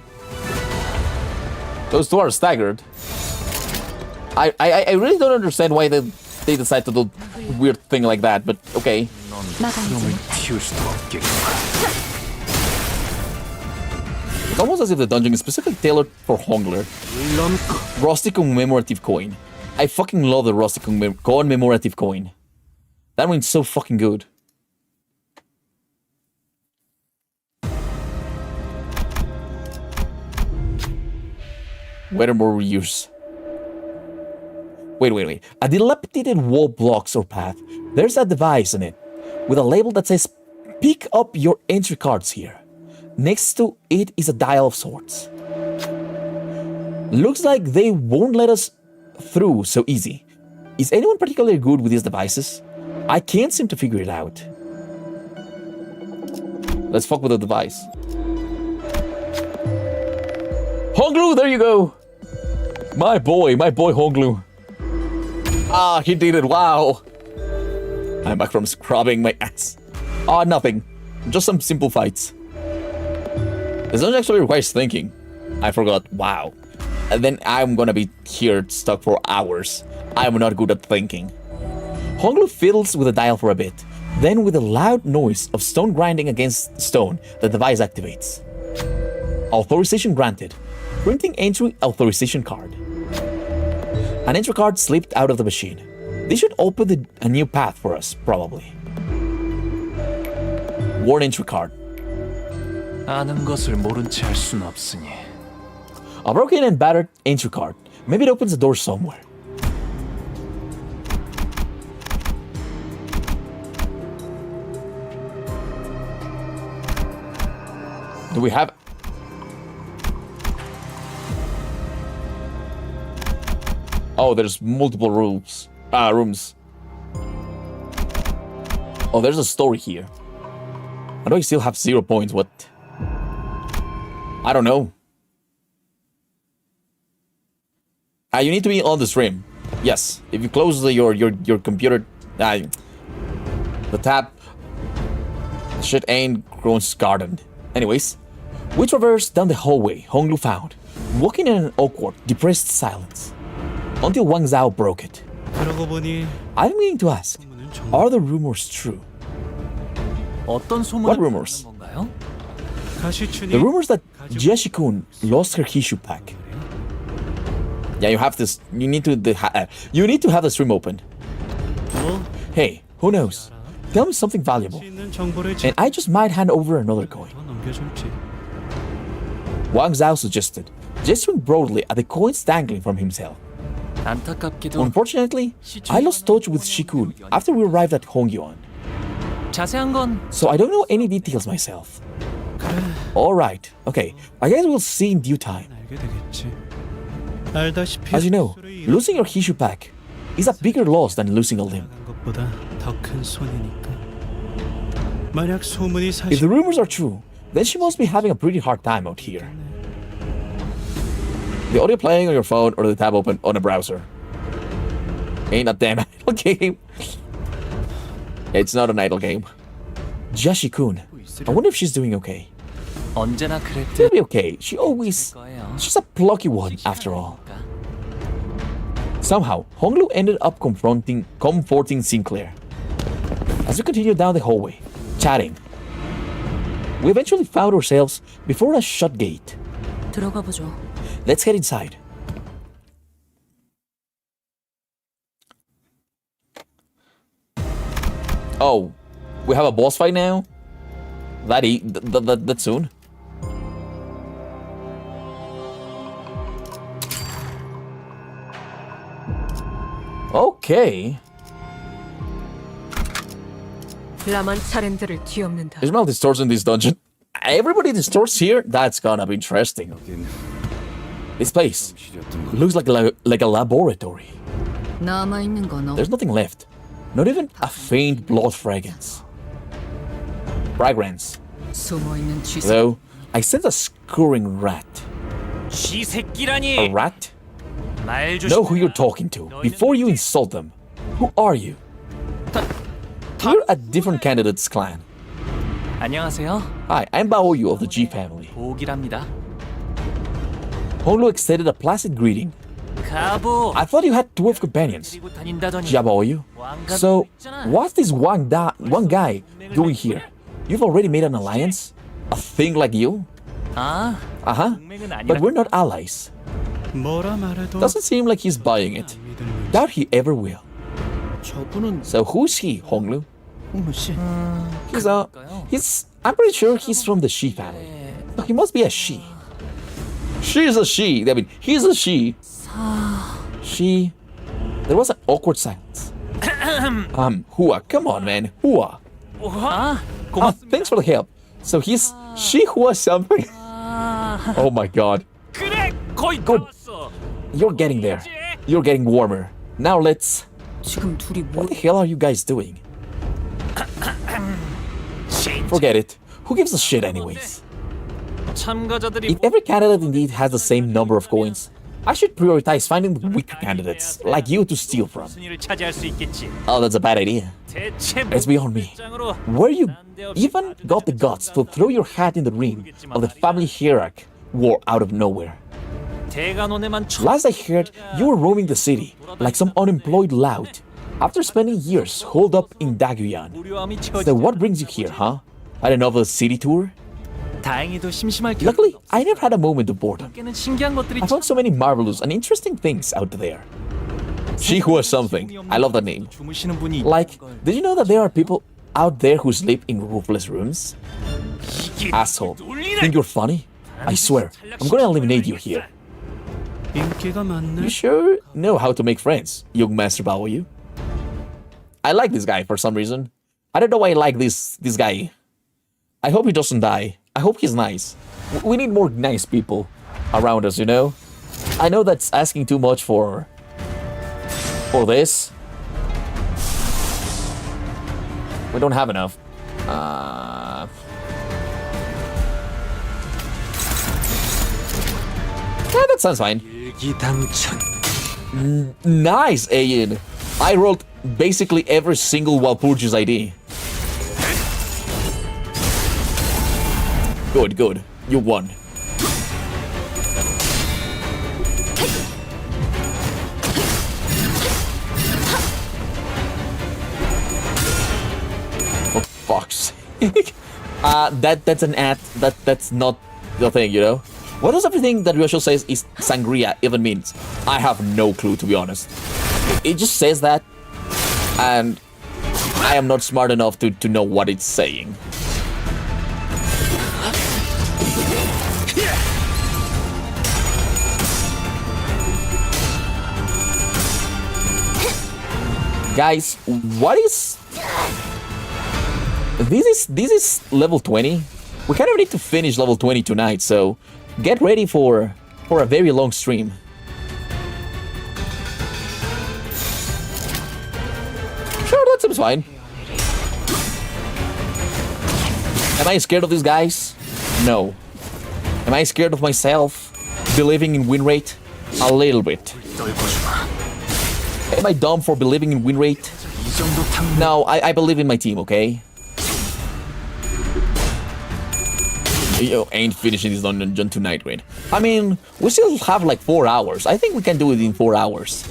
Those two are staggered. I really don't understand why they decide to do a weird thing like that, but okay. It's almost as if the dungeon is specifically tailored for Hongler. Rustic commemorative coin. I fucking love the rustic commemorative coin. That one's so fucking good. Wait more reuse. Wait. A dilapidated wall blocks or path. There's a device in it with a label that says, pick up your entry cards here. Next to it is a dial of sorts. Looks like they won't let us through so easy. Is anyone particularly good with these devices? I can't seem to figure it out. Let's fuck with the device. Honglu, there you go! My boy Honglu. Ah, he did it, wow! I'm back from scrubbing my ass. Ah, nothing. Just some simple fights. This doesn't actually require thinking. I forgot, wow. And then I'm gonna be here stuck for hours. I'm not good at thinking. Honglu fiddles with the dial for a bit. Then with a loud noise of stone grinding against stone, the device activates. Authorization granted. Printing entry authorization card. An entry card slipped out of the machine. This should open a new path for us, probably. Worn entry card. 아는 것을 모른 채 할 수는 없으니. A broken and battered entry card. Maybe it opens a door somewhere. Do we have... Oh, there's multiple rooms. Oh, there's a story here. How do I still have 0 points? What? I don't know. You need to be on the stream. Yes. If you close your computer, the tab, shit ain't grown gardened. Anyways, we traversed down the hallway Honglu found, walking in an awkward, depressed silence, until Wang Zhao broke it. 그러고 보니 I'm meaning to ask, are the rumors true? 어떤 소문을 What rumors? 듣는 건가요? 가시춘이 The rumors that Jiashi-kun lost her Hishu pack. Yeah, you have this. You need to have the stream open. 뭐 Hey, who knows? Tell me something valuable, 있는 정보를 and I just might hand over another coin. 넘겨줄지. Wang Zhao suggested, gesturing broadly at the coins dangling from himself. 안타깝게도 Unfortunately, I lost touch with Shikun after we arrived at Hongyuan, 자세한 건 so I don't know any details myself. Alright, okay, I guess we'll see in due time. 알게 되겠지. 알다시피 As you know, 스스로의 losing your Hishu pack is a bigger loss than losing a limb. 한 것보다 더 큰 손이니까. 만약 소문이 If 사실 the rumors are true, then she must be having a pretty hard time out here. The audio playing on your phone or the tab open on a browser. Ain't a damn idle game. It's not an idle game. Jashi-kun. I wonder if she's doing okay. 언제나 그랬듯 She'll be okay. She's a plucky one after all. Somehow, Honglu ended up comforting Sinclair. As we continued down the hallway, chatting, we eventually found ourselves before a shut gate. 들어가 보죠. Let's head inside. Oh, we have a boss fight now? That soon? Okay. 라만 차렌들을 뒤엎는다. Ismail distorts in this dungeon. Everybody distorts here? That's gonna be interesting. 여긴 This place 실이었던 거. looks like a laboratory. 남아 있는 건 없. There's nothing left. Not even a faint blood fragrance. 숨어 있는 쥐새. Though, I sense a scurrying rat. 쥐새끼라니. A rat? 말 조심. Know who you're talking to before you insult them. Who are you? We're a different candidate's clan. 안녕하세요. Hi, I'm Baoyu of the G family. 보기랍니다. Honglu extended a placid greeting. 가보. I thought you had 12 companions. 데리고 다닌다더니. Baoyu. So, what's this one guy doing here? You've already made an alliance? A thing like you? 아, Uh-huh. 동맹은 아니라. But we're not allies. 뭐라 말해도 Doesn't seem like he's buying it. 믿을 Doubt he ever will. 저분은 So who's he, Honglu? 뭐지? I'm pretty sure he's from the Shi family. So he must be a she. She's a she. I mean, he's a she. She. There was an awkward silence. Hua, come on, man. Hua. 아, 고맙습니다. Thanks for the help. So he's she Hua something. Oh my god. 그래, 거의 Good. 나왔어. You're getting there. You're getting warmer. Now let's. 지금 둘이 뭐? What the hell are you guys doing? Forget it. Who gives a shit anyways? 참가자들이 If every candidate indeed has the same number of coins, I should prioritize finding the weaker candidates, like you, to steal from. 순위를 차지할 수 있겠지. Oh, that's a bad idea. 대체 It's beyond me. 장으로 Where you even got the guts to throw your hat in the ring of the Family Hierarch war out of nowhere. 대간원에만 Last I heard, you were roaming the city like some unemployed lout after spending years holed up in Daguyan. 무료함이 So 채워지. what brings you here, huh? Another city tour? 다행히도 심심할 게 Luckily, I never had a moment of boredom. 없게는 신기한 것들이 I found so many marvelous and interesting things out there. She who was something. I love that name. 주무시는 분이 Like, did you know that there are people out there who sleep in roofless rooms? 이게 Asshole. 놀리네. Think you're funny? I swear, I'm gonna eliminate you here. 인기가 많네. You sure know how to make friends, young Master Baoyu? I like this guy for some reason. I don't know why I like this guy. I hope he doesn't die. I hope he's nice. We need more nice people around us, you know? I know that's asking too much for this. We don't have enough. Yeah, that sounds fine. Nice, Ian. I rolled basically every single wallpurgis ID. Good, good. You won. For fuck's sake. That's an ad. That's not the thing, you know? What does everything that Ryosho says is sangria even means? I have no clue, to be honest. It just says that, and I am not smart enough to know what it's saying. Guys, what is... This is level 20. We kind of need to finish level 20 tonight, so get ready for a very long stream. Sure, that seems fine. Am I scared of these guys? No. Am I scared of myself? Believing in win rate? A little bit. Am I dumb for believing in win rate? No, I believe in my team, okay? Yo, ain't finishing this dungeon tonight, Rain. I mean, we still have like 4 hours. I think we can do it in 4 hours.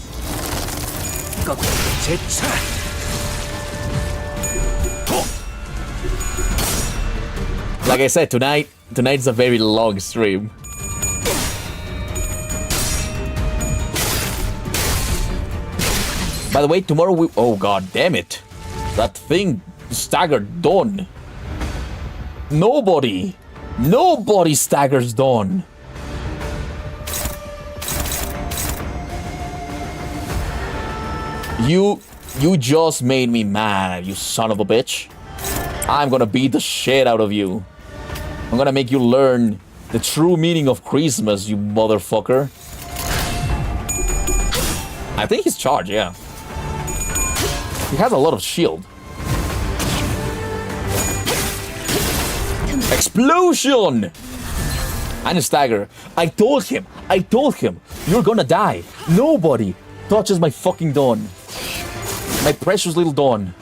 Like I said, tonight's a very long stream. By the way, tomorrow we... Oh, god damn it. That thing staggered Dawn. Nobody staggers Dawn. You just made me mad, you son of a bitch. I'm gonna beat the shit out of you. I'm gonna make you learn the true meaning of Christmas, you motherfucker. I think he's charged, yeah. He has a lot of shield. Explosion! And a stagger. I told him, you're gonna die. Nobody touches my fucking Dawn. My precious little Dawn.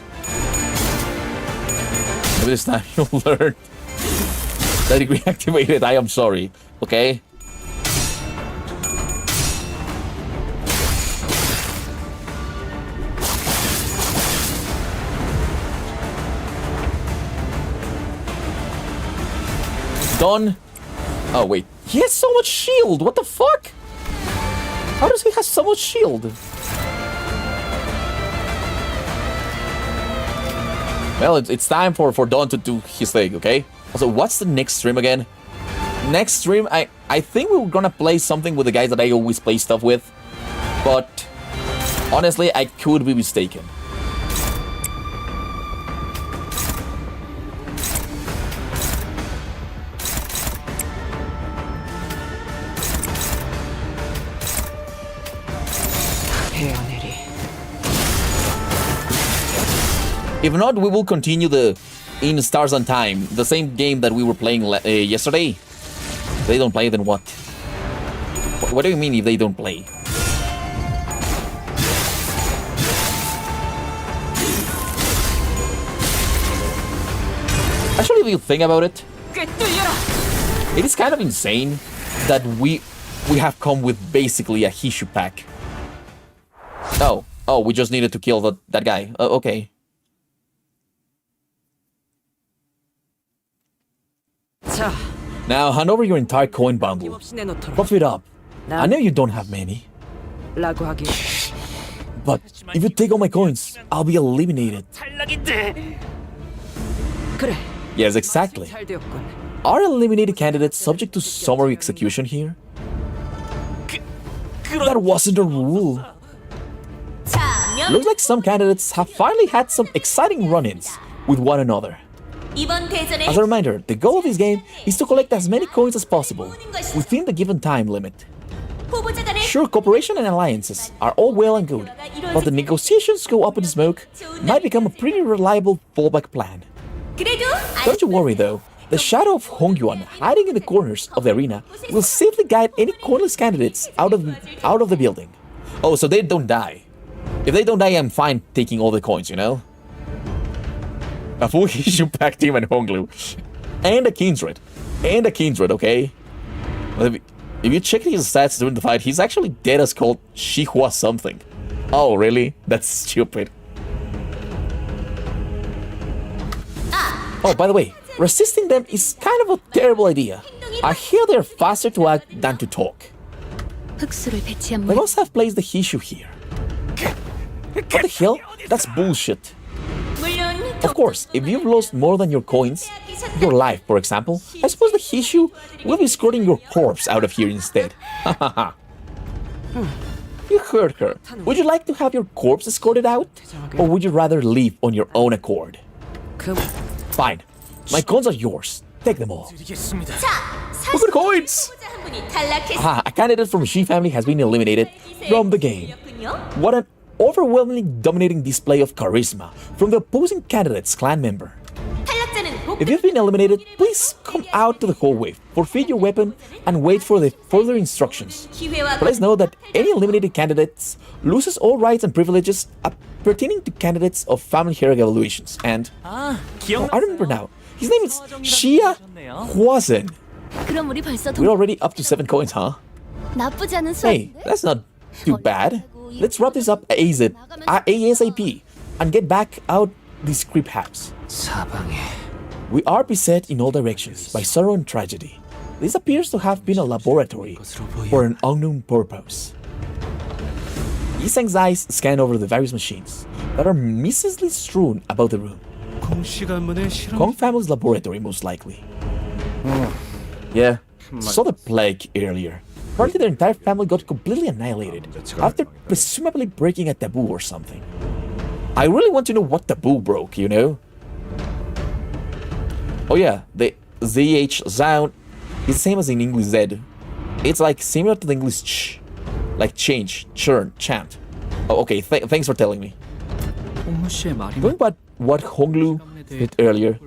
Maybe this time you'll learn that it reactivated. I am sorry, okay? Dawn. Oh, wait. He has so much shield. What the fuck? How does he have so much shield? Well, it's time for Dawn to do his thing, okay? Also, what's the next stream again? Next stream, I think we were gonna play something with the guys that I always play stuff with. But, honestly, I could be mistaken. If not, we will continue the In Stars and Time, the same game that we were playing yesterday. If they don't play, then what? What do you mean if they don't play? Actually, if you think about it, it is kind of insane that we have come with basically a Hishu pack. Oh, we just needed to kill that guy. Okay. Now hand over your entire coin bundle. Puff it up. I know you don't have many. But if you take all my coins, I'll be eliminated. Yes, exactly. Are eliminated candidates subject to summary execution here? That wasn't a rule. Looks like some candidates have finally had some exciting run-ins with one another. As a reminder, the goal of this game is to collect as many coins as possible within the given time limit. Sure, cooperation and alliances are all well and good, but the negotiations go up in smoke might become a pretty reliable fallback plan. Don't you worry though, the shadow of Hongyuan hiding in the corners of the arena will safely guide any coinless candidates out of the building. Oh, so they don't die. If they don't die, I'm fine taking all the coins, you know? A full Hishu pack team and Honglu. And a Kindred. Okay? Well, if you check his stats during the fight, he's actually dead as cold Shihua something. Oh, really? That's stupid. Oh, by the way, resisting them is kind of a terrible idea. I hear they're faster to act than to talk. They must have placed the Hishu here. What the hell? That's bullshit. Of course, if you've lost more than your coins, your life, for example, I suppose the Hishu will be escorting your corpse out of here instead. Hahaha. You heard her. Would you like to have your corpse escorted out? Or would you rather leave on your own accord? Fine. My coins are yours. Take them all. Look at coins! Aha, a candidate from Shi family has been eliminated from the game. What an overwhelmingly dominating display of charisma from the opposing candidate's clan member. If you've been eliminated, please come out to the hallway, forfeit your weapon, and wait for the further instructions. Please know that any eliminated candidates loses all rights and privileges pertaining to candidates of Family Hierarch Evaluations. And I remember now, his name is Xia Huazen. We're already up to 7 coins, huh? Hey, that's not too bad. Let's wrap this up ASAP and get back out this creep house. We are beset in all directions by sorrow and tragedy. This appears to have been a laboratory for an unknown purpose. Yiseng's eyes scan over the various machines that are miserably strewn about the room. Kong family's laboratory, most likely. Yeah, saw the plague earlier. apparently their entire family got completely annihilated after presumably breaking a taboo or something. I really want to know what taboo broke, you know? Oh yeah, the ZH sound is the same as in English Z. It's like similar to the English ch. Like change, churn, chant. Oh, okay, thanks for telling me. Going back what Honglu said earlier,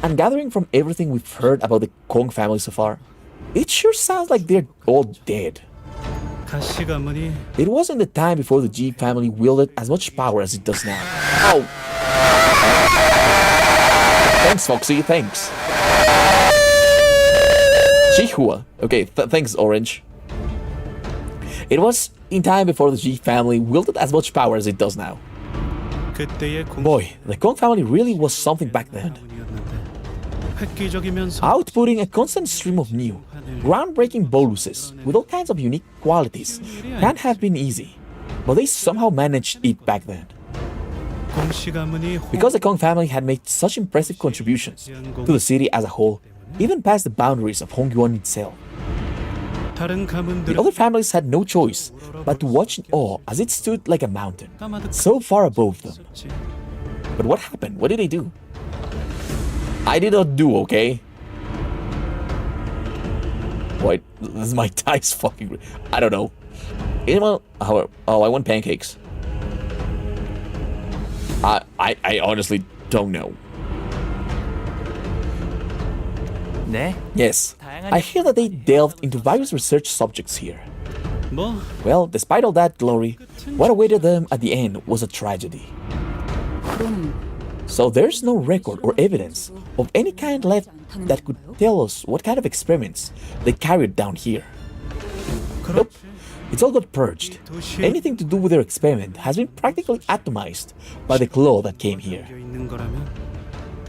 and gathering from everything we've heard about the Kong family so far, it sure sounds like they're all dead. 가시 가문이 It wasn't the time before the G family wielded as much power as it does now. Oh! Thanks, Foxy, thanks. Chihua. Okay, thanks, Orange. It was in time before the G family wielded as much power as it does now. 그때의 Boy, the Kong family really was something back then. 획기적이면서 Outputting a constant stream of new, groundbreaking boluses with all kinds of unique qualities can't have been easy, but they somehow managed it back then. 공씨 가문이 Because the Kong family had made such impressive contributions to the city as a whole, even past the boundaries of Hongyuan itself. 다른 가문들 The other families had no choice but to watch in awe as it stood like a mountain, so far above them. But what happened? What did they do? I did not do, okay? Wait, this my dice fucking... I don't know. Anyone... Oh, I want pancakes. I honestly don't know. 네? Yes, I hear that they delved into various research subjects here. 뭐 Well, despite all that glory, what awaited them at the end was a tragedy. So there's no record or evidence of any kind left that could tell us what kind of experiments they carried down here. Nope, it's all got purged. Anything to do with their experiment has been practically atomized by the claw that came here. 있는 거라면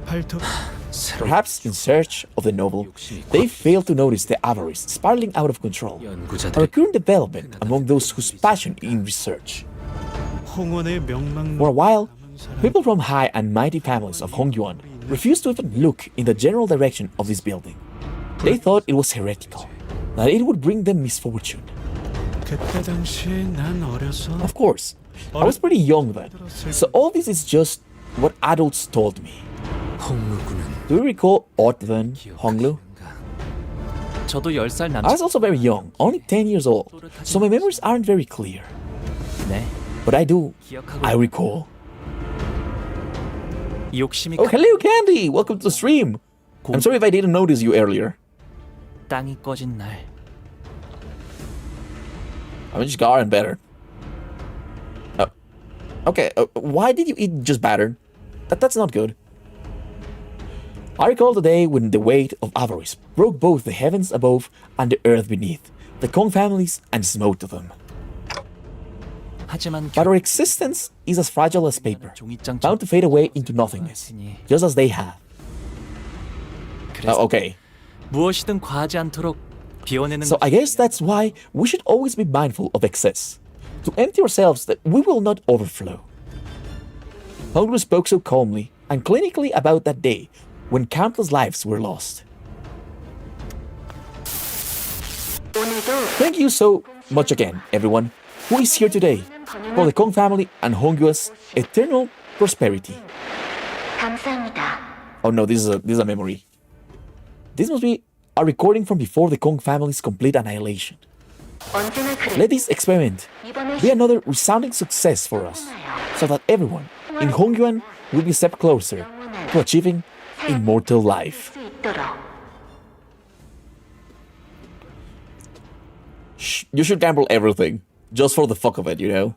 발톱 Perhaps in search of the novel, they failed to notice the avarice spiraling out of control, a recurrent development among those whose passion in research. 홍원의 명망 For a while, people from high and mighty families of Hongyuan refused to even look in the general direction of this building. They thought it was heretical, that it would bring them misfortune. 그때 당시에 난 어려서 Of course, I was pretty young then, so all this is just what adults told me. Do you recall aught then, Honglu? 저도 10살 I 남자. was also very young, only 10 years old, so my memories aren't very clear. 네. But I do, 기억하고 I recall. 욕심이 Oh, hello, Candy! Welcome to the stream! I'm sorry if I didn't notice you earlier. 땅이 꺼진 날. I just got and better. Okay, why did you eat just batter? That's not good. I recall the day when the weight of avarice broke both the heavens above and the earth beneath, the Kong families, and smote them. 하지만 But our existence is as fragile as paper, bound to fade away into nothingness, just as they have. Okay, 무엇이든 과하지 않도록 비워내는 so I guess that's why we should always be mindful of excess, to empty ourselves that we will not overflow. Honglu spoke so calmly and clinically about that day when countless lives were lost. Thank you so much again, everyone, who is here today for the Kong family and Hongyua's eternal prosperity. Oh no, this is a memory. This must be a recording from before the Kong family's complete annihilation. Let this experiment be another resounding success for us, so that everyone in Hongyuan will be a step closer to achieving immortal life. You should gamble everything, just for the fuck of it, you know?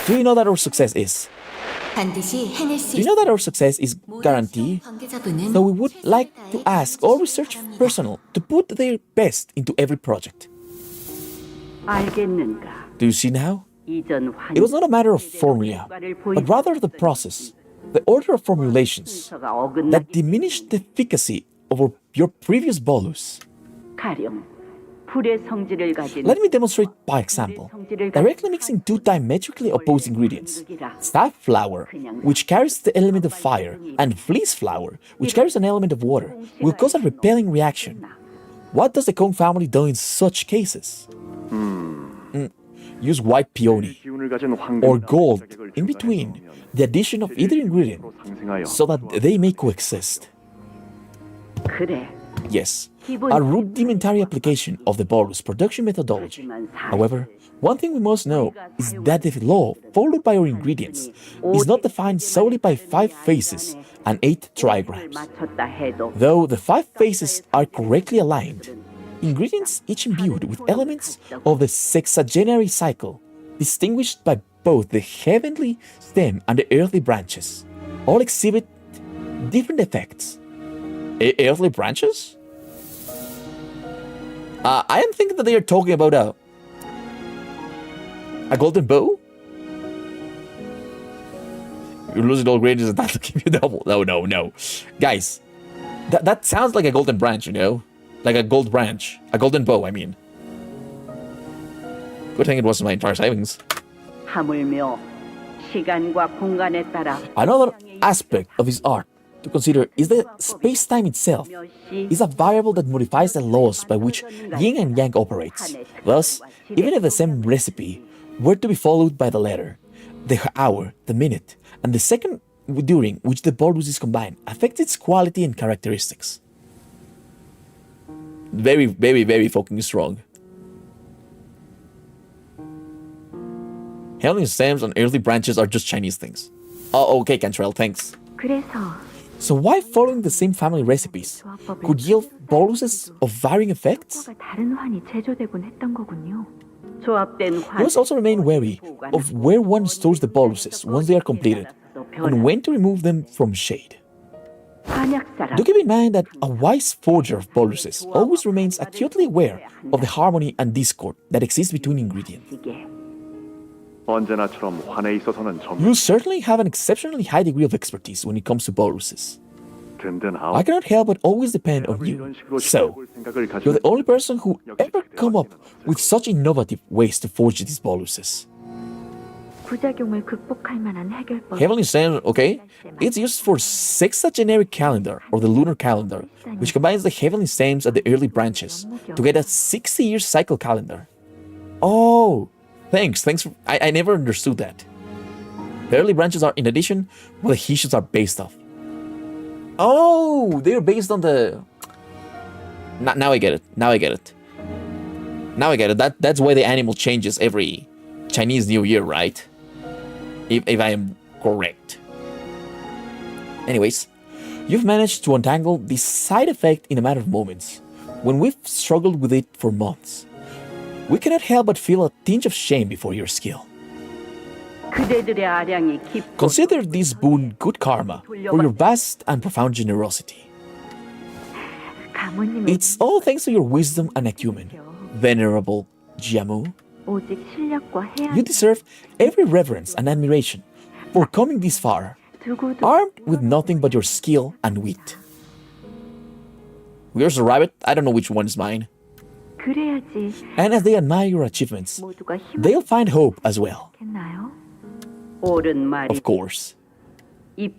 Do you know that our success is? Do you know that our success is guaranteed? So we would like to ask all research personnel to put their best into every project. Do you see now? It was not a matter of formula, but rather the process, the order of formulations, that diminished the efficacy of your previous bolus. Let me demonstrate by example. Directly mixing two diametrically opposed ingredients, staff flour, which carries the element of fire, and fleece flour, which carries an element of water, will cause a repelling reaction. What does the Kong family do in such cases? Use white peony or gold in between the addition of either ingredient so that they may coexist. 그래. Yes, a rudimentary application of the bolus production methodology. However, one thing we must know is that the law followed by our ingredients is not defined solely by 5 phases and 8 trigrams. Though the 5 phases are correctly aligned, ingredients each imbued with elements of the sexagenary cycle, distinguished by both the heavenly stem and the earthly branches, all exhibit different effects. Earthly branches? I am thinking that they are talking about a golden bow? You're losing all grades and that'll give you double. No. Guys, that sounds like a golden branch, you know? Like a gold branch. A golden bow, I mean. Good thing it wasn't my entire savings. Another aspect of his art to consider is that space-time itself is a variable that modifies the laws by which yin and yang operates. Thus, even if the same recipe were to be followed by the letter, the hour, the minute, and the second during which the bolus is combined affects its quality and characteristics. Very, very, very fucking strong. Heavenly stems and earthly branches are just Chinese things. Oh, okay, Cantrell, thanks. So why following the same family recipes could yield boluses of varying effects? You must also remain wary of where one stores the boluses once they are completed, and when to remove them from shade. Do keep in mind that a wise forger of boluses always remains acutely aware of the harmony and discord that exists between ingredients. You certainly have an exceptionally high degree of expertise when it comes to boluses. I cannot help but always depend on you. So, you're the only person who ever come up with such innovative ways to forge these boluses. Heavenly Stem, okay? It's used for sexagenary calendar or the lunar calendar, which combines the heavenly stems and the early branches to get a 60-year cycle calendar. Oh, thanks. I never understood that. The early branches are in addition what the Hishus are based off. Oh, they're based on the... Now I get it. That's why the animal changes every Chinese New Year, right? If I am correct. Anyways, you've managed to untangle this side effect in a matter of moments, when we've struggled with it for months. We cannot help but feel a tinge of shame before your skill. Consider this boon good karma for your vast and profound generosity. It's all thanks to your wisdom and acumen, Venerable Jiamu. You deserve every reverence and admiration for coming this far, armed with nothing but your skill and wit. Where's the rabbit? I don't know which one is mine. And as they admire your achievements, they'll find hope as well. Of course. Oh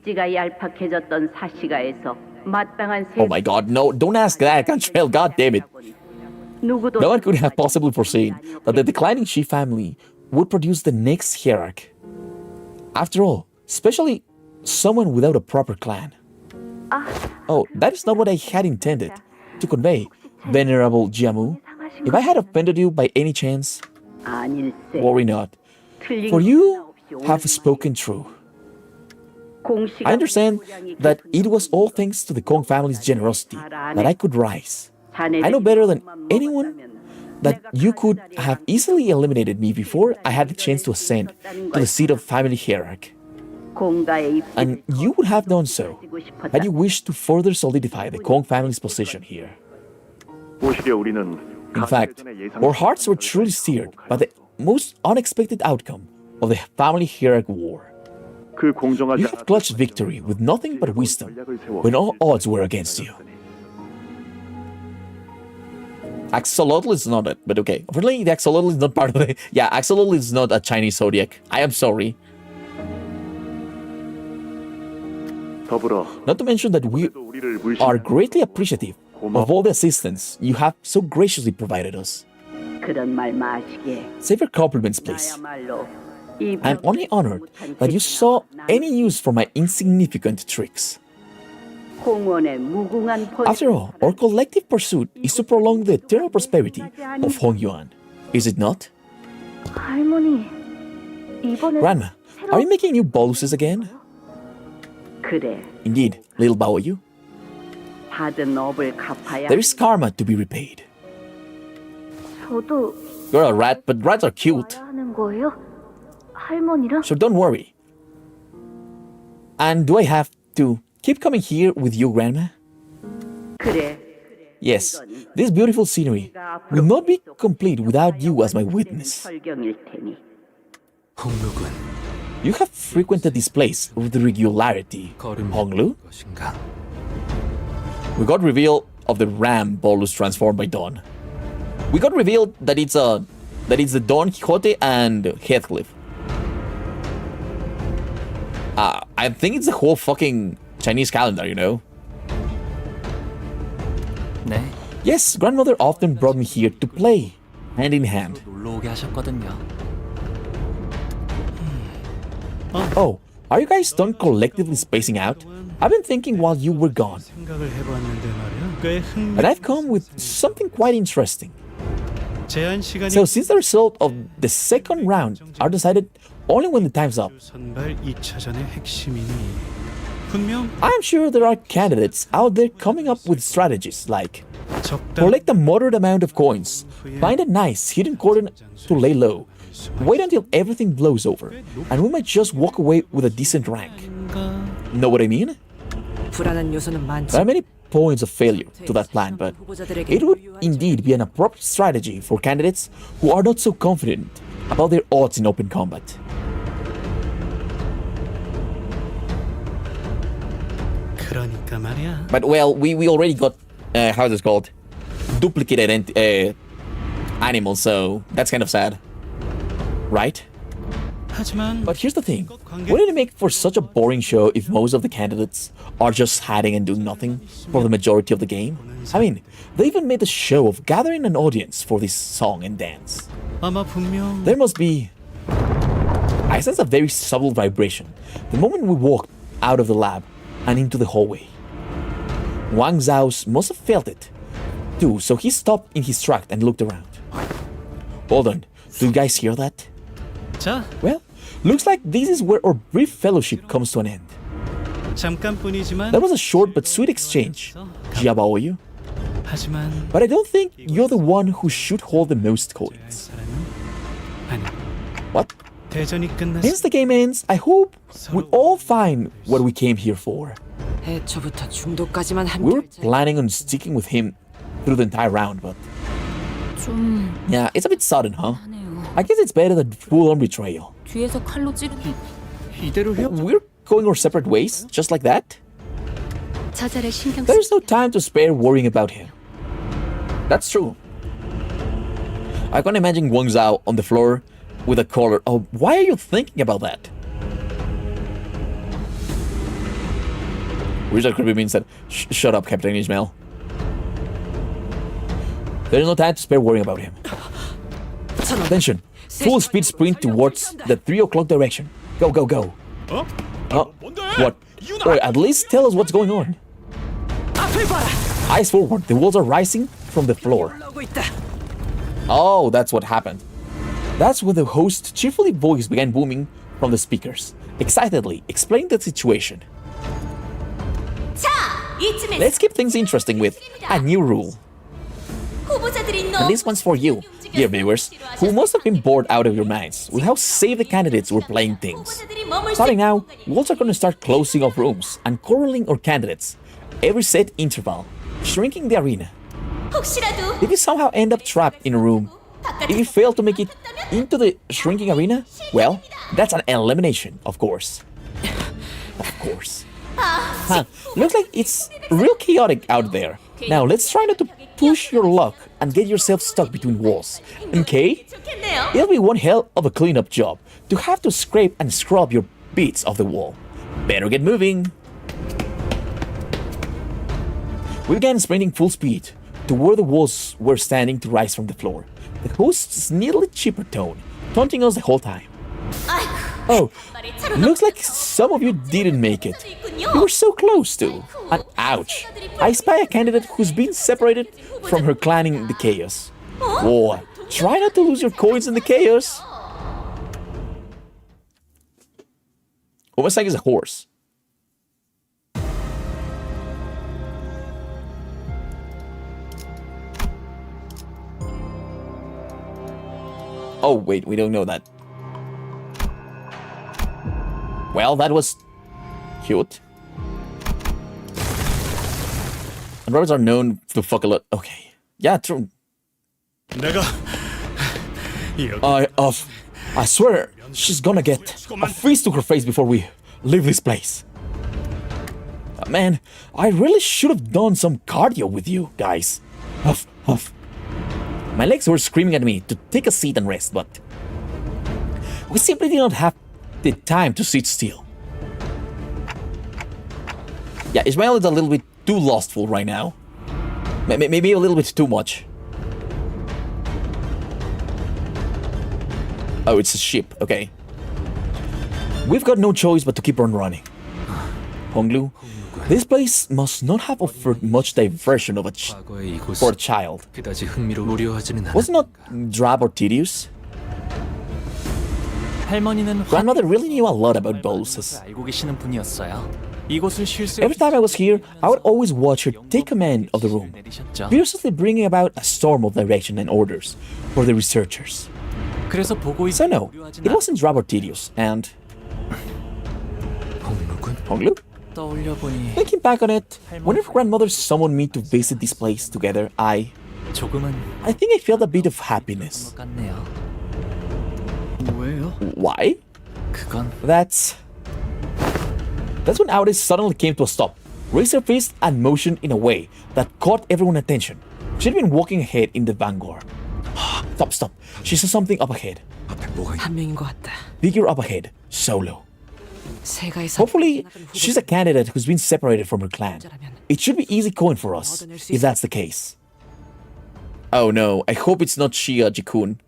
my god, no, don't ask that, Cantrell, god damn it. No one could have possibly foreseen that the declining Shi family would produce the next hierarch. After all, especially someone without a proper clan. Oh, that is not what I had intended to convey, Venerable Jiamu. If I had offended you by any chance, worry not, for you have spoken true. I understand that it was all thanks to the Kong family's generosity that I could rise. I know better than anyone that you could have easily eliminated me before I had the chance to ascend to the seat of Family Hierarch. And you would have done so had you wished to further solidify the Kong family's position here. In fact, our hearts were truly stirred by the most unexpected outcome of the Family Hierarch War. You have clutched victory with nothing but wisdom when all odds were against you. Axolotl is not it, but okay. Really, the axolotl is not part of it. Yeah, axolotl is not a Chinese zodiac. I am sorry. Not to mention that we are greatly appreciative of all the assistance you have so graciously provided us. 그런 말 마시게. Save your compliments, please. 나야말로 이 I'm only honored that you saw any use for my insignificant tricks. 홍원의 무궁한 After all, our collective pursuit is to prolong the eternal prosperity of Hongyuan, is it not? 할머니 이번에 Grandma, are you making new boluses again? 그래 Indeed, little Baoyu. 받은 업을 갚아야. There is karma to be repaid. 저도 You're a rat, but rats are cute, 와야 하는 거예요? 할머니랑? so don't worry. And do I have to keep coming here with you, Grandma? 그래. Yes, this beautiful scenery will not be complete without you as my witness. 설경일 테니. 홍루군 You have frequented this place with regularity, Honglu. 것인가? We got reveal of the ram bolus transformed by Don. We got revealed that it's the Don Quixote and Heathcliff. I think it's the whole fucking Chinese calendar, you know? 네, Yes, grandmother often brought me here to play, hand in hand. 놀러 오게 하셨거든요. Oh, are you guys done collectively spacing out? I've been thinking while you were gone, 생각을 해봤는데 말이야. 꽤 흥미. and I've come with something quite interesting. 제한 시간이 So, since the result of the second round are decided only when the time's up, 선발 2차전의 핵심이니 분명 I'm sure there are candidates out there coming up with strategies like 적당 collect a moderate amount of coins, find a nice hidden corner to lay low, wait until everything blows over, and we might just walk away with a decent rank. Know what I mean? 불안한 요소는 많지. There are many points of failure to that plan, but 후보자들에게 it would indeed be an appropriate strategy for candidates who are not so confident about their odds in open combat. 그러니까 말이야. But well, we already got how is it called? Duplicated animals, so that's kind of sad, right? 하지만 But here's the thing: wouldn't it make for such a boring show if most of the candidates are just hiding and doing nothing for the majority of the game? I mean, they even made a show of gathering an audience for this song and dance. 아마 분명 There must be. I sense a very subtle vibration the moment we walked out of the lab and into the hallway. Wang Zhao's must have felt it too, so he stopped in his track and looked around. Hold on, do you guys hear that? 자 Well, looks like this is where our brief fellowship comes to an end. 잠깐뿐이지만 That was a short but sweet exchange, Jiabaoyu. 하지만 But I don't think you're the one who should hold the most coins. 아니 What? 대전이 끝났어. Since the game ends, I hope we all find what we came here for. 애초부터 중도까지만 We were 함께 planning on sticking with him through the entire round, but 좀 yeah, it's a bit sudden, huh? 하네요. I guess it's better than full-on betrayal. 뒤에서 칼로 찌르기. 이대로 헤어. We're going our separate ways, just like that? 저자를 신경 There's no time to spare worrying about him. That's true. I can imagine Wang Zhao on the floor with a collar. Oh, why are you thinking about that? Richard Kirby means that. Shut up, Captain Ishmael. There's no time to spare worrying about him. Attention! Full speed sprint towards the 3 o'clock direction. Go, go, go. What? Or at least tell us what's going on. Eyes forward, the walls are rising from the floor. Oh, that's what happened. That's when the host's cheerfully voice began booming from the speakers, excitedly explaining the situation. Let's keep things interesting with a new rule. And this one's for you, dear viewers, who must have been bored out of your minds with how safe the candidates were playing things. Starting now, walls are going to start closing off rooms and corralling our candidates every set interval, shrinking the arena. If you somehow end up trapped in a room, if you fail to make it into the shrinking arena, well, that's an elimination, of course. Of course. Huh, looks like it's real chaotic out there. Now let's try not to push your luck and get yourself stuck between walls. Okay? It'll be one hell of a cleanup job to have to scrape and scrub your bits off the wall. Better get moving. We began sprinting full speed to where the walls were standing to rise from the floor. The host's nearly chipper tone, taunting us the whole time. Oh, looks like some of you didn't make it. You were so close to. And ouch. I spy a candidate who's been separated from her clan in the chaos. Whoa, try not to lose your coins in the chaos. Almost like it's a horse. Oh wait, we don't know that. Well, that was cute. And rabbits are known to fuck a lot. Okay. Yeah, true. I swear, she's gonna get a feast to her face before we leave this place. Man, I really should have done some cardio with you guys. Huff, huff. My legs were screaming at me to take a seat and rest, but we simply did not have the time to sit still. Yeah, Ismail is a little bit too lustful right now. Maybe a little bit too much. Oh, it's a ship, okay. We've got no choice but to keep on running. Honglu, this place must not have offered much diversion of for a child. Was it not drab or tedious? Grandmother really knew a lot about boluses. Every time I was here, I would always watch her take command of the room, fiercely bringing about a storm of direction and orders for the researchers. So no, it wasn't drab or tedious, and... Honglu? Thinking back on it, whenever grandmother summoned me to visit this place together, I think I felt a bit of happiness. Why? That's when Outis suddenly came to a stop, raised her fist and motioned in a way that caught everyone's attention. She'd been walking ahead in the vanguard. Stop. She saw something up ahead. Figure up ahead, solo. Hopefully, she's a candidate who's been separated from her clan. It should be easy going for us, if that's the case. Oh no, I hope it's not Shia Jikun.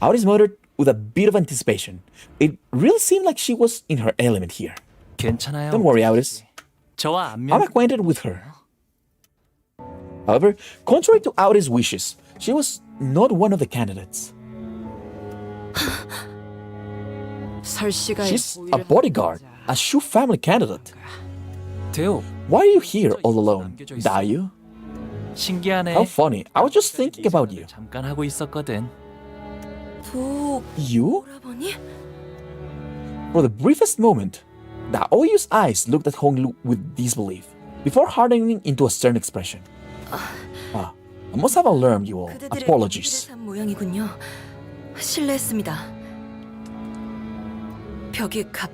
Outis muttered with a bit of anticipation. It really seemed like she was in her element here. Don't worry, Outis. I'm acquainted with her. However, contrary to Outis' wishes, she was not one of the candidates. She's a bodyguard, a Shu family candidate. Why are you here all alone, Dayu? How funny, I was just thinking about you. You? For the briefest moment, the Oyu's eyes looked at Honglu with disbelief, before hardening into a stern expression. I must have alarmed you all. Apologies.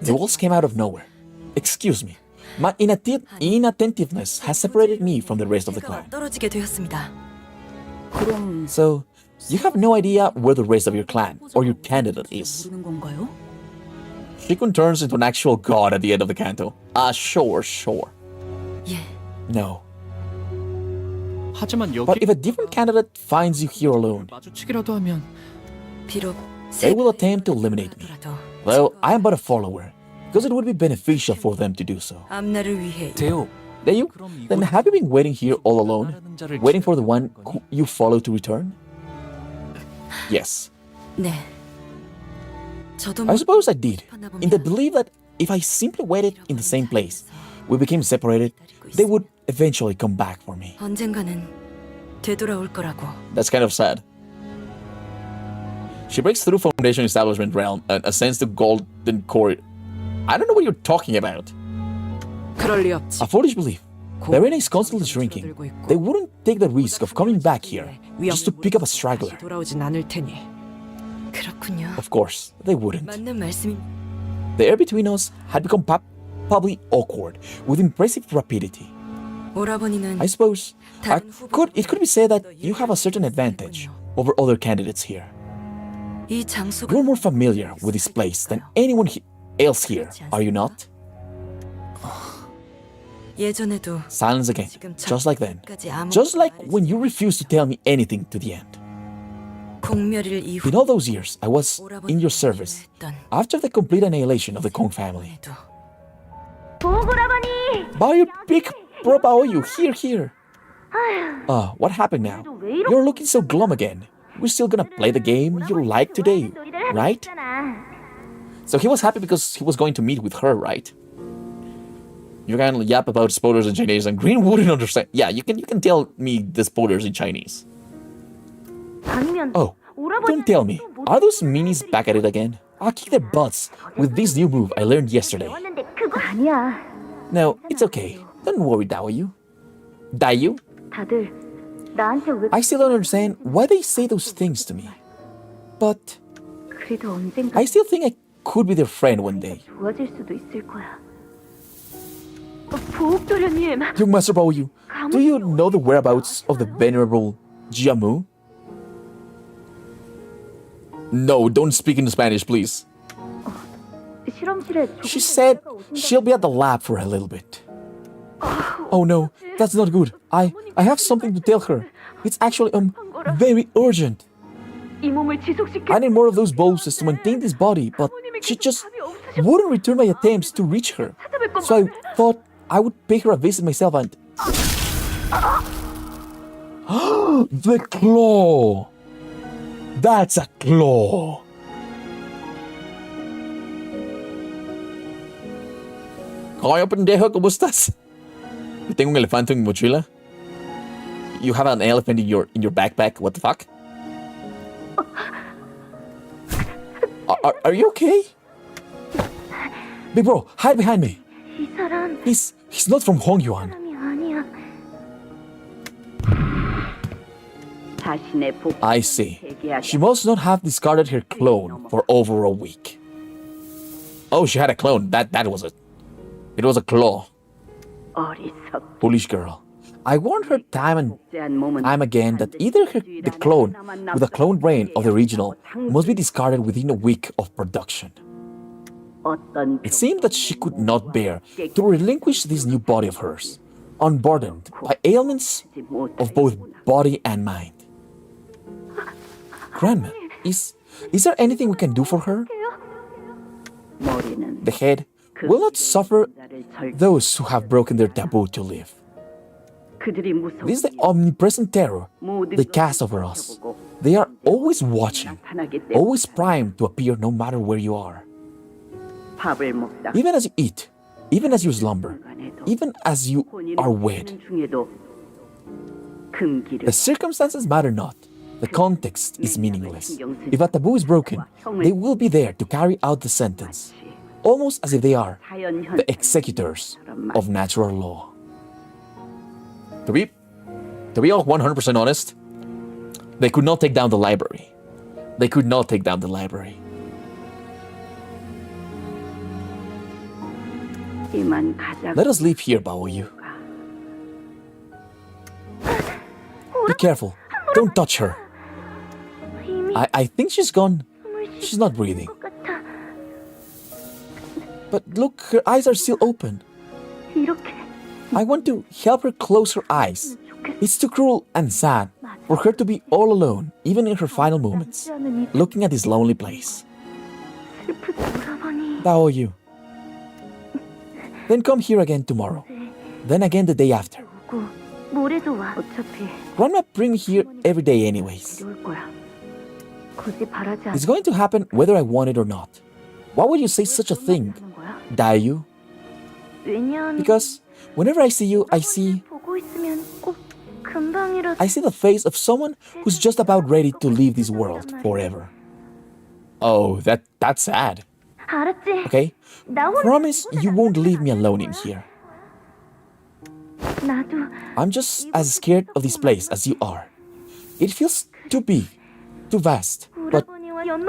The walls came out of nowhere. Excuse me. My inattentiveness has separated me from the rest of the clan. So, you have no idea where the rest of your clan or your candidate is. Shikun turns into an actual god at the end of the canto. Sure. No. But if a different candidate finds you here alone, they will attempt to eliminate me. Well, I am but a follower, because it would be beneficial for them to do so. Then have you been waiting here all alone, waiting for the one who you follow to return? Yes. I suppose I did, in the belief that if I simply waited in the same place, we became separated, they would eventually come back for me. That's kind of sad. She breaks through Foundation Establishment realm and ascends to Golden Corridor. I don't know what you're talking about. A foolish belief. The arena is constantly shrinking. They wouldn't take the risk of coming back here just to pick up a straggler. Of course, they wouldn't. The air between us had become probably awkward with impressive rapidity. I suppose it could be said that you have a certain advantage over other candidates here. You're more familiar with this place than anyone else here, are you not? 예전에도 Silence again, just like then. 지금까지 아무 Just like when you refused to tell me anything to the end. 공멸일 이후 In all those years, I was in your service. 했던 After the complete annihilation of the Kong family. 에도 Bao, big bro, Bao, you here. What happened now? You're looking so glum again. We're still gonna play the game you like today, right? So he was happy because he was going to meet with her, right? You can yap about spoilers in Chinese and Green wouldn't understand. Yeah, you can tell me the spoilers in Chinese. Oh, don't tell me. Are those minis back at it again? I'll kick their butts with this new move I learned yesterday. No, it's okay. Don't worry, Daoyu. I still don't understand why they say those things to me. But I still think I could be their friend one day. Young Master Baoyu, do you know the whereabouts of the venerable Jiamu? No, don't speak in Spanish, please. She said she'll be at the lab for a little bit. Oh no, that's not good. I have something to tell her. It's actually very urgent. I need more of those boluses to maintain this body, but she just wouldn't return my attempts to reach her. So I thought I would pay her a visit myself and... The claw! That's a claw! Kaya pendejo, ¿cómo estás? Yo tengo un elefante en mi mochila. You have an elephant in your backpack. What the fuck? Are you okay? Big bro, hide behind me. He's not from Hongyuan. I see. She must not have discarded her clone for over a week. Oh, she had a clone. That was it. It was a claw. Foolish girl. I warned her time and time again that either the clone with a clone brain of the original must be discarded within a week of production. It seemed that she could not bear to relinquish this new body of hers, unburdened by ailments of both body and mind. Grandma, is there anything we can do for her? The head will not suffer those who have broken their taboo to live. This is the omnipresent terror they cast over us. They are always watching, always primed to appear no matter where you are. Even as you eat, even as you slumber, even as you are wed. The circumstances matter not. The context is meaningless. If a taboo is broken, they will be there to carry out the sentence, almost as if they are the executors of natural law. To be all 100% honest, they could not take down the library. They could not take down the library. Let us leave here, Baoyu. Be careful. Don't touch her. I think she's gone. She's not breathing. But look, her eyes are still open. I want to help her close her eyes. It's too cruel and sad for her to be all alone, even in her final moments, looking at this lonely place. Baoyu. Then come here again tomorrow. Then again the day after. Grandma bring me here every day anyways. It's going to happen whether I want it or not. Why would you say such a thing, Dayu? Because whenever I see you, I see the face of someone who's just about ready to leave this world forever. Oh, that's sad. Okay? Promise you won't leave me alone in here. I'm just as scared of this place as you are. It feels too big, too vast. But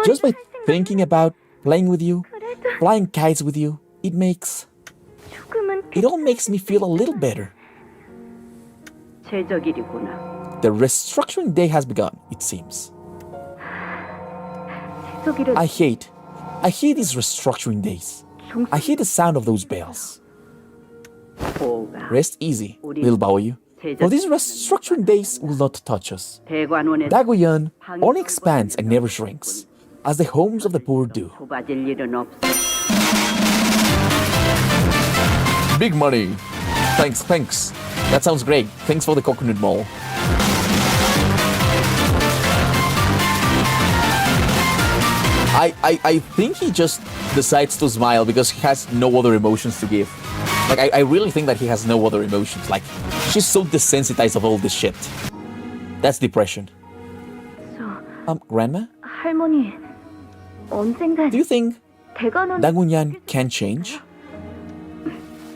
just by thinking about playing with you, flying kites with you, it all makes me feel a little better. The restructuring day has begun, it seems. I hate these restructuring days. I hate the sound of those bells. Rest easy, little Baoyu. For these restructuring days will not touch us. 대관원의 Daguyan only expands and never shrinks, as the homes of the poor do. 좁아질 일은 없어. Big money. Thanks. That sounds great. Thanks for the coconut mall. I think he just decides to smile because he has no other emotions to give. Like, I really think that he has no other emotions. Like, she's so desensitized of all this shit. That's depression. Grandma? 할머니, 언젠간 Do you think 대관원 Dagunyan can change?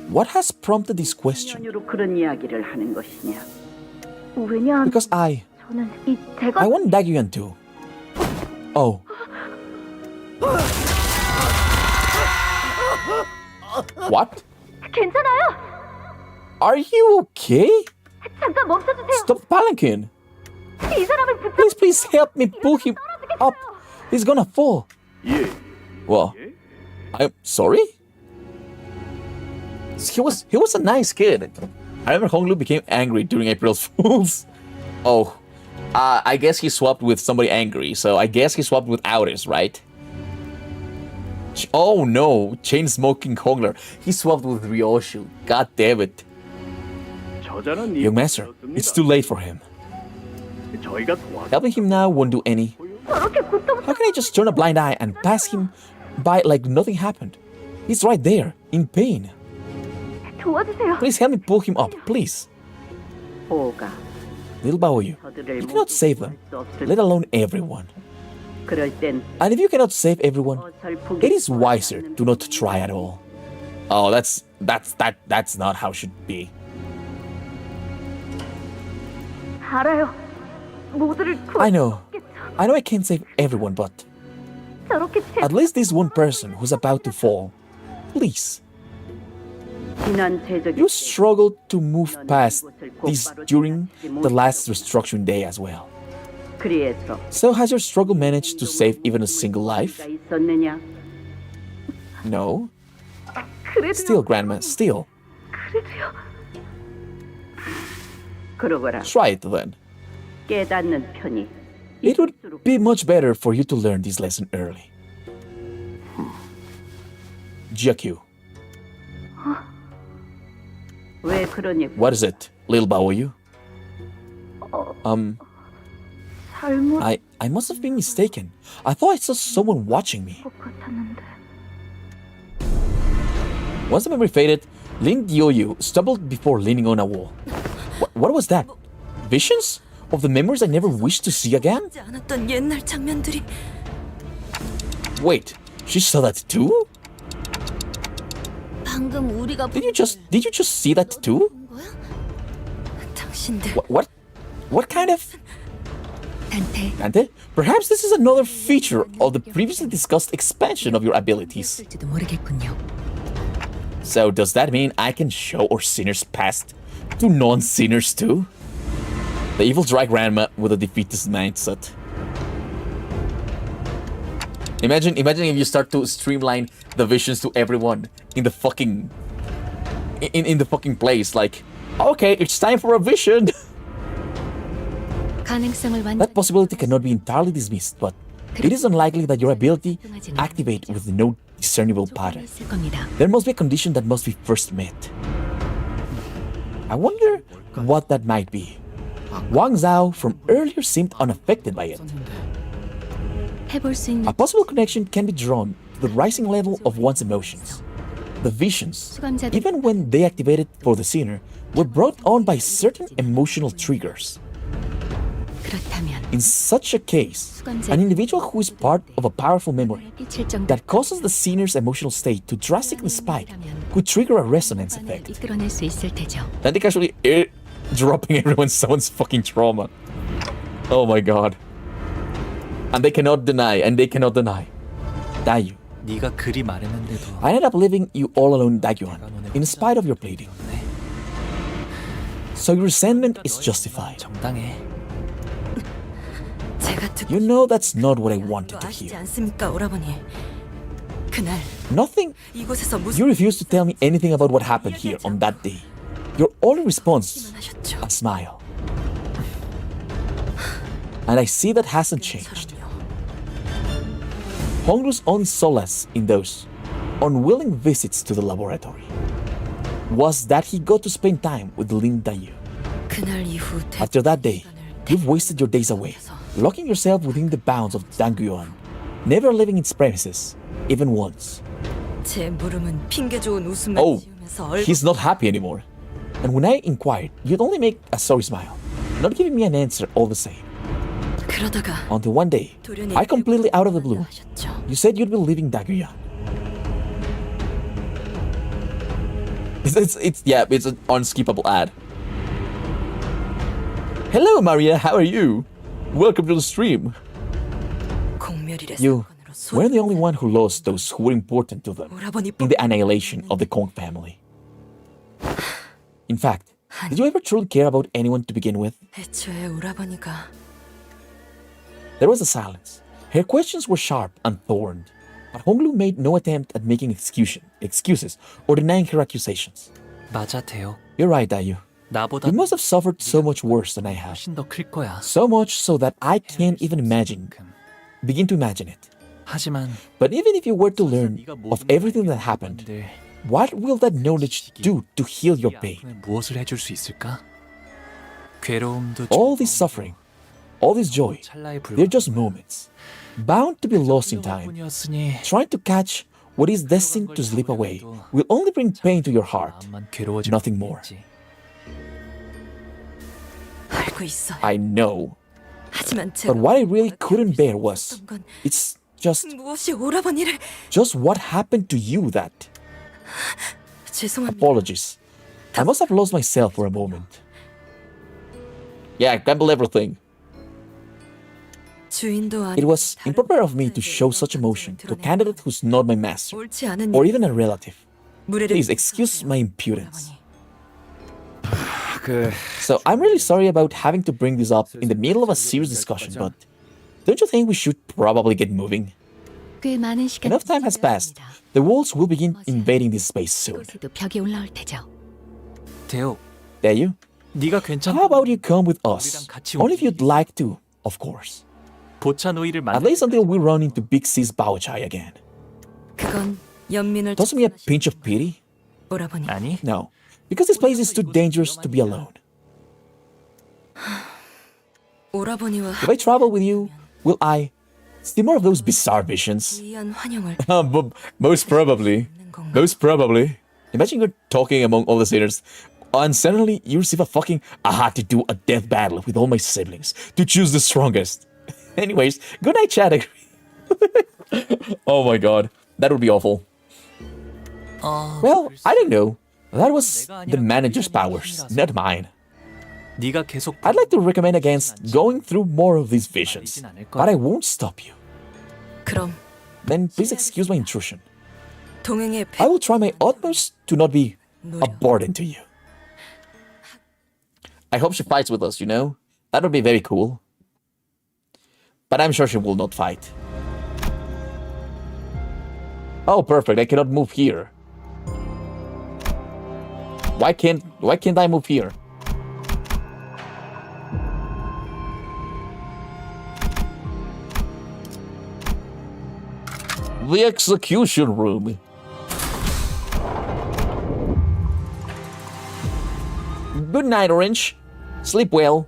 What has prompted this question? 연유로 그런 이야기를 하는 것이냐? 왜냐하면 Because I 저는 이 대관 want Daguyan too. Oh. What? 괜찮아요. Are you okay? 잠깐 멈춰주세요. Stop panicking. 이 사람을 붙잡. Please help me pull him up. He's gonna fall. Well, I'm sorry? He was a nice kid. I remember Honglu became angry during April's Fools. Oh, I guess he swapped with somebody angry, so I guess he swapped with Outis, right? Oh no, chain-smoking Hongler. He swapped with Ryoshu. God damn it. Young master, it's too late for him. Helping him now won't do any. How can I just turn a blind eye and pass him by like nothing happened? He's right there, in pain. 도와주세요. Please help me pull him up, please. 보가 Little Baoyu, you cannot save them, let alone everyone. 그럴 땐 And if you cannot save everyone, 어설프게 it is wiser to not try at all. Oh, that's not how it should be. 알아요. 모두를 I know I can't save everyone, but 저렇게 at least this one person who's about to fall. Please. 지난 제적 You struggled to move past this during the last restructuring day as well. 그리해서 So has your struggle managed to save even a single life? 있었느냐? No. 그래도요. Still, Grandma, still. 그래도요. 그러거라. Try it then. 깨닫는 편이 It would be much better for you to learn this lesson early. GQ. 왜 그러니? What is it, little Baoyu? 잘못 I must have been mistaken. I thought I saw someone watching me. 것 같았는데. Once the memory faded, Lin Dioyu stumbled before leaning on a wall. What was that? Visions? Of the memories I never wished to see again? 않았던 옛날 장면들이 Wait, she saw that too? 방금 우리가 Did you just see that too? 거야? 당신들 What kind of 단테 Dante? Perhaps this is another feature of the previously discussed expansion of your abilities. 있을지도 모르겠군요. So does that mean I can show our sinners past to non-sinners too? The evil dry grandma with a defeatist mindset. Imagine if you start to streamline the visions to everyone in the fucking in the fucking place. Like, okay, it's time for a vision. 가능성을 That possibility cannot be entirely dismissed, but it is unlikely that your ability activate with no discernible pattern. 있을 겁니다. There must be a condition that must be first met. I wonder what that might be. Wang Zhao from earlier seemed unaffected by it. 해볼 수 있는 A possible connection can be drawn to the rising level of one's emotions. The visions, 수감자들 even when they activated for the sinner, were brought on by certain emotional triggers. 그렇다면 In such a case, an individual who is part of a powerful memory 끼칠 정도 that causes the sinner's emotional state to drastically spike could trigger a resonance effect. 이끌어낼 수 있을 테죠. I think actually dropping everyone sounds fucking trauma. Oh my god. And they cannot deny. Dayu, 네가 그리 말했는데도 I ended up leaving you all alone, Dagyuan, in spite of your pleading. So your resentment is justified. 정당해. 제가 듣고 You know that's not what I wanted to 아시지 hear. 않습니까, 오라버니? 그날 Nothing. 이곳에서 무슨 You refused to tell me anything about what happened here on that day. Your only response, 하셨죠. a smile. And I see that hasn't changed. Honglu's only solace in those unwilling visits to the laboratory was that he got to spend time with Lin Dayu. 그날 이후 After that day, you've wasted your days away, locking yourself within the bounds of Dangyuan, never leaving its premises, even once. 제 물음은 핑계 좋은 웃음만 Oh, 지으면서 he's not happy anymore. And when I inquired, you'd only make a sorry smile, not giving me an answer all the same. 그러다가 Until one day, I completely out of the blue, 하셨죠. you said you'd be leaving Daguyan. It's an unskippable ad. Hello, Maria. How are you? Welcome to the stream. 공멸이래 You 사건으로 were the only one who lost those who were important to them 오라버니 in the annihilation of the Kong family. In fact, did you ever truly care about anyone to begin with? 애초에 오라버니가 There was a silence. Her questions were sharp and thorned, but Honglu made no attempt at making excuses or denying her accusations. 맞아, 대요. You're right, Dayu. 나보다 You must have suffered so much worse than I have. 훨씬 더 클 거야. So much so that I can't even begin to imagine it. 하지만 But even if you were to learn of everything that happened, 늘 what will that knowledge do to heal your pain? 아픔에 무엇을 해줄 수 있을까? 괴로움도 All this suffering, all this joy, 찰나에 they're 불과한 just moments, bound to be lost in time. 뿐이었으니 Trying to catch what is destined to slip away will only bring pain to your heart, 마음만 괴로워질 nothing more. 뿐이지. 알고 있어요. I know. 하지만 제가 But what I really couldn't bear was, 있었던 건 it's just 무엇이 오라버니를 what happened to you that. 죄송합니다. Apologies. I must have lost myself for a moment. Yeah, I gamble everything. 주인도 아닌 It was improper of me to show such emotion to a candidate who's not my master, 옳지 않은 or even a relative. 무례를 Please excuse my impudence. 그 So I'm really sorry about having to bring this up in the middle of a serious discussion, but don't you think we should probably get moving? 꽤 많은 시간이 Enough time has passed. The wolves will begin invading this space soon. 곳에도 벽이 올라올 테죠. 대요, There you? 네가 괜찮아? How about you come with us? Only if you'd like to, of course. 보차 노이를 At 만들 least until we run into Big C's Baochai again. 그건 연민을 Doesn't me a pinch of pity? 오라버니 아니? No. Because this place is too dangerous to be alone. 오라버니와 If I travel with you, will I see more of those bizarre visions? 합리한 환영을 Most probably. Most probably. Imagine you're talking among all the sinners, and suddenly you receive a fucking, I had to do a death battle with all my siblings to choose the strongest. Anyways, good night, chat. Oh my god. That would be awful. Well, I don't know. That was the manager's powers, not mine. 네가 계속 I'd like to recommend against going through more of these visions, but I won't stop you. 그럼 Then please excuse my intrusion. 동행의 I will try my utmost to not be a burden to you. I hope she fights with us, you know? That would be very cool. But I'm sure she will not fight. Oh, perfect. I cannot move here. Why can't I move here? The execution room. Good night, Orange. Sleep well.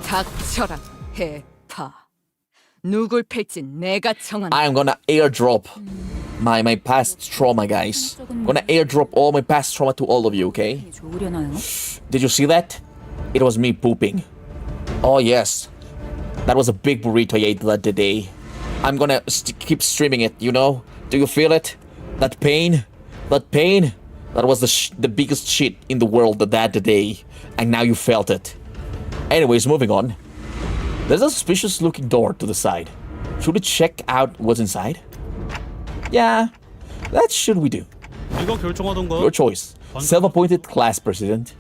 닥쳐라 해파 누굴 팰지 내가 정한 I'm gonna airdrop my past trauma, guys. Gonna airdrop all my past trauma to all of you, okay? 좋으려나요? Did you see that? It was me pooping. Oh yes, that was a big burrito I ate that day. I'm gonna keep streaming it, you know? Do you feel it? That pain? That pain? That was the biggest shit in the world that day. And now you felt it. Anyways, moving on. There's a suspicious looking door to the side. Should we check out what's inside? Yeah, that should we do. 네가 결정하던가. Your choice. Self-appointed class president.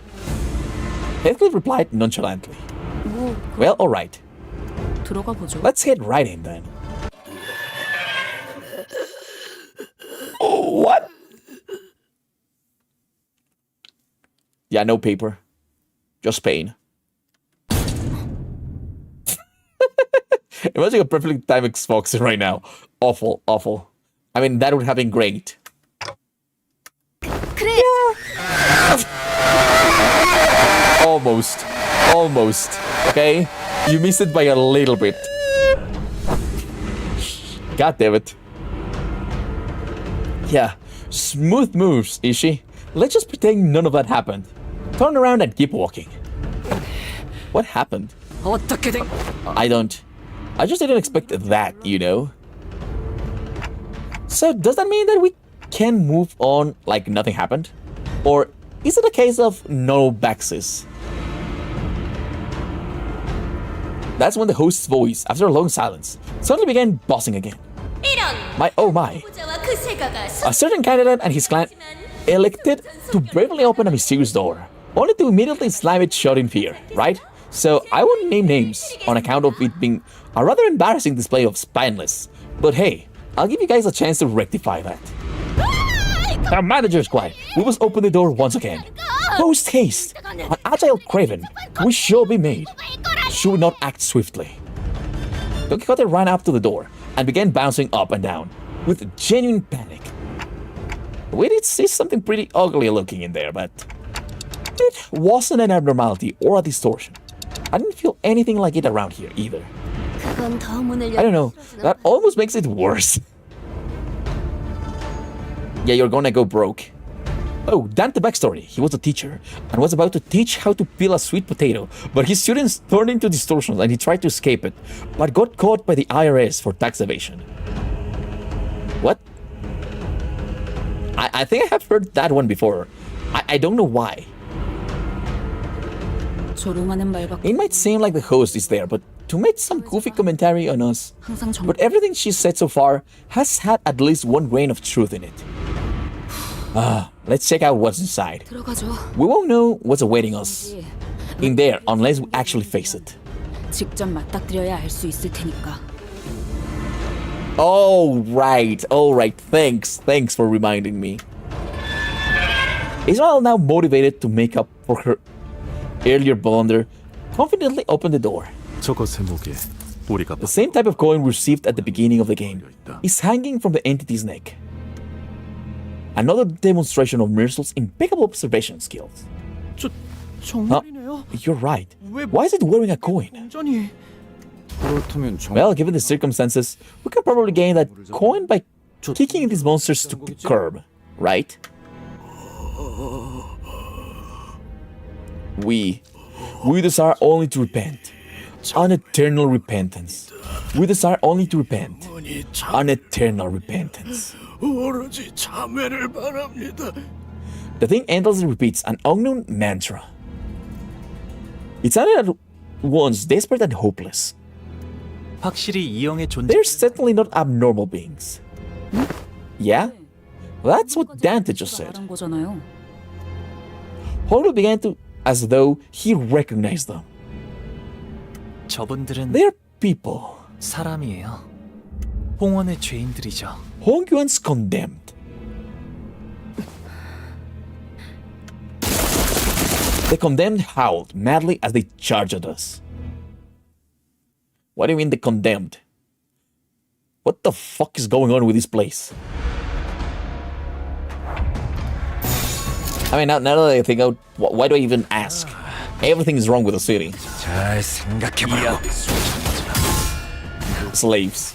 Heathcliff replied nonchalantly. 뭐 Well, alright. 들어가 보죠. Let's head right in then. Oh, what? Yeah, no paper. Just pain. Imagine a perfectly timed Xbox right now. Awful, awful. I mean, that would have been great. Almost. Almost. Okay? You missed it by a little bit. God damn it. Yeah. Smooth moves, Ishi. Let's just pretend none of that happened. Turn around and keep walking. What happened? I don't. I just didn't expect that, you know? So, does that mean that we can move on like nothing happened? Or is it a case of no backseas? That's when the host's voice, after a long silence, suddenly began bossing again. My oh my. A certain candidate and his clan elected to bravely open a mysterious door, only to immediately slam it shut in fear, right? So I won't name names on account of it being a rather embarrassing display of spineless. But hey, I'll give you guys a chance to rectify that. The manager's quiet. We must open the door once again. Post haste. An agile craven. We shall be made. Should we not act swiftly? Don Quixote ran up to the door and began bouncing up and down with genuine panic. We did see something pretty ugly looking in there, but it wasn't an abnormality or a distortion. I didn't feel anything like it around here either. I don't know, that almost makes it worse. Yeah, you're gonna go broke. Oh, Dante backstory. He was a teacher and was about to teach how to peel a sweet potato, but his students turned into distortions and he tried to escape it, but got caught by the IRS for tax evasion. What? I think I have heard that one before. I don't know why. It might seem like the host is there, but to make some goofy commentary on us. But everything she's said so far has had at least one grain of truth in it. Let's check out what's inside. We won't know what's awaiting us in there unless we actually face it. All right. Thanks for reminding me. Israel, now motivated to make up for her earlier blunder, confidently opened the door. The same type of coin received at the beginning of the game is hanging from the entity's neck. Another demonstration of Mirzel's impeccable observation skills. You're right. Why is it wearing a coin? Well, given the circumstances, we can probably gain that coin by kicking these monsters to the curb, right? We desire only to repent. An eternal repentance. We desire only to repent. An eternal repentance. The thing endlessly repeats an unknown mantra. It sounded at once desperate and hopeless. They're certainly not abnormal beings. Yeah? That's what Dante just said. Honglu began to, as though he recognized them. They're people. Hongyuan's condemned. The condemned howled madly as they charged at us. What do you mean the condemned? What the fuck is going on with this place? I mean, now that I think out, why do I even ask? Everything is wrong with the city. Slaves.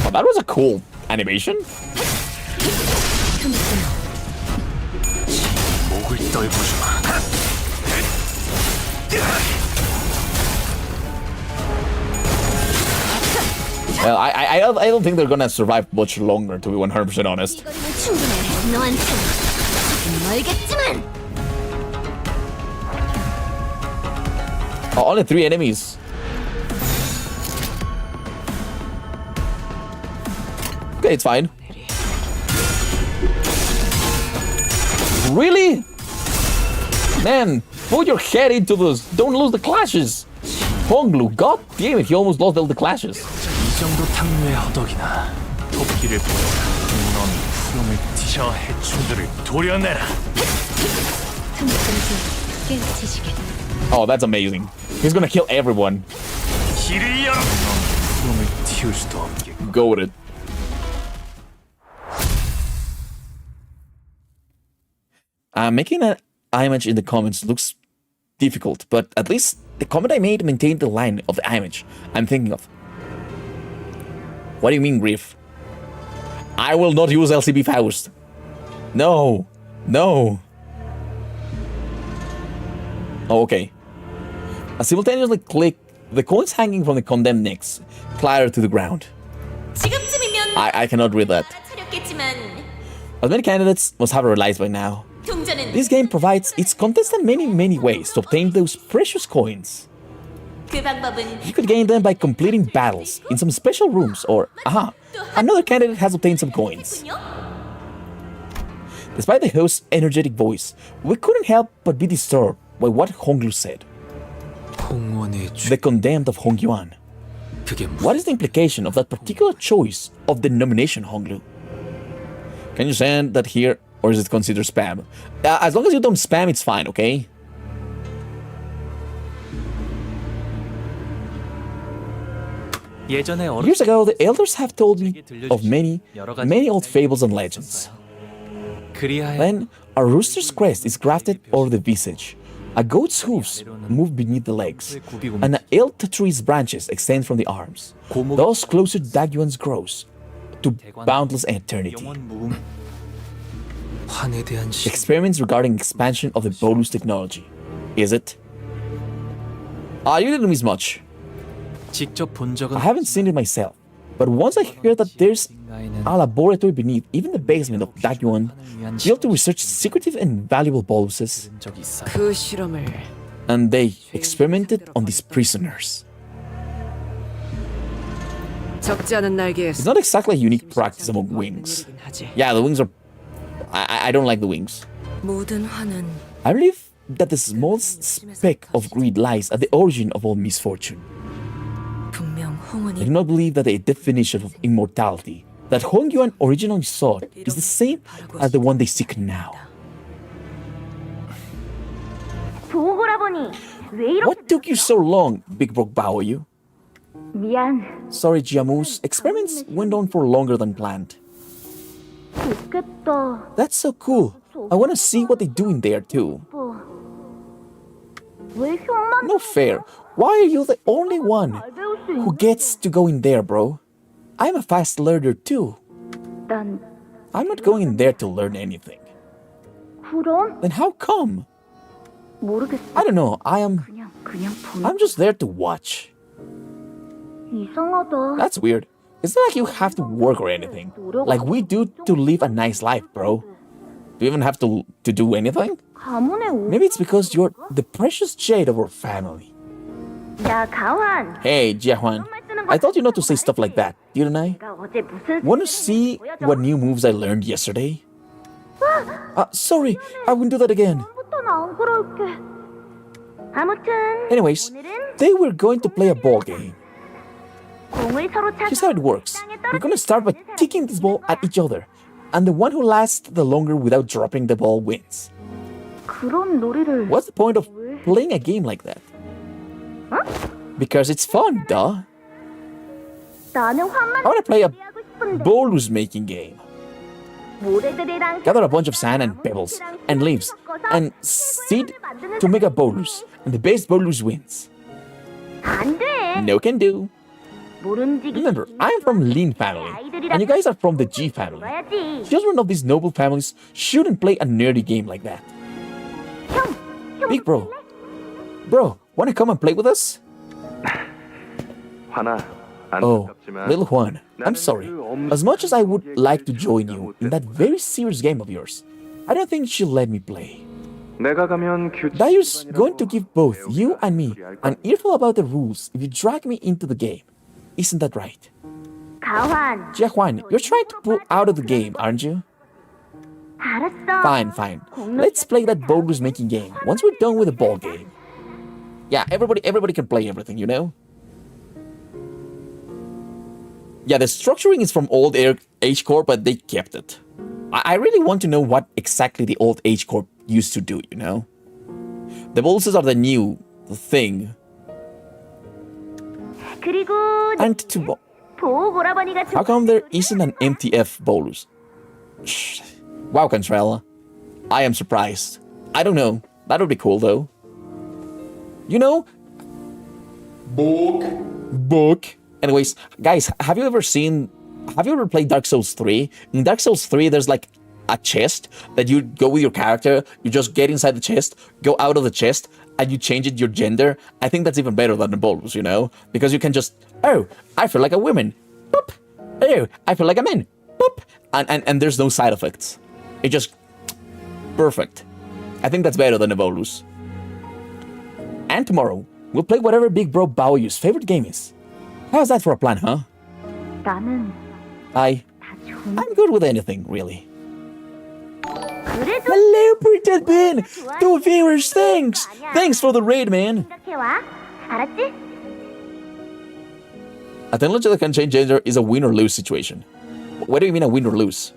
Oh, that was a cool animation. Well, I don't think they're gonna survive much longer, to be 100% honest. Oh, only 3 enemies. Okay, it's fine. Really? Man, put your head into this. Don't lose the clashes. Honglu, god damn it, he almost lost all the clashes. 저 해충들을 도려내라. Oh, that's amazing. He's gonna kill everyone. 길을 열어. 구름을 틔울 수도 없게. Go with it. Making an image in the comments looks difficult, but at least the comment I made maintained the line of the image I'm thinking of. What do you mean, Griff? I will not use LCB Faust. No. No. Oh, okay. I simultaneously click the coins hanging from the condemned necks, clatter to the ground. I cannot read that. As many candidates must have realized by now, this game provides its contestant many ways to obtain those precious coins. You could gain them by completing battles in some special rooms, or, another candidate has obtained some coins. Despite the host's energetic voice, we couldn't help but be disturbed by what Honglu said. The condemned of Hongyuan. What is the implication of that particular choice of the nomination, Honglu? Can you send that here, or is it considered spam? As long as you don't spam, it's fine, okay? Years ago, the elders have told me of many old fables and legends. Then, a rooster's crest is grafted over the visage, a goat's hooves move beneath the legs, and an elk tree's branches extend from the arms. Thus closer Dagyuan's grows to boundless eternity. Experiments regarding expansion of the bolus technology. Is it? You didn't miss much. I haven't seen it myself, but once I heard that there's a laboratory beneath even the basement of Dagyuan built to research secretive and valuable boluses, and they experimented on these prisoners. It's not exactly a unique practice among wings. Yeah, the wings are... I don't like the wings. I believe that the smallest speck of greed lies at the origin of all misfortune. I do not believe that the definition of immortality that Hongyuan originally sought is the same as the one they seek now. What took you so long, Big Broke Baoyu? Sorry, Jiamus. Experiments went on for longer than planned. That's so cool. I want to see what they do in there too. No fair. Why are you the only one who gets to go in there, bro? I'm a fast learner too. I'm not going in there to learn anything. Then how come? I don't know. I'm just there to watch. That's weird. It's not like you have to work or anything, like we do to live a nice life, bro. Do you even have to do anything? Maybe it's because you're the precious jade of our family. Hey, Jiahuan. I told you not to say stuff like that, didn't I? Want to see what new moves I learned yesterday? Sorry, I won't do that again. Anyways, today we're going to play a ball game. Here's how it works. We're going to start by kicking this ball at each other, and the one who lasts the longer without dropping the ball wins. What's the point of playing a game like that? Because it's fun, duh. I want to play a bolus making game. Gather a bunch of sand and pebbles and leaves and seed to make a bolus, and the best bolus wins. No can do. Remember, I'm from Lin family, and you guys are from the G family. Children of these noble families shouldn't play a nerdy game like that. Big bro. Bro, wanna come and play with us? Oh, little Juan, I'm sorry. As much as I would like to join you in that very serious game of yours, I don't think she'll let me play. Dayu's going to give both you and me an earful about the rules if you drag me into the game. Isn't that right? Jiahuan, you're trying to pull out of the game, aren't you? Fine. Let's play that bolus making game once we're done with the ball game. Yeah, everybody can play everything, you know? Yeah, the structuring is from old H Core, but they kept it. I really want to know what exactly the old H Corp used to do, you know? The boluses are the new thing. And to how come there isn't an MTF bolus? Wow, Contrella. I am surprised. I don't know. That would be cool, though. You know? Book. Anyways, guys, have you ever played Dark Souls 3? In Dark Souls 3, there's like a chest that you go with your character, you just get inside the chest, go out of the chest, and you change your gender. I think that's even better than the bolus, you know? Because you can just, oh, I feel like a woman. Boop. Oh, I feel like a man. Boop. And there's no side effects. It just, perfect. I think that's better than the bolus. And tomorrow, we'll play whatever Big Bro Baoyu's favorite game is. How's that for a plan, huh? I'm good with anything, really. Hello, Pretend Ben! 2 viewers, thanks! Thanks for the raid, man! A technology that can change gender is a win or lose situation. What do you mean a win or lose?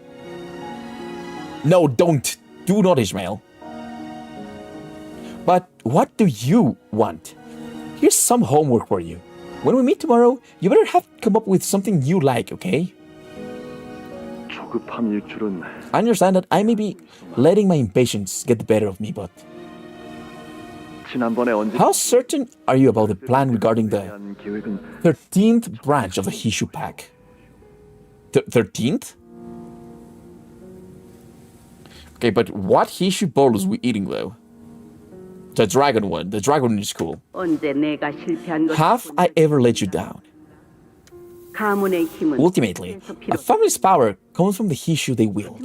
No, don't! Do not, Ishmael. But what do you want? Here's some homework for you. When we meet tomorrow, you better have come up with something you like, okay? I understand that I may be letting my impatience get the better of me, but... How certain are you about the plan regarding the 13th branch of the Hishu pack? 13th? Okay, but what Hishu bolus we eating, though? The dragon one. The dragon one is cool. Have I ever let you down? Ultimately, a family's power comes from the Hishu they wield.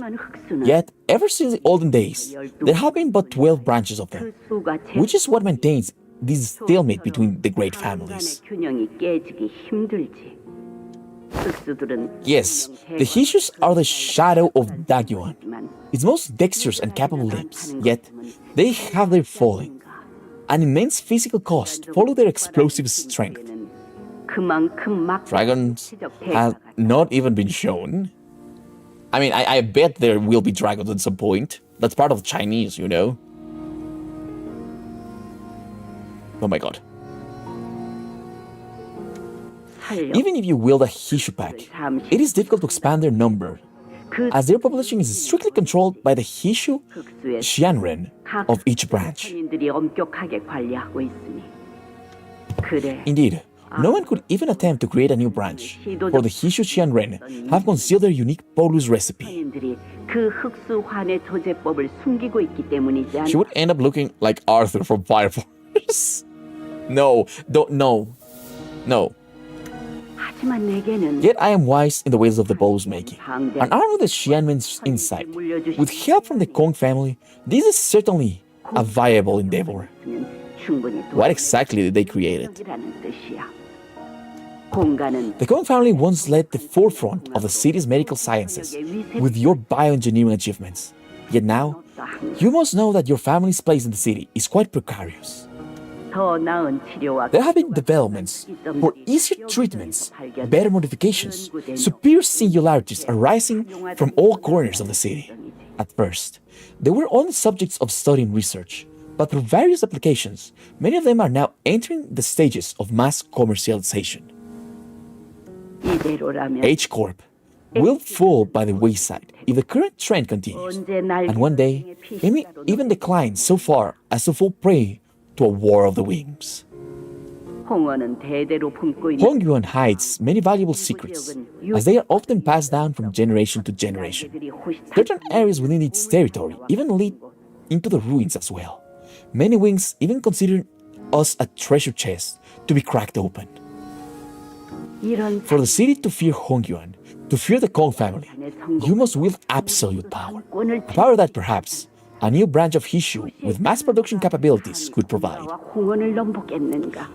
Yet, ever since the olden days, there have been but 12 branches of them, which is what maintains this stalemate between the great families. Yes, the Hishus are the shadow of Dagyuan, its most dexterous and capable limbs, yet they have their falling. An immense physical cost follow their explosive strength. Dragons have not even been shown. I mean, I bet there will be dragons at some point. That's part of the Chinese, you know? Oh my god. Even if you wield a Hishu pack, it is difficult to expand their number, as their population is strictly controlled by the Hishu Xianren of each branch. Indeed, no one could even attempt to create a new branch, for the Hishu Xianren have concealed their unique bolus recipe. She would end up looking like Arthur from Fire Force. No. Yet I am wise in the ways of the bolus making, and armed with the Xianmen's insight. With help from the Kong family, this is certainly a viable endeavor. What exactly did they create it? The Kong family once led the forefront of the city's medical sciences with your bioengineering achievements. Yet now, you must know that your family's place in the city is quite precarious. There have been developments for easier treatments, better modifications, superior singularities arising from all corners of the city. At first, they were only subjects of study and research, but through various applications, many of them are now entering the stages of mass commercialization. H Corp will fall by the wayside if the current trend continues, and one day, it may even decline so far as to fall prey to a war of the wings. Hongyuan hides many valuable secrets, as they are often passed down from generation to generation. Certain areas within its territory even lead into the ruins as well. Many wings even consider us a treasure chest to be cracked open. For the city to fear Hongyuan, to fear the Kong family, you must wield absolute power. A power that perhaps a new branch of Hishu with mass production capabilities could provide.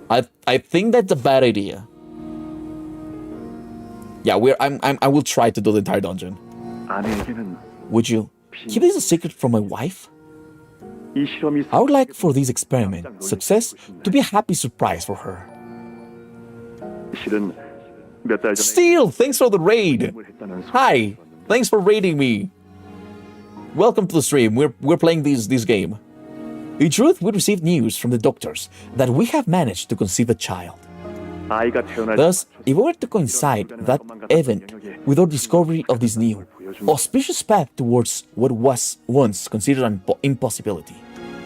I think that's a bad idea. Yeah, I will try to do the entire dungeon. Would you keep this a secret from my wife? I would like for this experiment success to be a happy surprise for her. Steel, thanks for the raid. Hi, thanks for raiding me. welcome to the stream. We're playing this game. In truth, we received news from the doctors that we have managed to conceive a child. Thus, if we were to coincide that event with our discovery of this new, auspicious path towards what was once considered an impossibility,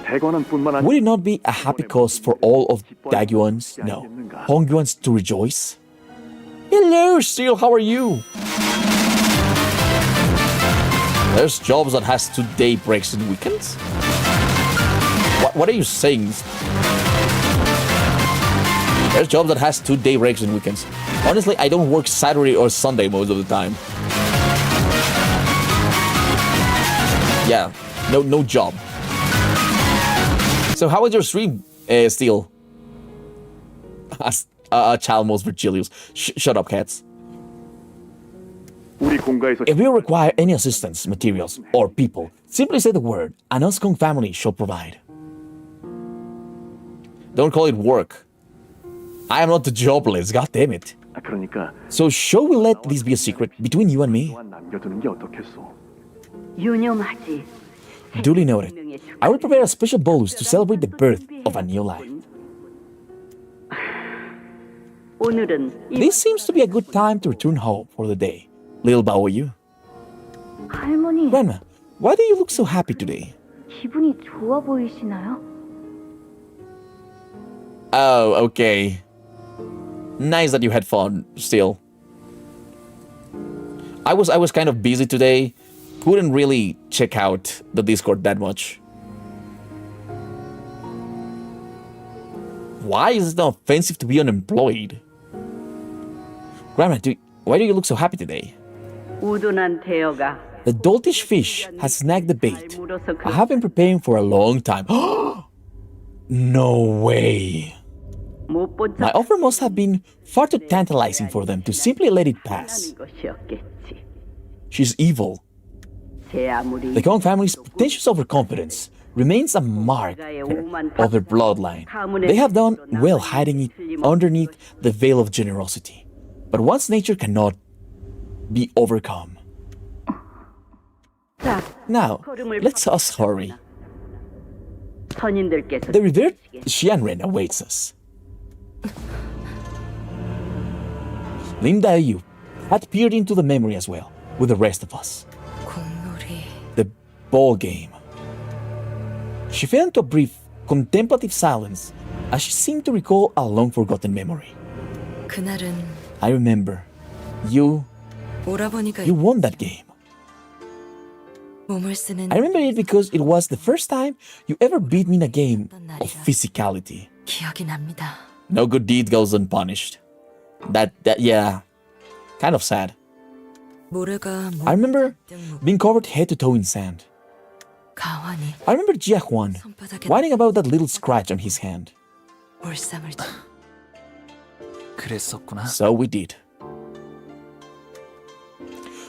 would it not be a happy cause for all of Dagyuans, no, Hongyuans to rejoice? Hello, Steel, how are you? There's jobs that has 2-day breaks and weekends? What are you saying? There's jobs that has 2-day breaks and weekends. Honestly, I don't work Saturday or Sunday most of the time. Yeah, no job. So how was your stream, Steel? As a child most Virgilius. Shut up, cats. If you require any assistance, materials, or people, simply say the word, and Uskong family shall provide. Don't call it work. I am not the jobless, god damn it. So shall we let this be a secret between you and me? 유념하지. Duly noted. I will prepare a special bolus to celebrate the birth of a new life. 오늘은 This seems to be a good time to return home for the day. Little Baoyu. 할머니 Grandma, why do you look so happy today? 기분이 좋아 보이시나요? Oh, okay. Nice that you had fun, still. I was kind of busy today. Couldn't really check out the Discord that much. Why is it not offensive to be unemployed? Grandma, why do you look so happy today? 우둔한 태어가 The doltish fish has snagged the bait. I have been preparing for a long time. No way. 못 본 My offer must have been far too tantalizing for them to simply let it pass. 것이었겠지. She's evil. 제 아무리 The Kong family's pretentious overconfidence remains a mark of their bloodline. They have done well hiding it underneath the veil of generosity. But one's nature cannot be overcome. 자, Now, let's us hurry. 선인들께서 The revered Xianren awaits us. Lim Daoyu had peered into the memory as well, with the rest of us. 공놀이. The ball game. She fell into a brief, contemplative silence as she seemed to recall a long-forgotten memory. 그날은 I remember. You 오라버니가 won that game. 몸을 쓰는 I remember it because it was the first time you ever beat me in a game of physicality. 기억이 납니다. No good deed goes unpunished. That yeah, kind of sad. 모래가 I remember being covered head to toe in sand. 가환이 I remember Jia Huan 손바닥에 whining about that little scratch on his hand. 몰상을 쳐. 그랬었구나. So we did.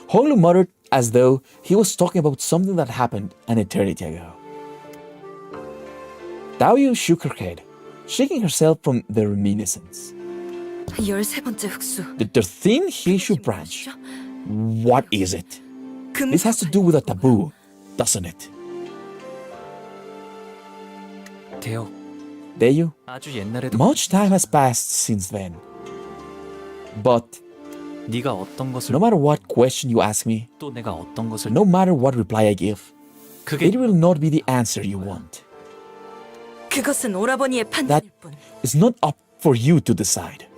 Honglu muttered as though he was talking about something that happened an eternity ago. Daoyu shook her head, shaking herself from the reminiscence. 13번째 흑수. The thin Hishu branch. What is it? This has to do with a taboo, doesn't it? 대혁, Dayu, 아주 옛날에도 much time has passed since then. But 네가 어떤 것을 no matter what question you ask me, 또 내가 어떤 것을 no matter what reply I give, 그게 it will not be the answer you want. 그것은 오라버니의 That 판단일 뿐. is not up for you to decide.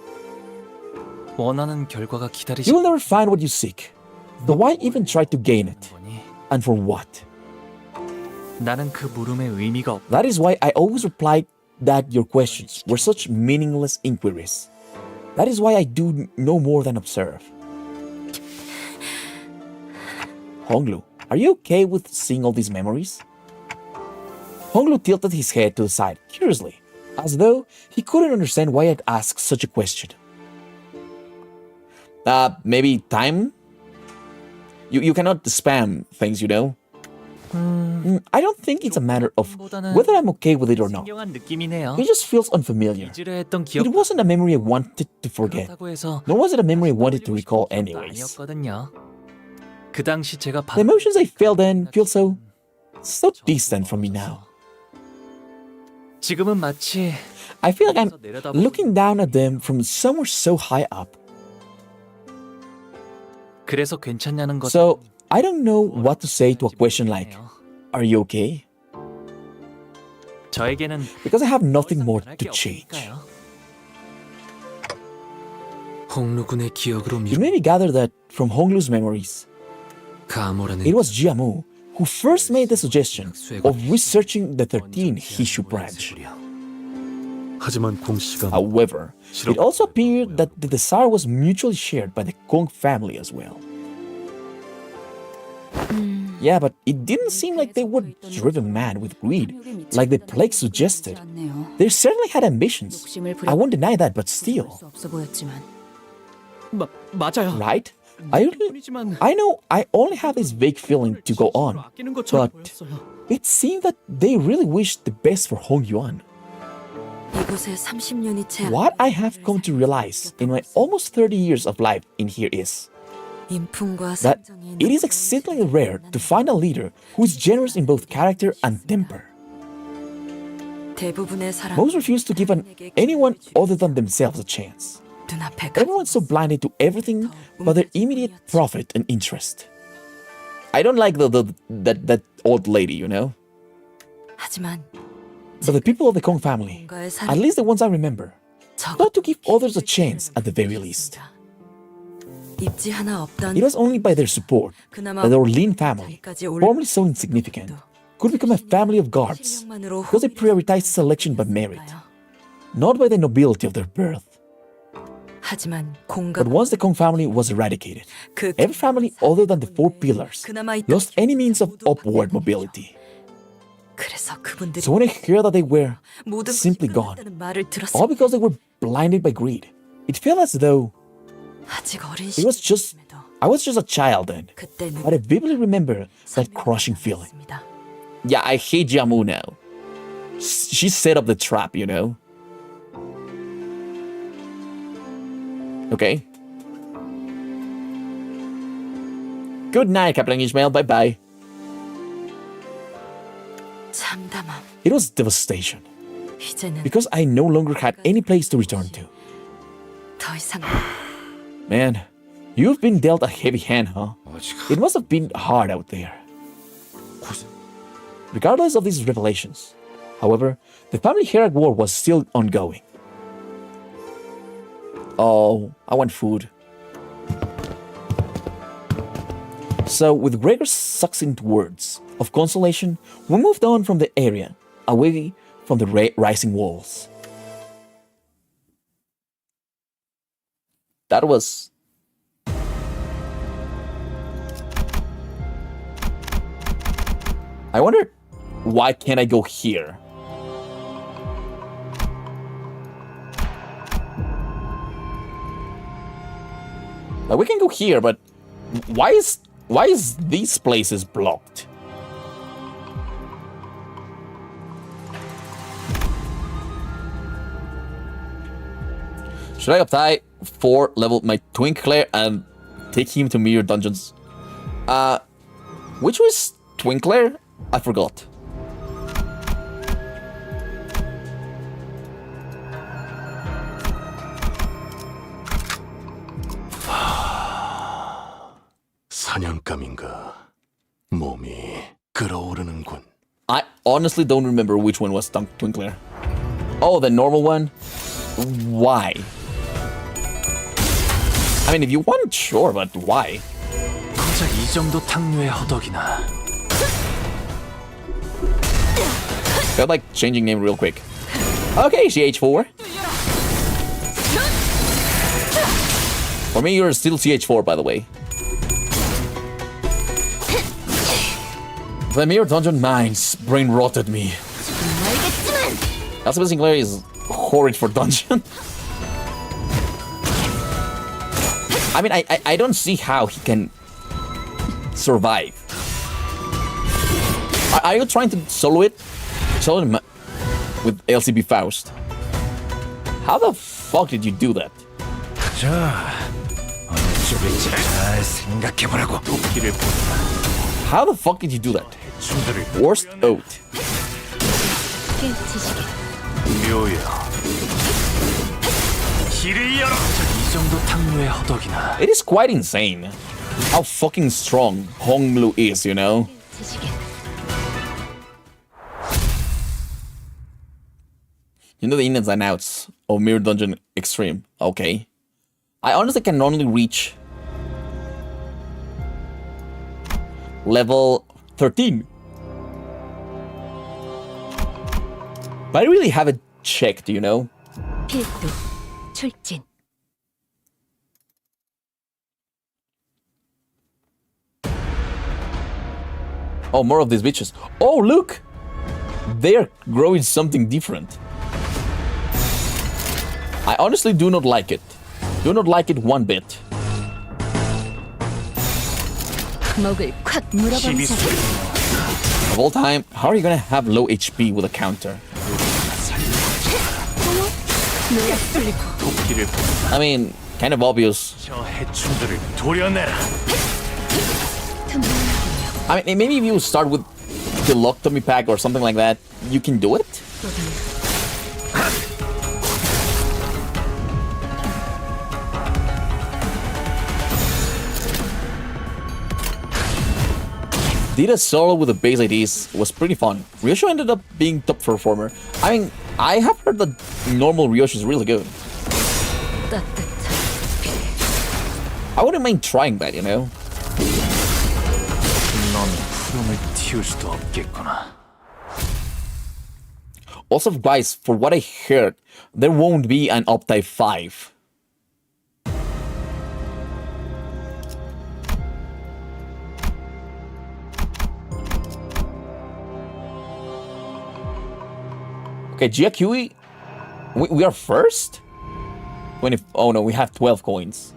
원하는 결과가 기다리지 You will never find what you seek. So why even try to gain it? 거니. And for what? 나는 그 물음에 의미가 없. That is why I always replied that your questions were such meaningless inquiries. That is why I do no more than observe. Honglu, are you okay with seeing all these memories? Honglu tilted his head to the side, curiously, as though he couldn't understand why I'd asked such a question. Maybe time? You cannot spam things, you know? I don't think it's a matter of whether I'm okay with it or not. 신경한 느낌이네요. It just feels unfamiliar. 이질했던 기억 It wasn't a memory I wanted to forget, 그렇다고 해서 nor was it a memory I wanted to recall 기억도 anyways. 아니었거든요. 그 당시 제가 The emotions I felt then feel so so distant from me now. 지금은 마치 I feel like I'm looking down at them from somewhere so high up. 그래서 괜찮냐는 것. So, I don't know what to say to a question like, "Are you okay?" 저에게는 Because I have nothing more to change. 홍루군의 기억으로 You maybe gather that from Honglu's memories, 가모라는 it was Jiamu who first made the suggestion of researching the 13 Hishu branch. 하지만 공씨가 However, it also appeared that the desire was mutually shared by the Kong family as well. Yeah, but it didn't seem like they were driven mad with greed, like the plague suggested. They certainly had ambitions. I won't deny that, but still. 맞아요. Right? I know I only have this vague feeling to go on, 아끼는 것처럼 but 보였어요. it seemed that they really wished the best for Hong Yuan. 이곳에 30년이 채 What I have come to realize in my almost 30 years of life in here is 인품과 that 성정이 it is exceedingly rare to find a leader who is generous in both character and temper. 대부분의 사람 Most refuse to give anyone other than themselves a chance. 눈앞에 Everyone's so blinded to everything but their immediate profit and interest. I don't like that old lady, you know? 하지만 But the people of the Kong family, at least the ones I remember, thought to give others a chance at the very least. 입지 하나 없던 It was only by their support 그나마 that our Lin family, 여기까지 올 formerly so insignificant, could become a family of guards 실력만으로 because they prioritized selection by merit, not by the nobility of their birth. 하지만 공감 But once the Kong family was eradicated, 그 every family other than the four pillars 그나마 있던 lost any means of upward mobility. 그래서 그분들이 So when I hear that they were 모든 simply 것이 gone, 끝났다는 말을 들었을 all because they were blinded by greed, it felt as though 아직 어린 it was just I was just a child then. 그때 But I vividly remember that crushing feeling. Yeah, I hate Jiamu now. She set up the trap, you know? Okay. Good night, Captain Ishmael. Bye-bye. 참담함 It was devastation. 이제는 Because I no longer had any place to return to. 더 이상 Man, you've been dealt a heavy hand, huh? It must have been hard out there. Regardless of these revelations, however, the Family Hierarch War was still ongoing. Oh, I want food. So, with Gregor's succinct words of consolation, we moved on from the area, away from the rising walls. That was... I wonder, why can't I go here? Like, we can go here, but why is these places blocked? Should I apply 4 level my Twinkler and take him to mirror dungeons? Which was Twinkler? I forgot. 사냥감인가 몸이 끓어오르는군. I honestly don't remember which one was Twinkler. Oh, the normal one? Why? I mean, if you want, sure, but why? 고작 이 정도 탕류의 허덕이나. Felt like changing name real quick. Okay, CH4. For me, you're still CH4, by the way. The mere dungeon mines brain rotted me. Elspeth Sinclair is horrid for dungeon. I mean, I don't see how he can survive. Are you trying to solo it? Solo him with LCB Faust. How the fuck did you do that? How the fuck did you do that? Worst oath. 깨치시게. 이 정도 탕류의 허덕이나. It is quite insane how fucking strong Honglu is, you know? 깨치시게. You know the ins and outs of Mirror Dungeon Extreme. Okay. I honestly can only reach level 13. But I really haven't checked, you know? 필두. 출진. Oh, more of these bitches. Oh, look! They're growing something different. I honestly do not like it. Do not like it one bit. 목을 콱 물어버리자. Of all time, how are you gonna have low HP with a counter? I mean, kind of obvious. I mean, maybe if you start with the Locktommy pack or something like that, you can do it? Did a solo with the base IDs was pretty fun. Ryosho ended up being top performer. I mean, I have heard that normal Ryosho is really good. I wouldn't mind trying that, you know? Also, guys, for what I heard, there won't be an Optai 5. Okay, Giacui, we are first? 20, oh no, we have 12 coins.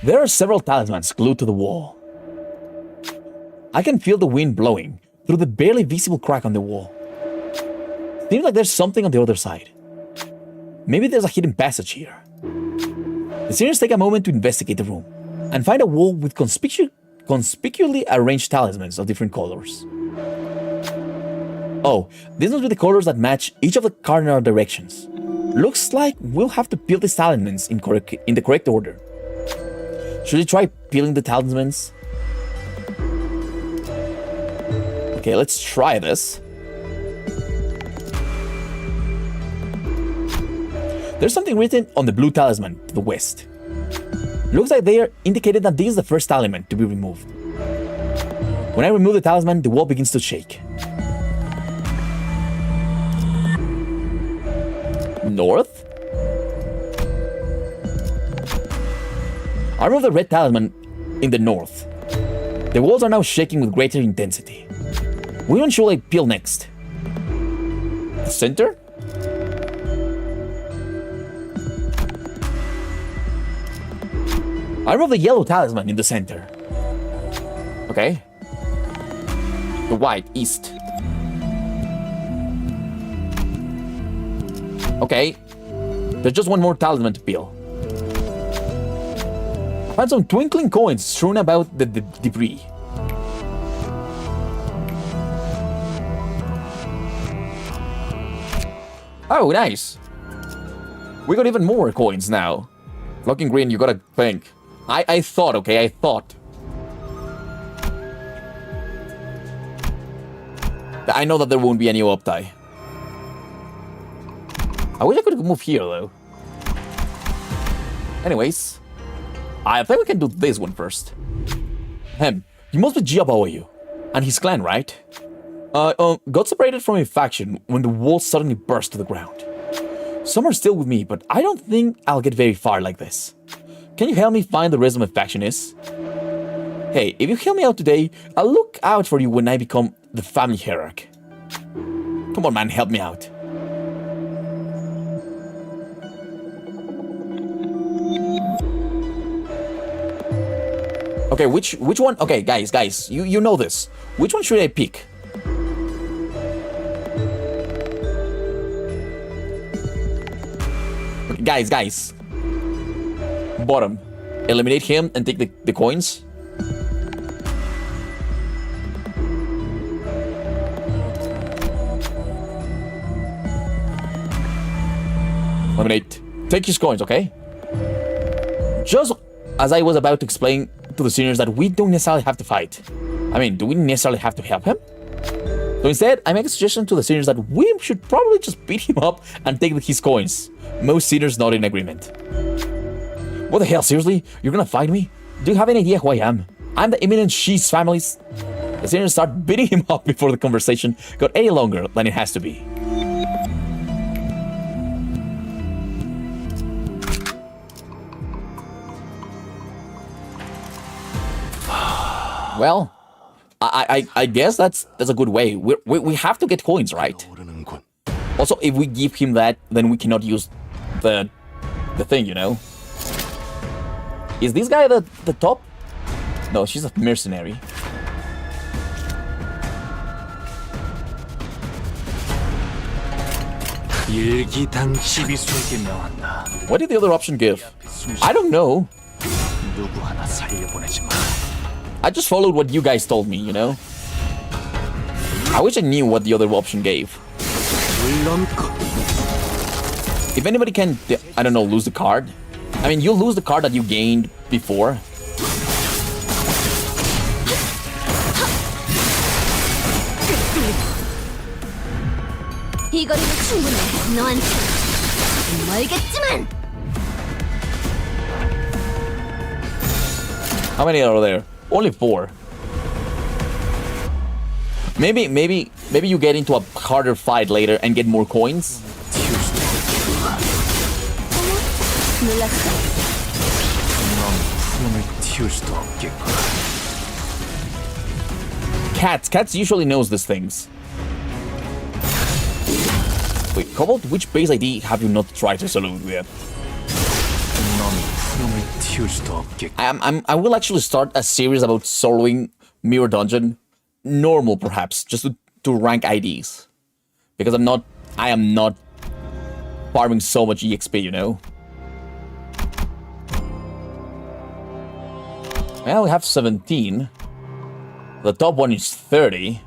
There are several talismans glued to the wall. I can feel the wind blowing through the barely visible crack on the wall. Seems like there's something on the other side. Maybe there's a hidden passage here. The seniors take a moment to investigate the room and find a wall with conspicuously arranged talismans of different colors. Oh, these must be the colors that match each of the cardinal directions. Looks like we'll have to peel these talismans in the correct order. Should we try peeling the talismans? Okay, let's try this. There's something written on the blue talisman to the west. Looks like they are indicated that this is the first talisman to be removed. When I remove the talisman, the wall begins to shake. North? I remove the red talisman in the north. The walls are now shaking with greater intensity. Which one should I peel next? The center? I remove the yellow talisman in the center. Okay. The white, east. Okay. There's just one more talisman to peel. I found some twinkling coins strewn about the debris. Oh, nice. We got even more coins now. Looking green, you gotta think. I thought, okay, I thought. I know that there won't be any Optai. I wish I could move here, though. Anyways, I think we can do this one first. You must be Jiabaoyu and his clan, right? Got separated from a faction when the walls suddenly burst to the ground. Some are still with me, but I don't think I'll get very far like this. Can you help me find the rest of my faction is? Hey, if you help me out today, I'll look out for you when I become the Family Hierarch. Come on, man, help me out. Okay, which one? Okay, guys, you know this. Which one should I pick? Okay, guys. bottom. Eliminate him and take the coins. Eliminate. Take his coins, okay? Just as I was about to explain to the seniors that we don't necessarily have to fight. I mean, do we necessarily have to help him? So instead, I make a suggestion to the seniors that we should probably just beat him up and take his coins. Most seniors not in agreement. What the hell, seriously? You're gonna fight me? Do you have any idea who I am? I'm the eminent She's families. The seniors start beating him up before the conversation got any longer than it has to be. Well, I guess that's a good way. We have to get coins, right? Also, if we give him that, then we cannot use the thing, you know? Is this guy the top? No, she's a mercenary. What did the other option give? I don't know. I just followed what you guys told me, you know? I wish I knew what the other option gave. If anybody can, I don't know, lose the card. I mean, you lose the card that you gained before. How many are there? Only 4. Maybe you get into a harder fight later and get more coins. Cats usually knows these things. Wait, Cobalt, which base ID have you not tried to salute with? I will actually start a series about soloing Mirror Dungeon. Normal, perhaps, just to rank IDs. Because I am not farming so much EXP, you know? Well, we have 17. The top one is 30.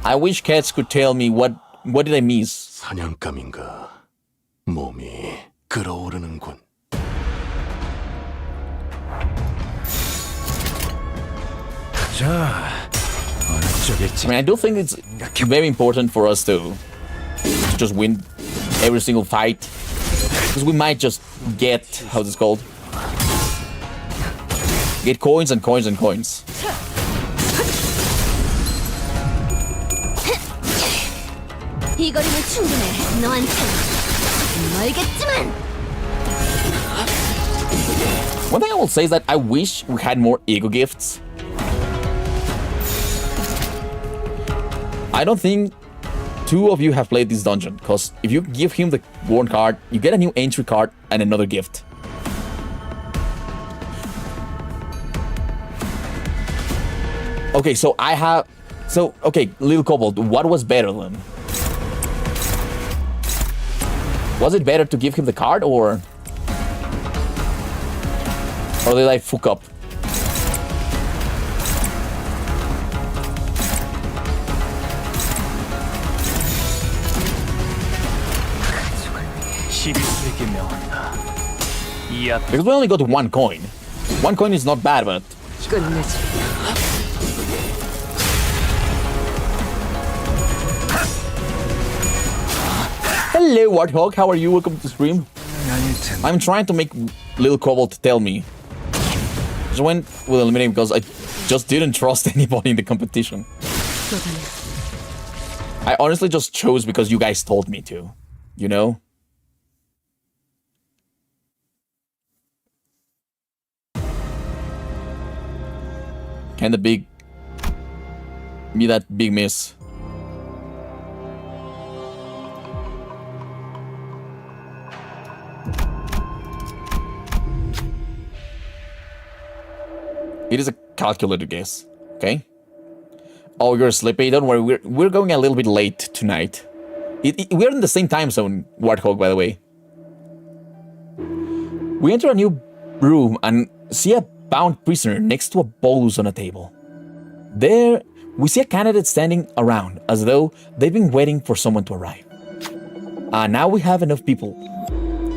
I wish cats could tell me what did I miss. 사냥감인가 몸이 끓어오르는군. 자, 어느 쪽일지. I mean, I do think it's very important for us to just win every single fight, because we might just get, how's this called? Get coins and coins and coins. 이 거리는 충분해. 너한텐 멀겠지만. One thing I will say is that I wish we had more ego gifts. I don't think 2 of you have played this dungeon, because if you give him the warn card, you get a new entry card and another gift. Okay, so okay, Little Kobold, what was better then? Was it better to give him the card, or did I fuck up? Because we only got 1 coin. 1 coin is not bad, but... Hello, Warthog. How are you? Welcome to the stream. I'm trying to make Little Cobalt tell me. Just went with eliminating because I just didn't trust anybody in the competition. I honestly just chose because you guys told me to. You know? Can the big... be that big miss? It is a calculated guess, okay? Oh, you're sleepy? Don't worry, we're going a little bit late tonight. We're in the same time zone, Warthog, by the way. We enter a new room and see a bound prisoner next to a bolus on a table. There, we see a candidate standing around as though they've been waiting for someone to arrive. Now we have enough people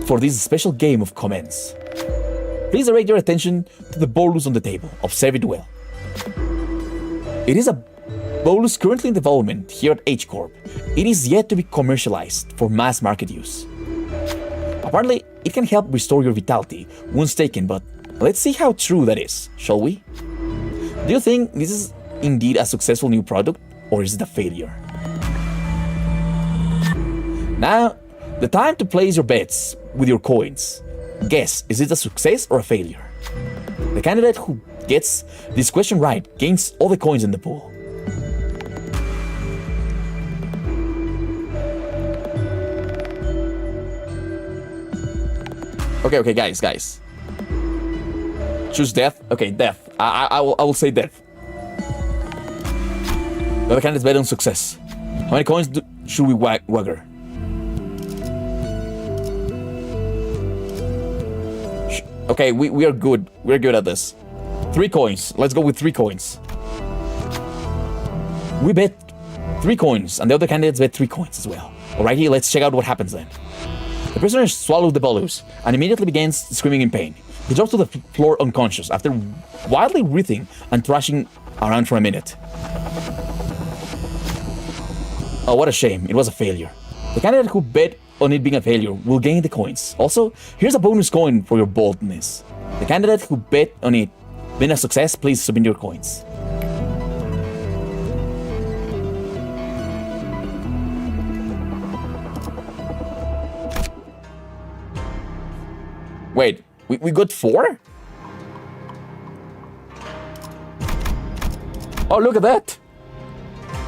for this special game of comments. Please direct your attention to the bolus on the table. Observe it well. It is a bolus currently in development here at H Corp. It is yet to be commercialized for mass market use. Apparently, it can help restore your vitality once taken, but let's see how true that is, shall we? Do you think this is indeed a successful new product, or is it a failure? Now, the time to place your bets with your coins. Guess, is it a success or a failure? The candidate who gets this question right gains all the coins in the pool. Okay, guys. Choose death. Okay, death. I will say death. The other candidate's bet on success. How many coins should we wagger? Okay, we are good. We're good at this. 3 coins. Let's go with 3 coins. We bet 3 coins, and the other candidates bet 3 coins as well. Alrighty, let's check out what happens then. The prisoner swallowed the bolus and immediately begins screaming in pain. He drops to the floor unconscious after wildly writhing and thrashing around for a minute. Oh, what a shame. It was a failure. The candidate who bet on it being a failure will gain the coins. Also, here's a bonus coin for your boldness. The candidate who bet on it being a success, please submit your coins. Wait, we got 4? Oh, look at that!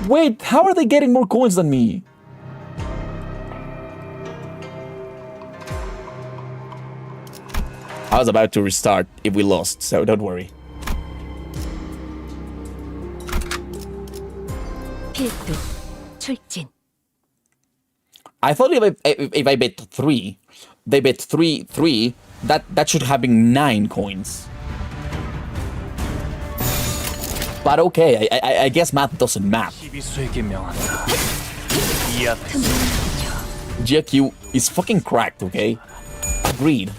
Wait, how are they getting more coins than me? I was about to restart if we lost, so don't worry. 필두, 출진. I thought if I bet 3, they bet 3, that should have been 9 coins. But okay, I guess math doesn't math. GQ is fucking cracked, okay? Agreed.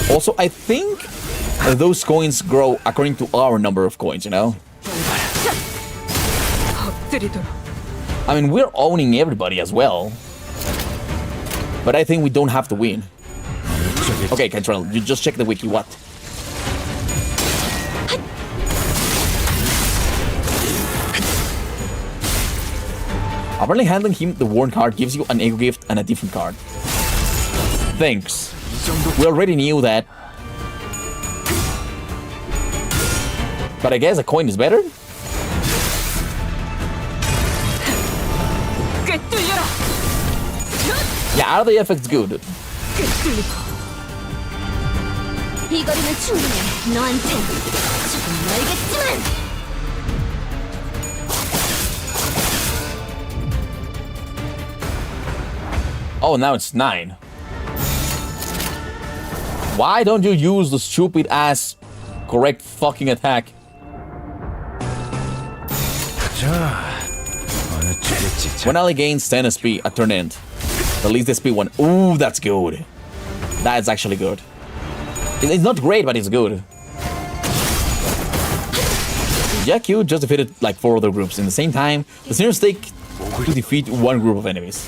Also, I think those coins grow according to our number of coins, you know? I mean, we're owning everybody as well. But I think we don't have to win. Okay, Cantrell, you just check the wiki, what? Apparently handing him the worn card gives you an ego gift and a different card. Thanks. We already knew that. But I guess a coin is better? Yeah, the effect's good. 이거리는 충분해. 너한텐 조금 멀겠지만. Oh, now it's 9. Why don't you use the stupid ass correct fucking attack? When ally gains 10 SP at turn end, the least SP one. Ooh, that's good. That's actually good. It's not great, but it's good. JQ just defeated like 4 other groups in the same time. The seniors take to defeat 1 group of enemies.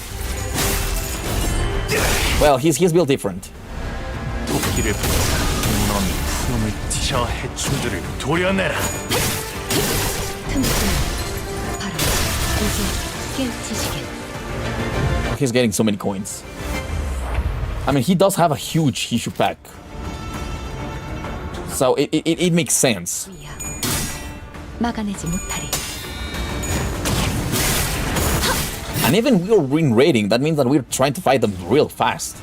Well, he's built different. He's getting so many coins. I mean, he does have a huge issue pack. So it makes sense. And even we are win rating, that means that we're trying to fight them real fast.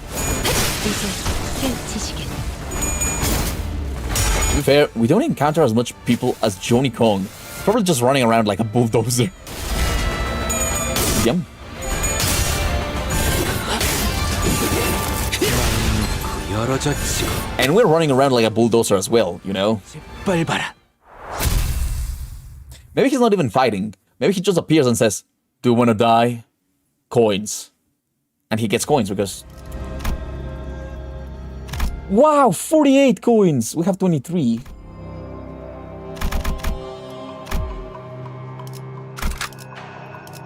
be fair, we don't encounter as much people as Johnny Kong. Probably just running around like a bulldozer. Yum. And we're running around like a bulldozer as well, you know? Maybe he's not even fighting. Maybe he just appears and says, "Do you wanna die?" Coins. And he gets coins because... Wow, 48 coins! We have 23.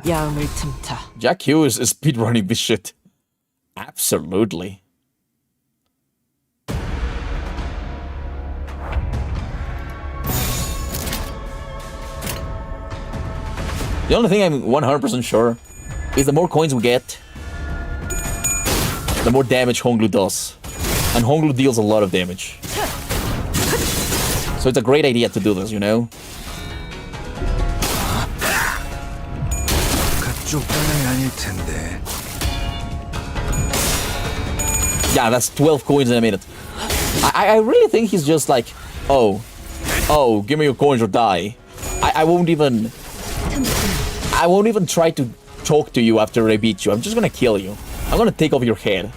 야음을 틈타. Jack Hughes is speedrunning this shit. Absolutely. The only thing I'm 100% sure is the more coins we get, the more damage Honglu does. And Honglu deals a lot of damage. So it's a great idea to do this, you know? Yeah, that's 12 coins in a minute. I really think he's just like, oh, give me your coins or die. I won't even try to talk to you after I beat you. I'm just gonna kill you. I'm gonna take off your head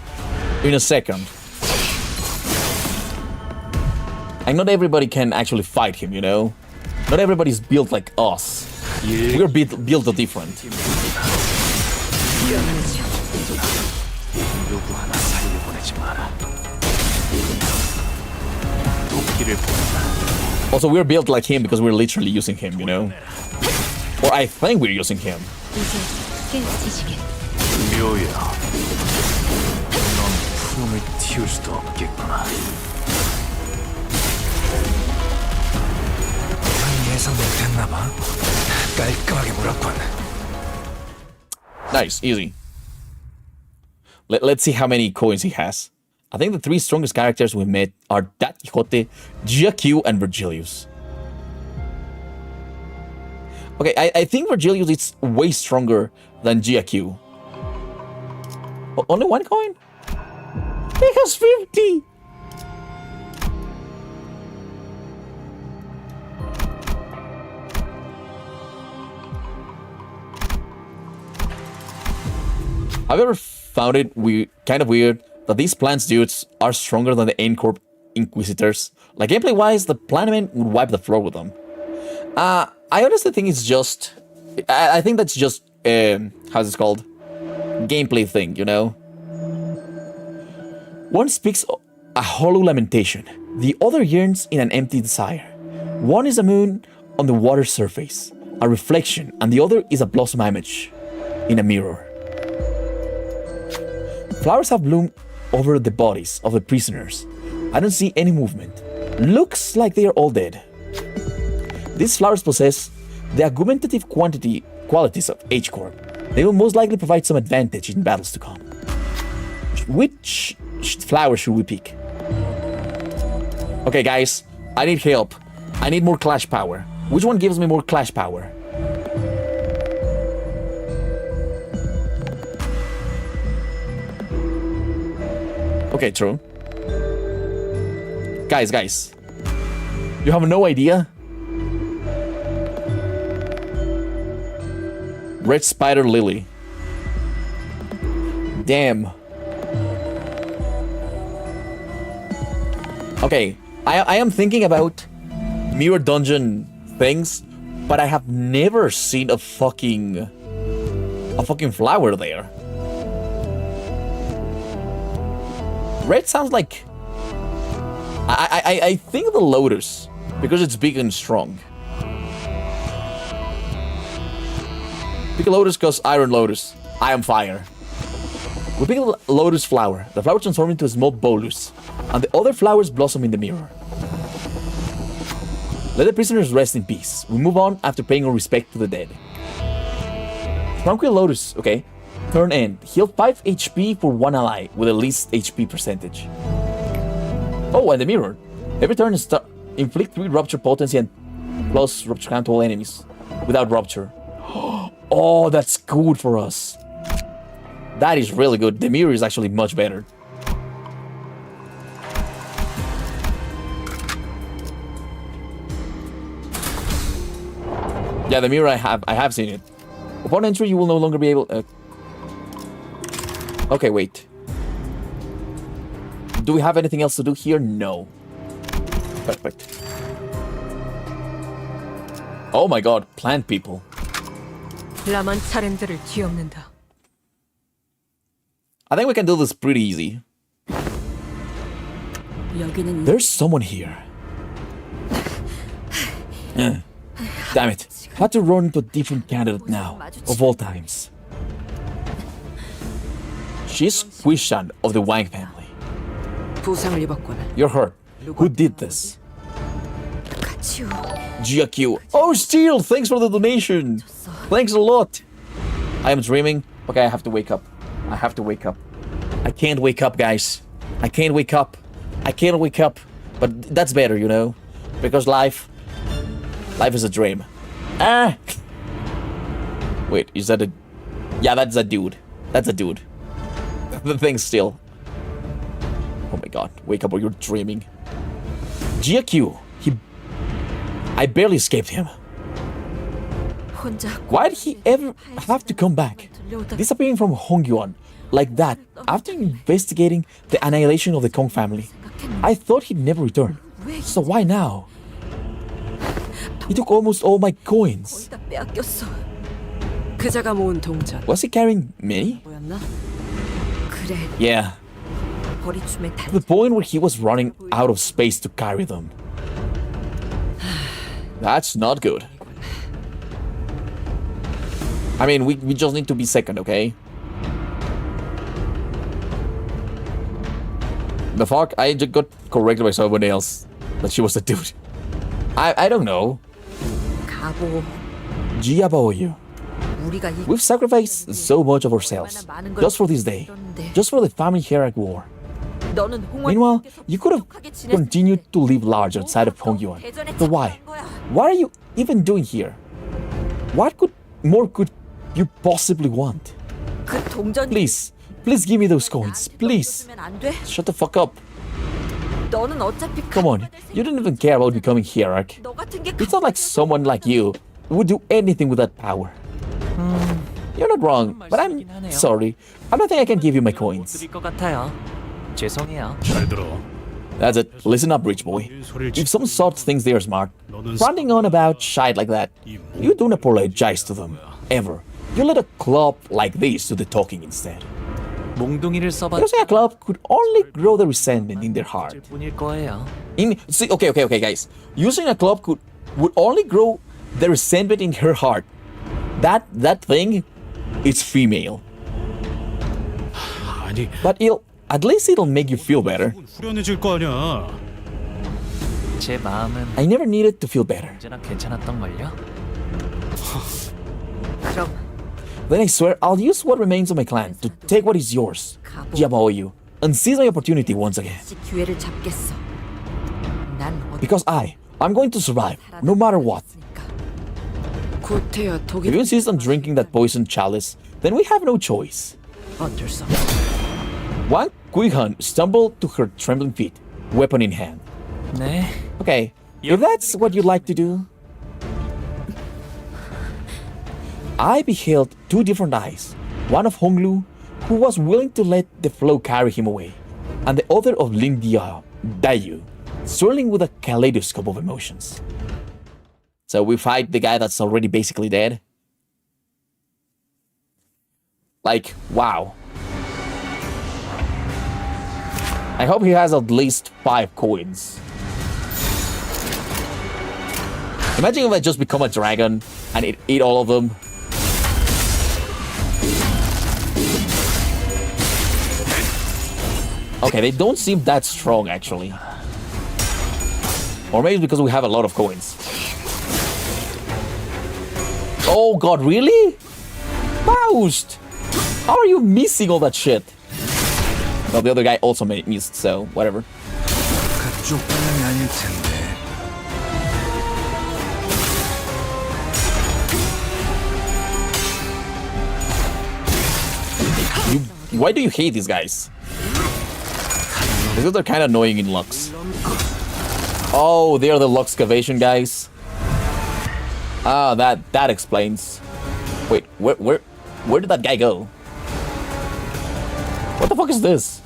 in a second. And not everybody can actually fight him, you know? Not everybody's built like us. We're built different. Also, we're built like him because we're literally using him, you know? Or I think we're using him. Nice, easy. Let's see how many coins he has. I think the three strongest characters we met are Don Quixote, GQ, and Virgilius. Okay, I think Virgilius is way stronger than GQ. Only one coin? He has 50! Have you ever found it kind of weird that these Plants dudes are stronger than the N-Corp Inquisitors? Like, gameplay-wise, the Planmen would wipe the floor with them. I honestly think it's just... I think that's just... how's it called? Gameplay thing, you know? One speaks a hollow lamentation. The other yearns in an empty desire. One is a moon on the water's surface, a reflection, and the other is a blossom image in a mirror. Flowers have bloomed over the bodies of the prisoners. I don't see any movement. Looks like they are all dead. These flowers possess the argumentative qualities of H-Corp. They will most likely provide some advantage in battles to come. Which flower should we pick? Okay, guys, I need help. I need more clash power. Which one gives me more clash power? Okay, true. Guys. You have no idea? Red Spider Lily. Damn. Okay, I am thinking about mirror dungeon things, but I have never seen a fucking flower there. Red sounds like... I think the lotus, because it's big and strong. Pick a lotus because Iron Lotus. I am fire. We pick a lotus flower. The flower transforms into a small bolus, and the other flowers blossom in the mirror. Let the prisoners rest in peace. We move on after paying our respect to the dead. Tranquil Lotus, okay. Turn end. Heal 5 HP for one ally with the least HP percentage. Oh, and the mirror. Every turn inflict 3 rupture potency and plus rupture count to all enemies without rupture. Oh, that's good for us. That is really good. The mirror is actually much better. Yeah, the mirror I have seen it. Upon entry, you will no longer be able. Okay, wait. Do we have anything else to do here? No. Perfect. Oh my god, plant people. 라만 차렌들을 뒤엎는다. I think we can do this pretty easy. 여기는 There's someone here. Damn it. Had to run into a different candidate now, of all times. She's Quishan of the Wang family. 부상을 입었구나. You're hurt. Who did this? 가치우. GQ. Oh, Steel! Thanks for the donation! Thanks a lot! I am dreaming. Okay, I have to wake up. I have to wake up. I can't wake up, guys. I can't wake up. I can't wake up. But that's better, you know? Because life is a dream. Ah! Wait, is that a... Yeah, that's a dude. That's a dude. The thing still. Oh my god, wake up or you're dreaming. GQ. I barely escaped him. Why did he ever have to come back? Disappearing from Hongyuan like that after investigating the annihilation of the Kong family. I thought he'd never return. So why now? He took almost all my coins. 빼앗겼어. 그자가 모은 동전. Was he carrying many? 뭐였나? 그래. Yeah. 버리춤에 To the point where he was running out of space to carry them. That's not good. I mean, we just need to be second, okay? The fuck? I just got corrected by someone else that she was a dude. I don't know. 가보. Jiabaoyu. 우리가 이 We've sacrificed so much of ourselves just for this day, just for the Family Hierarch War. 너는 홍원. Meanwhile, you could have continued to live large outside of Hongyuan. So why? What are you even doing here? What more could you possibly want? 그 동전. Please give me those coins, please. 안 돼? Shut the fuck up. 너는 어차피 Come on, you don't even care about becoming hierarch. 너 같은 게 It's not like someone like you would do anything with that power. You're not wrong, but I'm sorry. I don't think I can give you my coins. 드릴 것 같아요. 죄송해요. 잘 들어. That's it. Listen up, rich boy. If some sort thinks they're smart, ranting on about shit like that, you don't apologize to them. Ever. You let a club like this do the talking instead. 몽둥이를 써봐. Because a club could only grow the resentment in their heart. 뿐일 거예요. See, okay, guys. Using a club would only grow the resentment in her heart. That thing is female. 아니, But at least it'll make you feel better. 후련해질 거 아니야. 제 마음은 I never needed to feel better. 언제나 괜찮았던 걸요. 그럼 Then I swear I'll use what remains of my clan to take what is yours, Yabaoyu, and seize my opportunity once again. 다시 기회를 잡겠어. 난 Because I'm going to survive, no matter what. 구태여 독이. If you insist on drinking that poisoned chalice, then we have no choice. 어쩔 수 없어. Wang Guihan stumbled to her trembling feet, weapon in hand. 네. Okay, if that's what you'd like to do. I beheld two different eyes, one of Honglu, who was willing to let the flow carry him away, and the other of Lin Dayu, swirling with a kaleidoscope of emotions. So we fight the guy that's already basically dead. Like, wow. I hope he has at least 5 coins. Imagine if I just become a dragon and eat all of them. Okay, they don't seem that strong actually. Or maybe because we have a lot of coins. Oh god, really? Faust! How are you missing all that shit? Well, the other guy also missed, so whatever. 그쪽 방향이 아닐 텐데. Why do you hate these guys? Because they're kind of annoying in Lux. Oh, they are the Lux excavation guys. Ah, that explains. Wait, where did that guy go? What the fuck is this?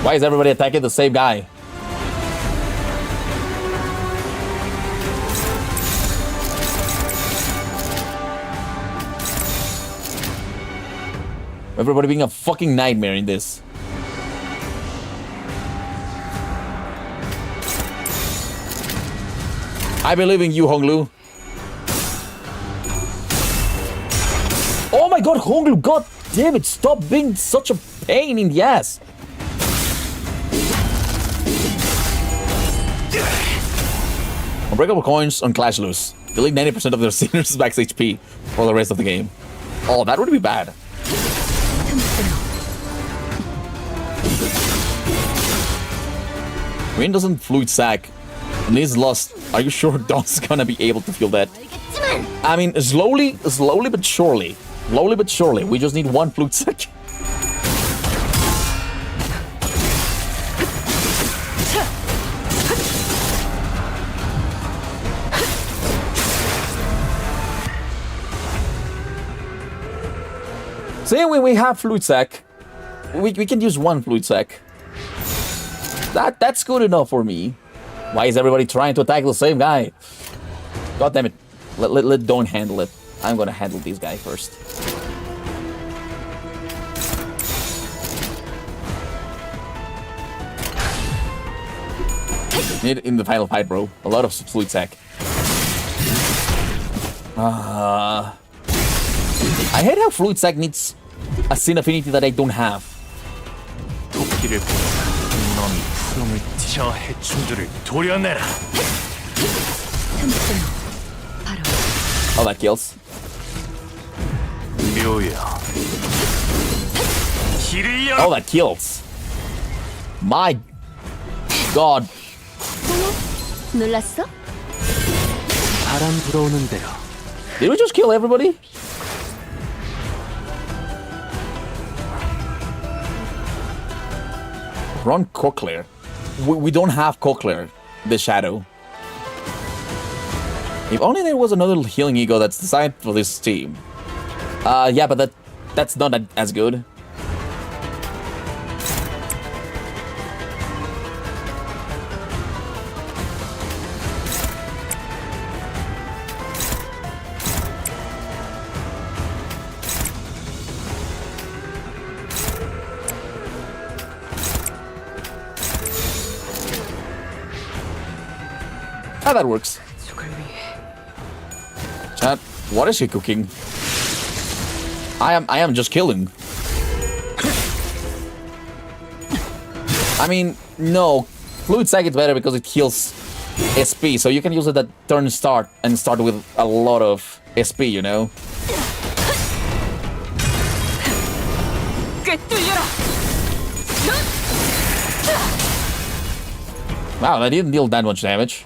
Why is everybody attacking the same guy? Everybody being a fucking nightmare in this. I believe in you, Honglu. Oh my god, Honglu, god damn it, stop being such a pain in the ass. Unbreakable coins on Clash Loose. Delete 90% of their seniors' max HP for the rest of the game. Oh, that would be bad. Rain doesn't fluid sack. And he's lost. Are you sure Don's gonna be able to feel that? I mean, slowly but surely. Slowly but surely. We just need one fluid sack. See, when we have fluid sack, we can use one fluid sack. That's good enough for me. Why is everybody trying to attack the same guy? God damn it. Let Dawn handle it. I'm gonna handle this guy first. Need it in the final fight, bro. A lot of fluid sack. I hate how fluid sack needs a sin affinity that I don't have. Oh, that kills. Oh, that kills. My god. 놀랐어? 바람 불어오는 대로. Did we just kill everybody? Run Cochlear. We don't have Cochlear, the Shadow. If only there was another healing ego that's designed for this team. Yeah, but that's not as good. Ah, that works. Chat, what is he cooking? I am just killing. I mean, no. Fluid Sack is better because it heals SP, so you can use it at turn start and start with a lot of SP, you know? Wow, that didn't deal that much damage.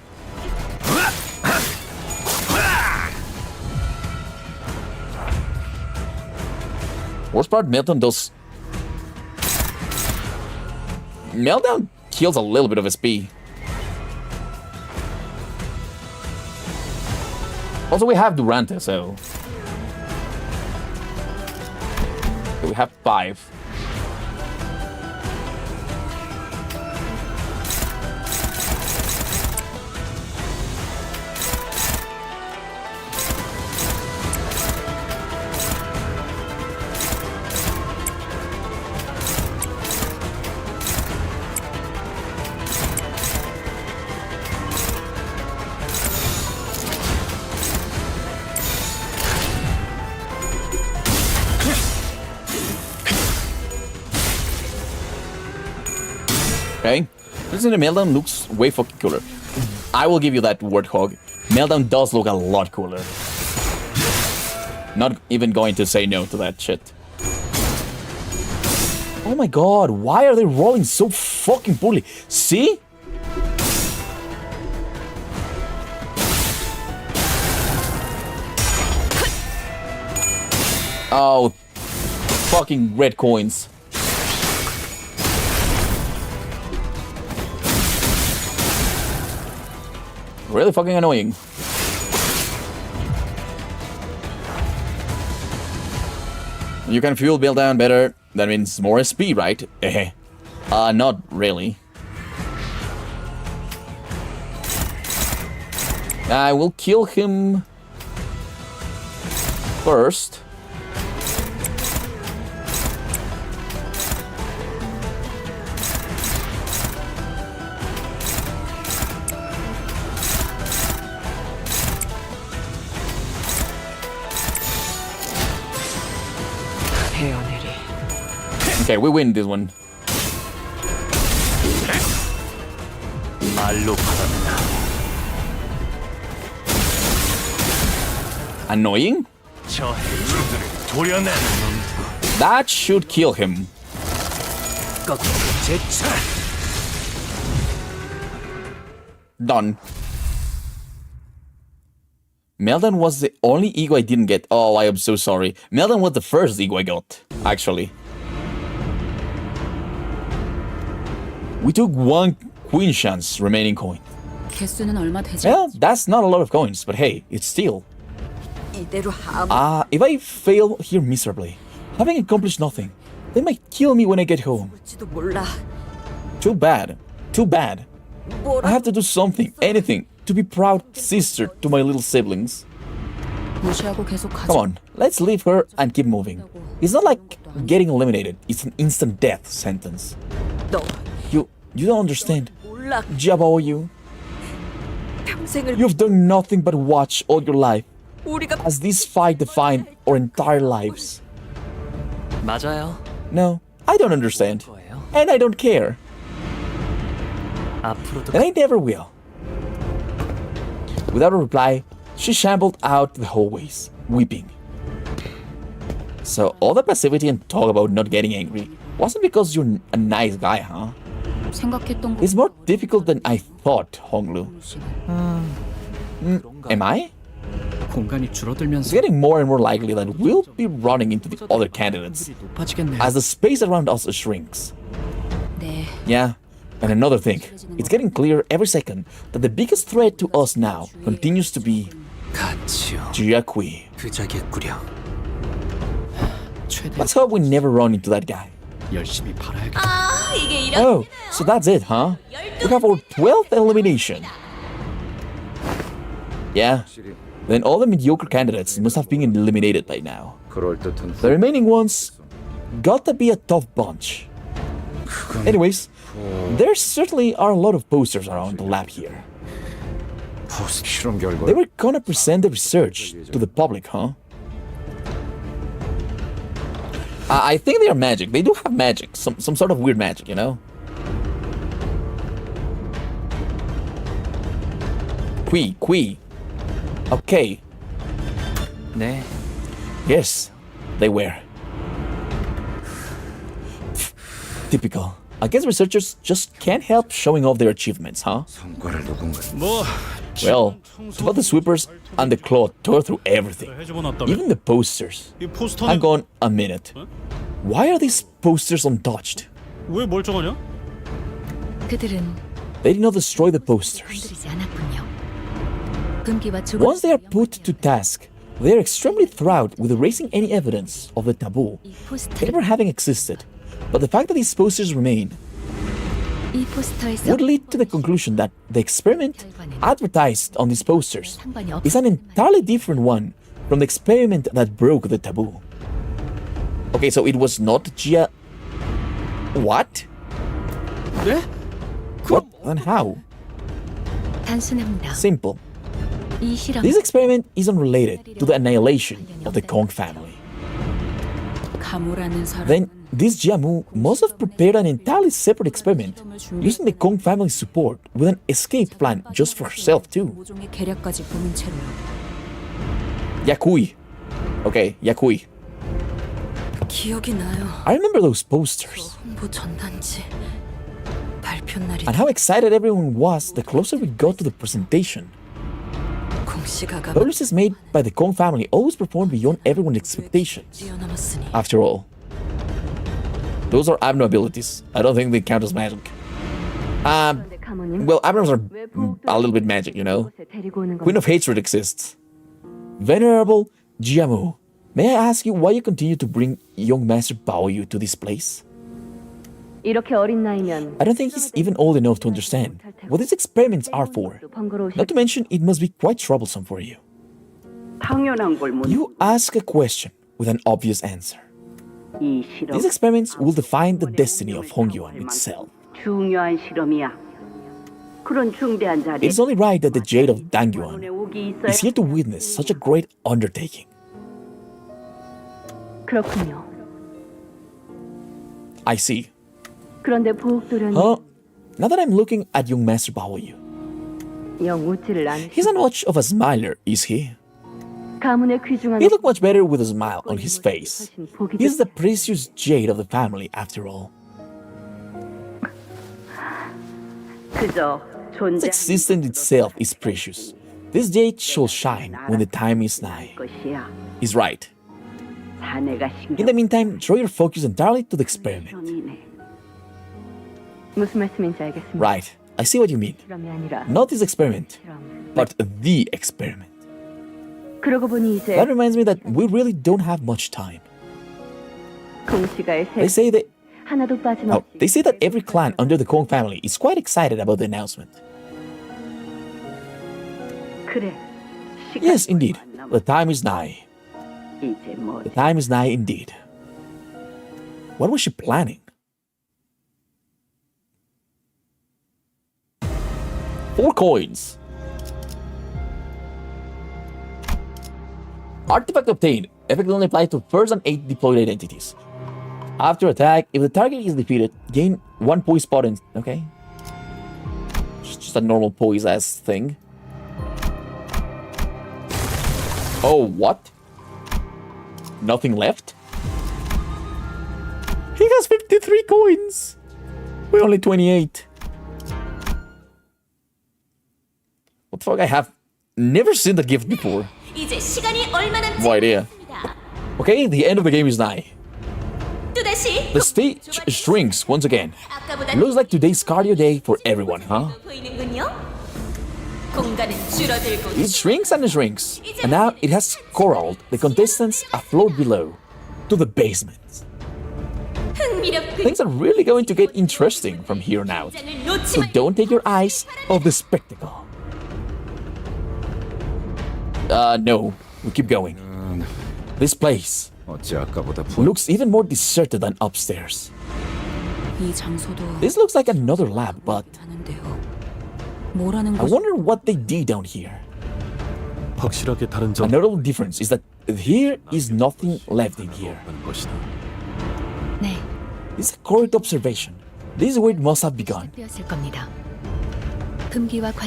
Worst part, Meltdown does... Meltdown kills a little bit of SP. Also, we have Durante, so... We have 5. Okay, listen to Meltdown looks way fucking cooler. I will give you that, Warthog. Meltdown does look a lot cooler. Not even going to say no to that shit. Oh my god, why are they rolling so fucking poorly? See? Oh, fucking red coins. Really fucking annoying. You can fuel build down better. That means more SP, right? Not really. I will kill him first. Okay, we win this one. Annoying? That should kill him. Done. Meldan was the only ego I didn't get. Oh, I am so sorry. Meldan was the first ego I got, actually. We took one queen chance remaining coin. 개수는 얼마 되지? Well, that's not a lot of coins, but hey, it's still. 이대로 아무 If I fail here miserably, having accomplished nothing, they might kill me when I get home. 지도 몰라. Too bad. Too bad. I have to do something, anything, to be proud sister to my little siblings. 무시하고 계속 가자. Come on, let's leave her and keep moving. It's not like getting eliminated, it's an instant death sentence. 너 You don't understand. 몰라. Jabo, you. 평생을 You've done nothing but watch all your life 우리가 as this fight defined our entire lives. 맞아요. No, I don't understand. 거예요. And I don't care. 앞으로도 And I never will. Without a reply, she shambled out the hallways, weeping. So all the passivity and talk about not getting angry wasn't because you're a nice guy, huh? 생각했던 거. It's more difficult than I thought, Honglu. Am I? 공간이 It's 줄어들면서 getting more and more likely that we'll be running into the other candidates 높아지겠네요. as the space around us shrinks. 네. Yeah, and another thing, it's getting clearer every second that the biggest threat to us now continues to be 같이요. Jiakui. 그자겠구려. 최대 Let's hope we never run into that guy. 열심히 팔아야겠다. Oh, so that's it, huh? We have our 12th elimination. Yeah, then all the mediocre candidates must have been eliminated by now. 그럴듯한 The remaining ones got to be a tough bunch. Anyways, there certainly are a lot of posters around the lab here. 포스트 실험 결과 They were gonna present the research to the public, huh? I think they are magic. They do have magic. Some sort of weird magic, you know? Qui. Okay. 네. Yes, they were. Typical. I guess researchers just can't help showing off their achievements, huh? 성과를 누군가 Well, about the sweepers and the claw tore through everything. 해주고 Even the posters. 이 포스터는 Hang on a minute. Why are these posters untouched? 왜 멀쩡하냐? 그들은 They did not destroy the posters. 건드리지 않았군요. 금기와 조각. Once they are put to task, they are extremely thrilled with erasing any evidence of the taboo 이 포스터를 ever having existed. But the fact that these posters remain 이 포스터에서 would lead to the conclusion that the experiment advertised on these posters 상관이 없. is an entirely different one from the experiment that broke the taboo. Okay, so it was not Gia. What? 네? What and how? 단순합니다. Simple. 이 실험 This experiment is unrelated to the annihilation of the Kong family. 가무라는 사람. Then this Jiamu must have prepared an entirely separate experiment using the Kong family's support with an escape plan just for herself too. 모종의 계략까지 보는 채로요. Yakui. Okay, Yakui. 기억이 나요. I remember those posters 홍보 전단지 발표 날이 and how excited everyone was the closer we got to the presentation. Policies made by the Kong family always perform beyond everyone's expectations. After all, those are abnormal abilities. I don't think they count as magic. Well, abnormals are a little bit magic, you know. Queen of Hatred exists. Venerable Jiamu, may I ask you why you continue to bring young Master Baoyu to this place? I don't think he's even old enough to understand what these experiments are for. Not to mention, it must be quite troublesome for you. You ask a question with an obvious answer. These experiments will define the destiny of Hongyuan itself. It is only right that the Jade of Dangyuan is here to witness such a great undertaking. I see. Huh? Now that I'm looking at young Master Baoyu, he's not much of a smiler, is he? He looked much better with a smile on his face. He's the precious jade of the family, after all. Its existence itself is precious. This jade shall shine when the time is nigh. He's right. In the meantime, draw your focus entirely to the experiment. Right, I see what you mean. Not this experiment, but the experiment. That reminds me that we really don't have much time. They say that every clan under the Kong family is quite excited about the announcement. Yes, indeed. The time is nigh. The time is nigh indeed. What was she planning? 4 coins. Artifact obtained. Effect only applied to first and 8 deployed identities. After attack, if the target is defeated, gain 1 poise spot in... Okay. It's just a normal poise-ass thing. Oh, what? Nothing left? He has 53 coins! We're only 28. What the fuck? I have never seen the gift before. No idea. Okay, the end of the game is nigh. The stage shrinks once again. Looks like today's cardio day for everyone, huh? It shrinks and it shrinks. And now it has corralled the contestants afloat below to the basement. Things are really going to get interesting from here on out. So don't take your eyes off the spectacle. No. We keep going. This place looks even more deserted than upstairs. This looks like another lab, but I wonder what they did down here. Another difference is that here is nothing left in here. This is a correct observation. This is where it must have begun.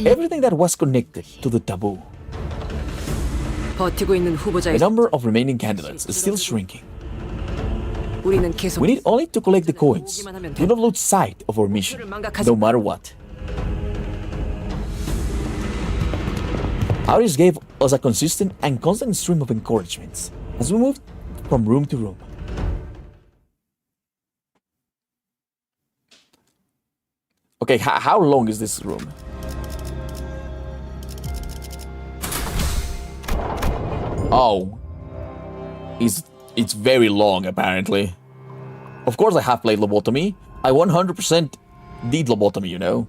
Everything that was connected to the taboo. The number of remaining candidates is still shrinking. We need only to collect the coins. Do not lose sight of our mission, no matter what. Outis gave us a consistent and constant stream of encouragements as we moved from room to room. Okay, how long is this room? Oh. It's very long, apparently. Of course I have played lobotomy. I 100% did lobotomy, you know.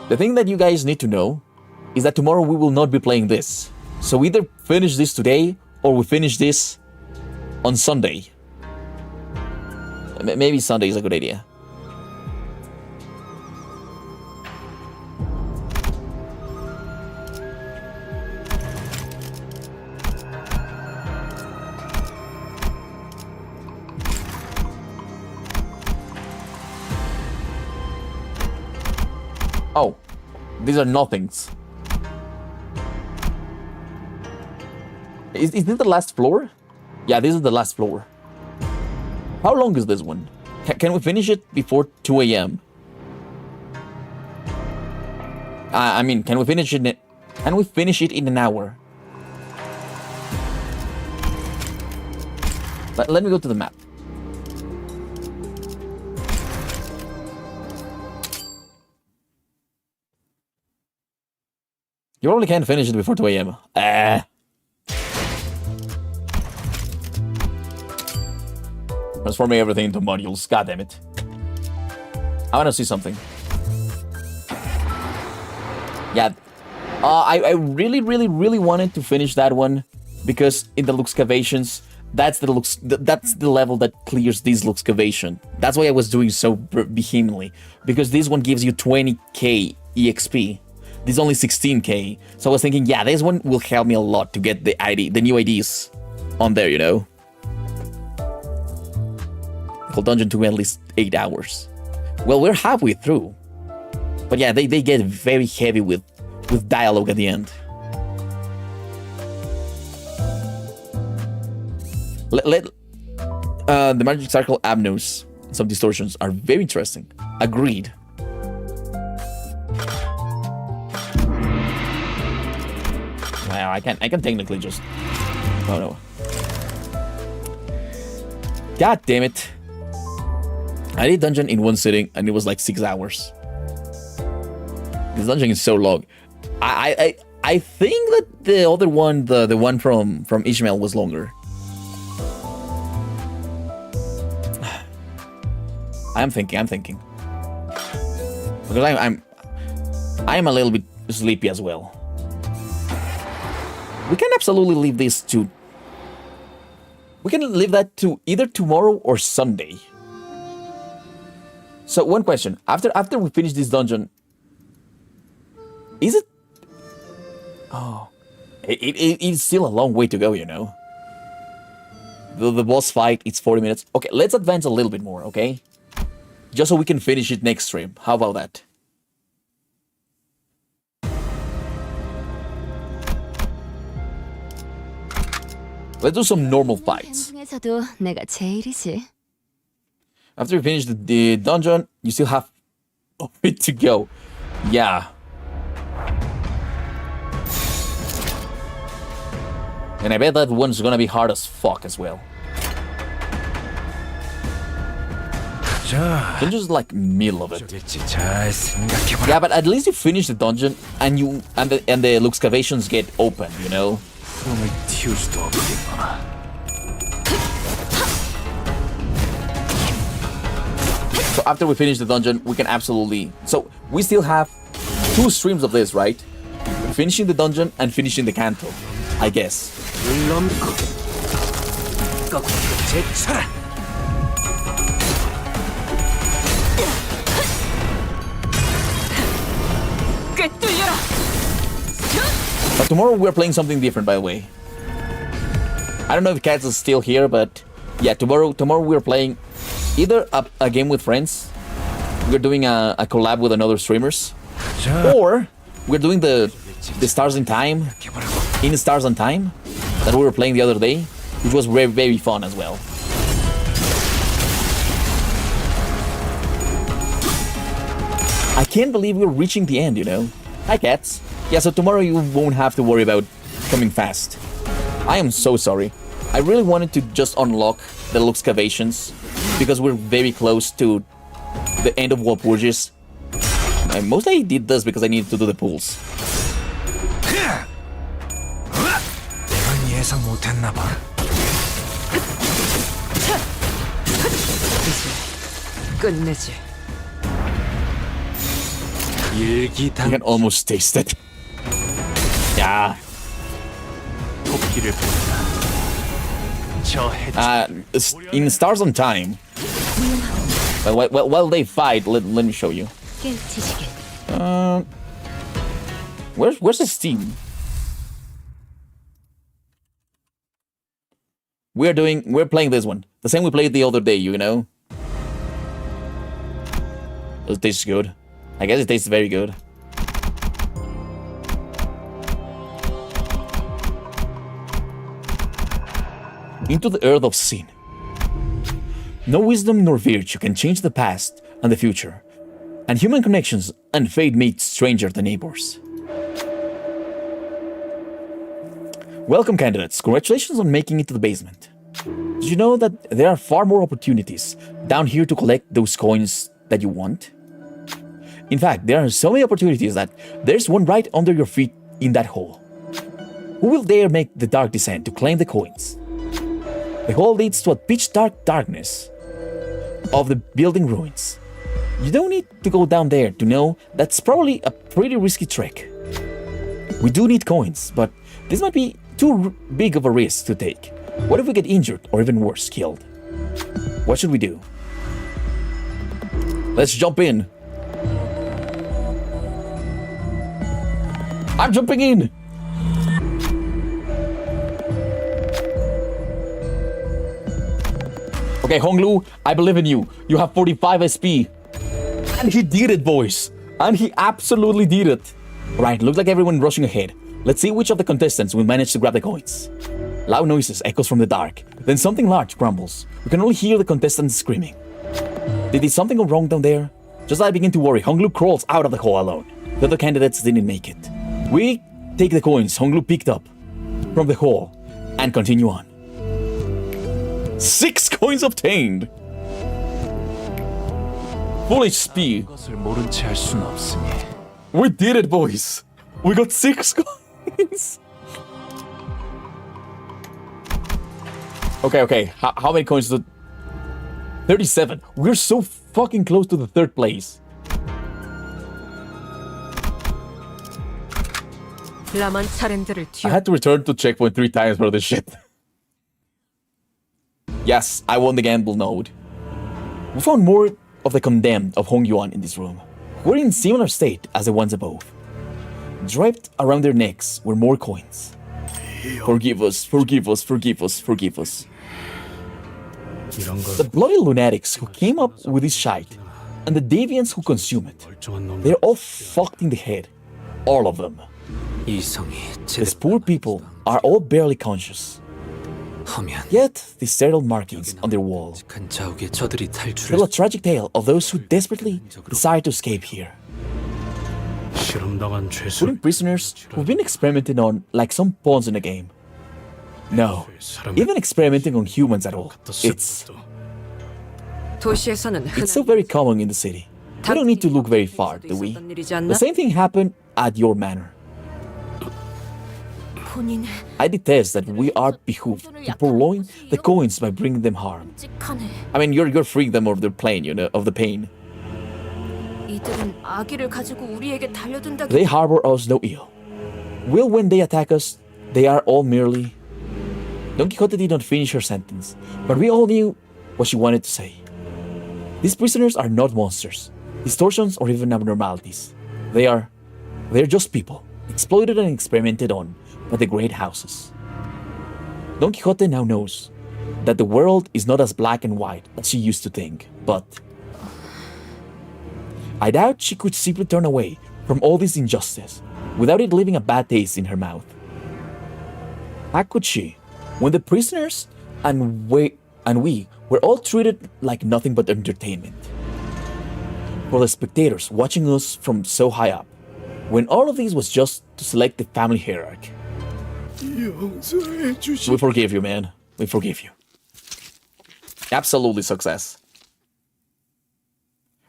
The thing that you guys need to know is that tomorrow we will not be playing this. So either finish this today or we finish this on Sunday. Maybe Sunday is a good idea. Oh, these are nothings. Is this the last floor? Yeah, this is the last floor. How long is this one? Can we finish it before 2 a.m.? I mean, can we finish it? Can we finish it in an hour? Let me go to the map. You probably can't finish it before 2 a.m. Transforming everything into modules. God damn it. I want to see something. Yeah. I really, really, really wanted to finish that one because in the Luxcavations, that's the level that clears this Luxcavation. That's why I was doing so vehemently, because this one gives you 20k EXP. This is only 16k. So I was thinking, yeah, this one will help me a lot to get the new IDs on there, you know. The whole dungeon took me at least 8 hours. Well, we're halfway through. But yeah, they get very heavy with dialogue at the end. The Magic Circle Abnos, some distortions are very interesting. Agreed. Wow, I can technically just... Oh no. God damn it. I did dungeon in one sitting and it was like 6 hours. This dungeon is so long. I think that the other one, the one from Ishmael, was longer. I'm thinking. Because I'm a little bit sleepy as well. We can absolutely leave this to... We can leave that to either tomorrow or Sunday. So one question. After we finish this dungeon... Is it... Oh... It's still a long way to go, you know. The boss fight, it's 40 minutes. Okay, let's advance a little bit more, okay? Just so we can finish it next stream. How about that? Let's do some normal fights. After you finish the dungeon, you still have a bit to go. Yeah. And I bet that one's gonna be hard as fuck as well. Dungeon's like middle of it. Yeah, but at least you finish the dungeon and the Luxcavations get open, you know? So after we finish the dungeon, we can absolutely... So we still have 2 streams of this, right? Finishing the dungeon and finishing the Canto, I guess. But tomorrow we're playing something different, by the way. I don't know if Cats is still here, but yeah, tomorrow we're playing either a game with friends, we're doing a collab with another streamers, or we're doing the Stars in Time, in Stars on Time, that we were playing the other day, which was very, very fun as well. I can't believe we're reaching the end, you know. Hi, Cats. Yeah, so tomorrow you won't have to worry about coming fast. I am so sorry. I really wanted to just unlock the Luxcavations because we're very close to the end of wallpurgis. And mostly I did this because I needed to do the pools. You can almost taste it. Yeah. In Stars on Time, while they fight, let me show you. Where's the Steam? We're playing this one. The same we played the other day, you know? It tastes good. I guess it tastes very good. Into the earth of sin. No wisdom nor virtue can change the past and the future. And human connections and fate made stranger than neighbors. Welcome, candidates. Congratulations on making it to the basement. Did you know that there are far more opportunities down here to collect those coins that you want? In fact, there are so many opportunities that there's one right under your feet in that hole. Who will dare make the dark descent to claim the coins? The hole leads to a pitch dark darkness of the building ruins. You don't need to go down there to know that's probably a pretty risky trek. We do need coins, but this might be too big of a risk to take. What if we get injured or even worse, killed? What should we do? Let's jump in. I'm jumping in. Okay, Honglu, I believe in you. You have 45 SP. And he did it, boys. And he absolutely did it. Right, looks like everyone rushing ahead. Let's see which of the contestants will manage to grab the coins. Loud noises echoes from the dark. Then something large crumbles. We can only hear the contestants screaming. Did something go wrong down there? Just as I begin to worry, Honglu crawls out of the hole alone. The other candidates didn't make it. We take the coins Honglu picked up from the hole and continue on. 6 coins obtained! Full HP. We did it, boys! We got 6 coins! Okay. How many coins did... 37. We're so fucking close to the 3rd place. I had to return to checkpoint 3 times for this shit. Yes, I won the gamble node. We found more of the condemned of Hongyuan in this room. We're in similar state as the ones above. Draped around their necks were more coins. Forgive us. The bloody lunatics who came up with this shite, and the deviants who consume it, they're all fucked in the head. All of them. These poor people are all barely conscious. Yet, these sterile markings on their wall tell a tragic tale of those who desperately desire to escape here. Putting prisoners who've been experimented on like some pawns in a game. No, even experimenting on humans at all. It's so very common in the city. We don't need to look very far, do we? The same thing happened at your manor. I detest that we are behooved to purloin the coins by bringing them harm. I mean, you're freeing them of their pain, of the pain. They harbor us no ill. Will when they attack us, they are all merely... Don Quixote did not finish her sentence, but we all knew what she wanted to say. These prisoners are not monsters, distortions, or even abnormalities. They're just people, exploited and experimented on by the great houses. Don Quixote now knows that the world is not as black and white as she used to think, but I doubt she could simply turn away from all this injustice without it leaving a bad taste in her mouth. How could she, when the prisoners and we were all treated like nothing but entertainment? For the spectators watching us from so high up, when all of this was just to select the family hierarch. We forgive you, man. We forgive you. Absolutely success.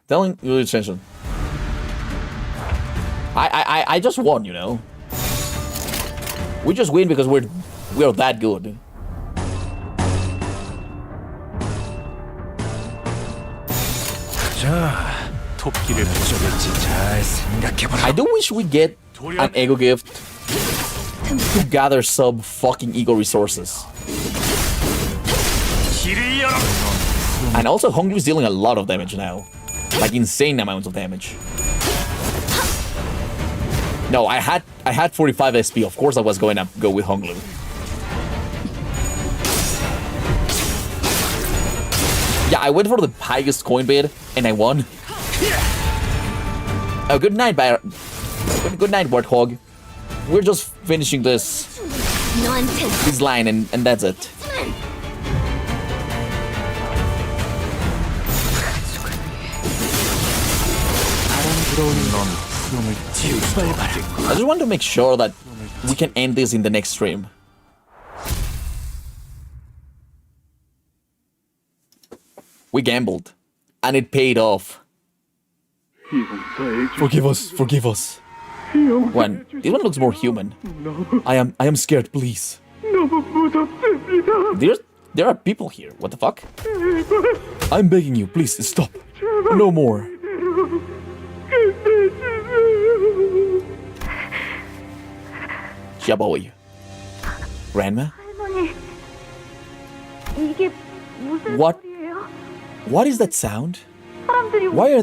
Telling your attention. I just won, We just win because we're that good. I do wish we get an ego gift to gather sub fucking ego resources. And also Honglu is dealing a lot of damage now. Like insane amounts of damage. No, I had 45 SP. Of course I was going to go with Honglu. Yeah, I went for the highest coin bid and I won. Oh, good night, good night, Warthog. We're just finishing this line and that's it. I just want to make sure that we can end this in the next stream. We gambled, and it paid off. Forgive us, forgive us. One, this one looks more human. I am scared, please. There are people here. What the fuck? I'm begging you, please stop. No more. Yaboy. Grandma? What is that sound? Why are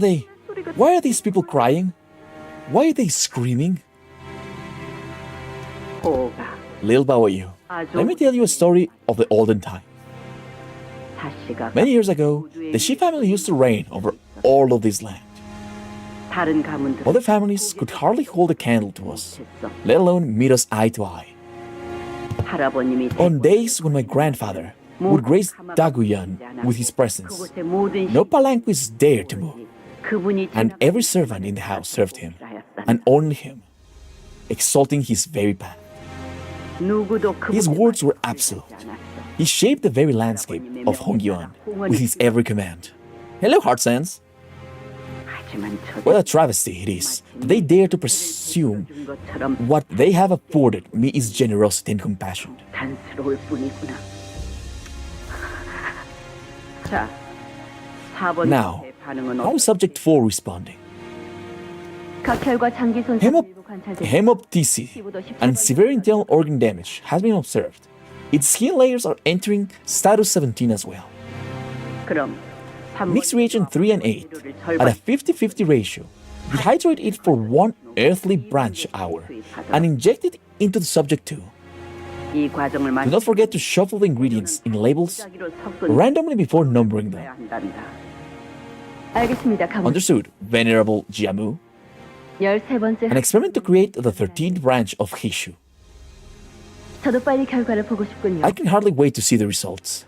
these people crying? Why are they screaming? Lil Baoyu, let me tell you a story of the olden time. Many years ago, the Shi family used to reign over all of this land. Other families could hardly hold a candle to us, let alone meet us eye to eye. On days when my grandfather would grace Daguyan with his presence, no palanquins dared to move, and every servant in the house served him, and only him, exalting his very path. His words were absolute. He shaped the very landscape of Hongyuan with his every command. Hello, Heartsands. What a travesty it is that they dare to presume what they have afforded me is generosity and compassion. Now, how is subject 4 responding? Hemoptysis and severe internal organ damage has been observed. Its skin layers are entering status 17 as well. Mix reagent 3 and 8 at a 50-50 ratio. Dehydrate it for 1 earthly branch hour and inject it into the subject 2. Do not forget to shuffle the ingredients in labels randomly before numbering them. Understood, Venerable Jiamu. An experiment to create the 13th branch of Hishu. I can hardly wait to see the results.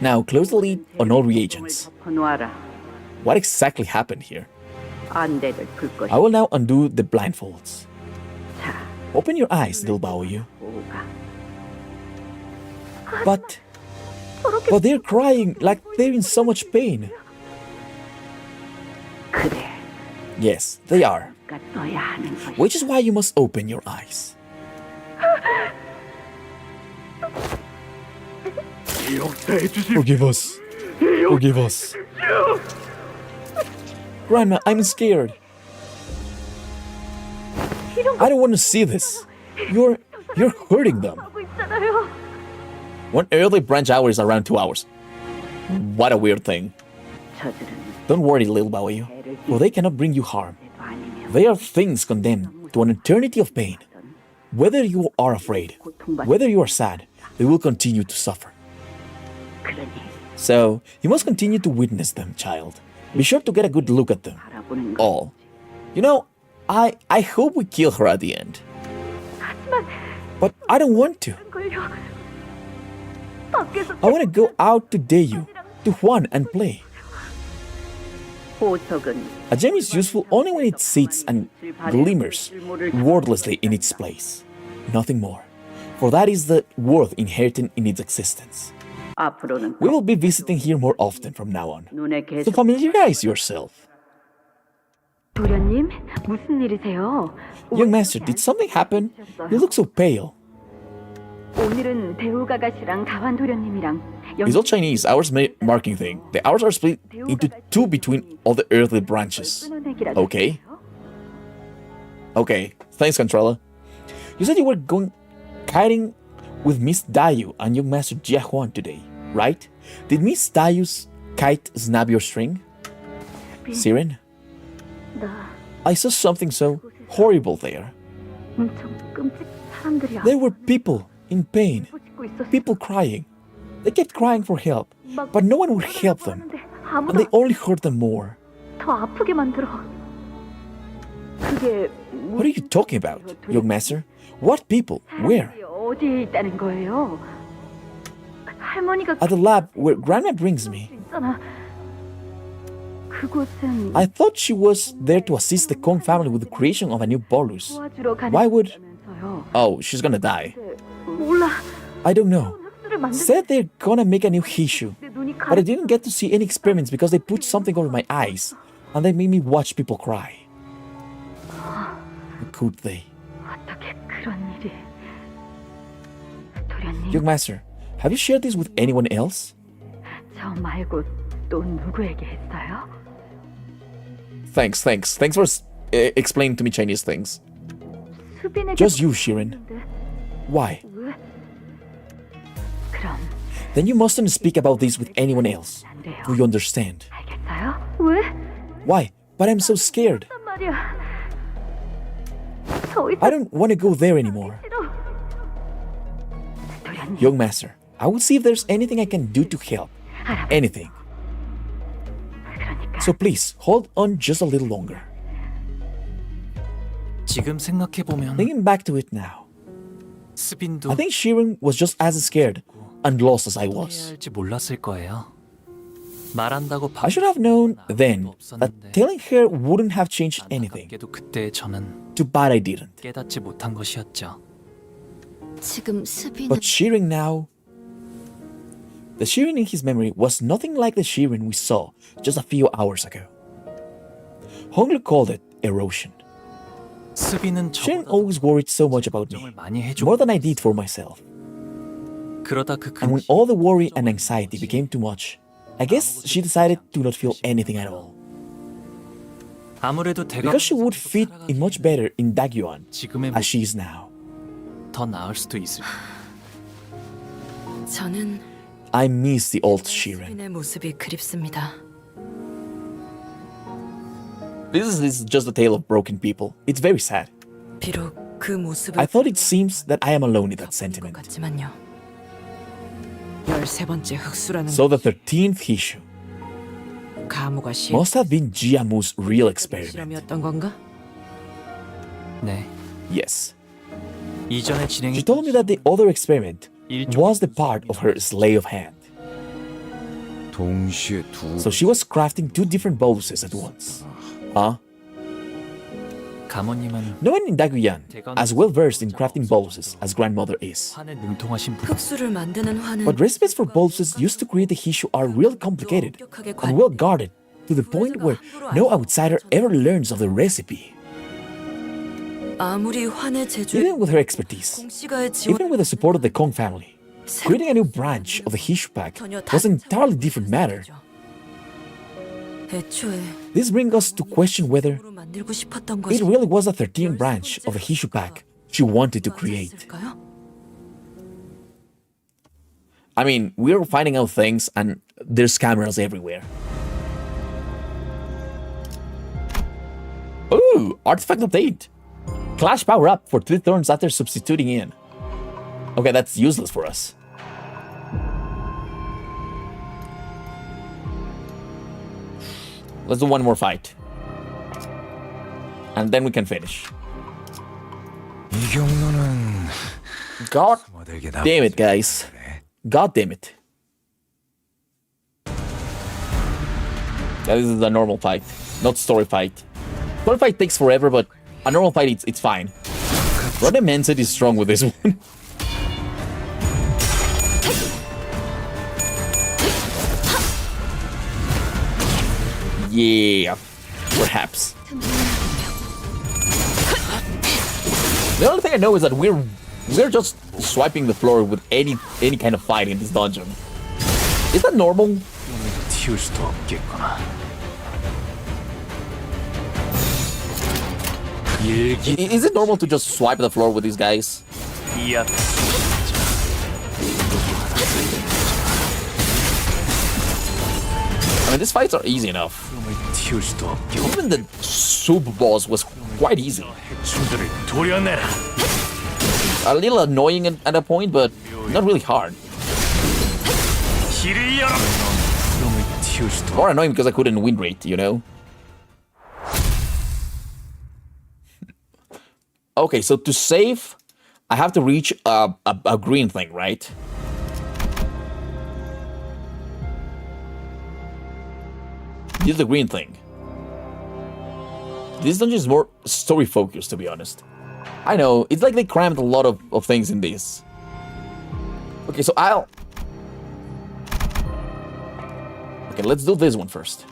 Now close the lid on all reagents. What exactly happened here? I will now undo the blindfolds. Open your eyes, little Baoyu. But they're crying like they're in so much pain. Yes, they are. Which is why you must open your eyes. Forgive us. Forgive us. Grandma, I'm scared. I don't want to see this. You're hurting them. 1 early branch hour is around 2 hours. What a weird thing. Don't worry, little Baoyu, for they cannot bring you harm. They are things condemned to an eternity of pain. Whether you are afraid, whether you are sad, they will continue to suffer. So, you must continue to witness them, child. Be sure to get a good look at them. All. You know, I hope we kill her at the end. But I don't want to. I want to go out to Dayu, to Juan, and play. A gem is useful only when it sits and glimmers wordlessly in its place. Nothing more. For that is the worth inherent in its existence. We will be visiting here more often from now on. So familiarize yourself. Young master, did something happen? You look so pale. It's all Chinese, hours marking thing. The hours are split into 2 between all the earthly branches. Okay. Okay, thanks, Controller. You said you were going kiting with Miss Dayu and young master Jia Huan today, right? Did Miss Dayu's kite snap your string? Siren? I saw something so horrible there. There were people in pain, people crying. They kept crying for help, but no one would help them, and they only hurt them more. What are you talking about, young master? What people? Where? At the lab where Grandma brings me. 그곳은 I thought she was there to assist the Kong family with the creation of a new bolus. 도와주러 가는 Why would... 거라면서요. Oh, she's gonna die. 몰라. I don't know. 흑수를 만들 Said they're gonna make a new Hishu, 내 눈이 but I didn't get to see any experiments because they put something over my eyes and they made me watch people cry. Could they? 어떻게 그런 일이? 도련님, Young master, have you shared this with anyone else? 저 말고 또 누구에게 했어요? Thanks for explaining to me Chinese things. 수빈에게 Just you, Shirin. Why? 왜? 그럼 Then you mustn't speak about this with anyone else. 안 돼요. Do you understand? 알겠어요? 왜? Why? But I'm so scared. 단 말이야. 더 I 이상 don't want to go there anymore. 싫어. 도련님, Young master, I will see if there's anything I can do to help. Anything. 그러니까 So please, hold on just a little longer. 지금 생각해보면 Thinking back to it now, 스빈도 I think Shirin was just as scared and lost as I 해야 was. 할지 몰랐을 거예요. 말한다고 I should have known then that 없었는데 telling her wouldn't have changed anything. 안타깝게도 그때 저는 Too bad I didn't. 깨닫지 못한 것이었죠. 지금 스비는 But Shirin now... The Shirin in his memory was nothing like the Shirin we saw just a few hours ago. Honglu called it erosion. 스빈은 Shirin 저보다 always worried so much about 걱정을 me, 많이 해줘. more than I did for myself. 그러다 그 And when 근심 all the worry and anxiety became too much, I guess she decided to not feel anything at all. 아무래도 대가 Because she would fit in much better in Dagyuan 지금의 as she is now. 더 나을 수도 있을. 저는 I miss the old Shirin. 수빈의 모습이 그립습니다. This is just a tale of broken people. It's very sad. 비록 그 모습을 I thought it seems that I am alone in that 것 sentiment. 같지만요. 13번째 흑수라는 So the 13th Hishu 가무가 시 must have been Jiamu's real experiment. 실험이었던 건가? 네. Yes. 이전에 She 진행했던 told me that the other experiment 일종 was the part of her sleight of hand. 동시에 두 So she was crafting two different boluses at once. Huh? 가모님은 No one in Daguyan, as well versed in crafting boluses as grandmother is. 환에 능통하신 분. 흑수를 만드는 화는 But recipes for boluses used to create the Hishu are really complicated and well guarded to the point where no outsider ever learns of the recipe. 아무리 화내 제조에 Even with her expertise, 공시가의 지원 even with the support of the Kong family, creating a new branch of the Hishu pack was an entirely different matter. 애초에 This brings us to question whether 으로 만들고 싶었던 it 것이 really was the 13th branch of the Hishu pack she wanted to create. 맞았을까요? I mean, we're finding out things and there's cameras everywhere. Ooh, artifact update. Clash power up for 3 turns after substituting in. Okay, that's useless for us. Let's do one more fight. And then we can finish. 이 경로는 God 모두에게 damn it, guys. God damn it. Yeah, this is a normal fight, not story fight. Story fight takes forever, but a normal fight, it's fine. Rodney Manson is strong with this one. Yeah, perhaps. The only thing I know is that we're just swiping the floor with any kind of fight in this dungeon. Is that normal? 튀울 수도 없겠구나. Is it normal to just swipe the floor with these guys? 이야. I mean, these fights are easy enough. 튀울 수도 없겠구나. Even the sub boss was quite easy. 춤들을 도려내라. A little annoying at a point, but not really hard. 길을 열어. 놈을 튀울 수도 More annoying because I couldn't win rate, you know? Okay, so to save, I have to reach a green thing, right? This is the green thing. This dungeon is more story focused, to be honest. I know, it's like they crammed a lot of things in this. Okay, so Okay, let's do this one first.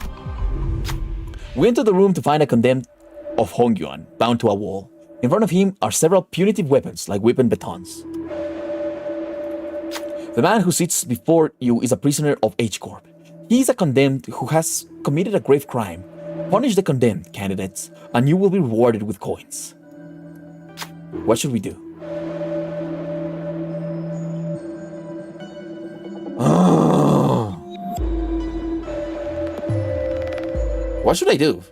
We enter the room to find a condemned of Hongyuan bound to a wall. In front of him are several punitive weapons like whip and batons. The man who sits before you is a prisoner of H-Corp. He is a condemned who has committed a grave crime. Punish the condemned candidates, and you will be rewarded with coins. What should we do? What should I do?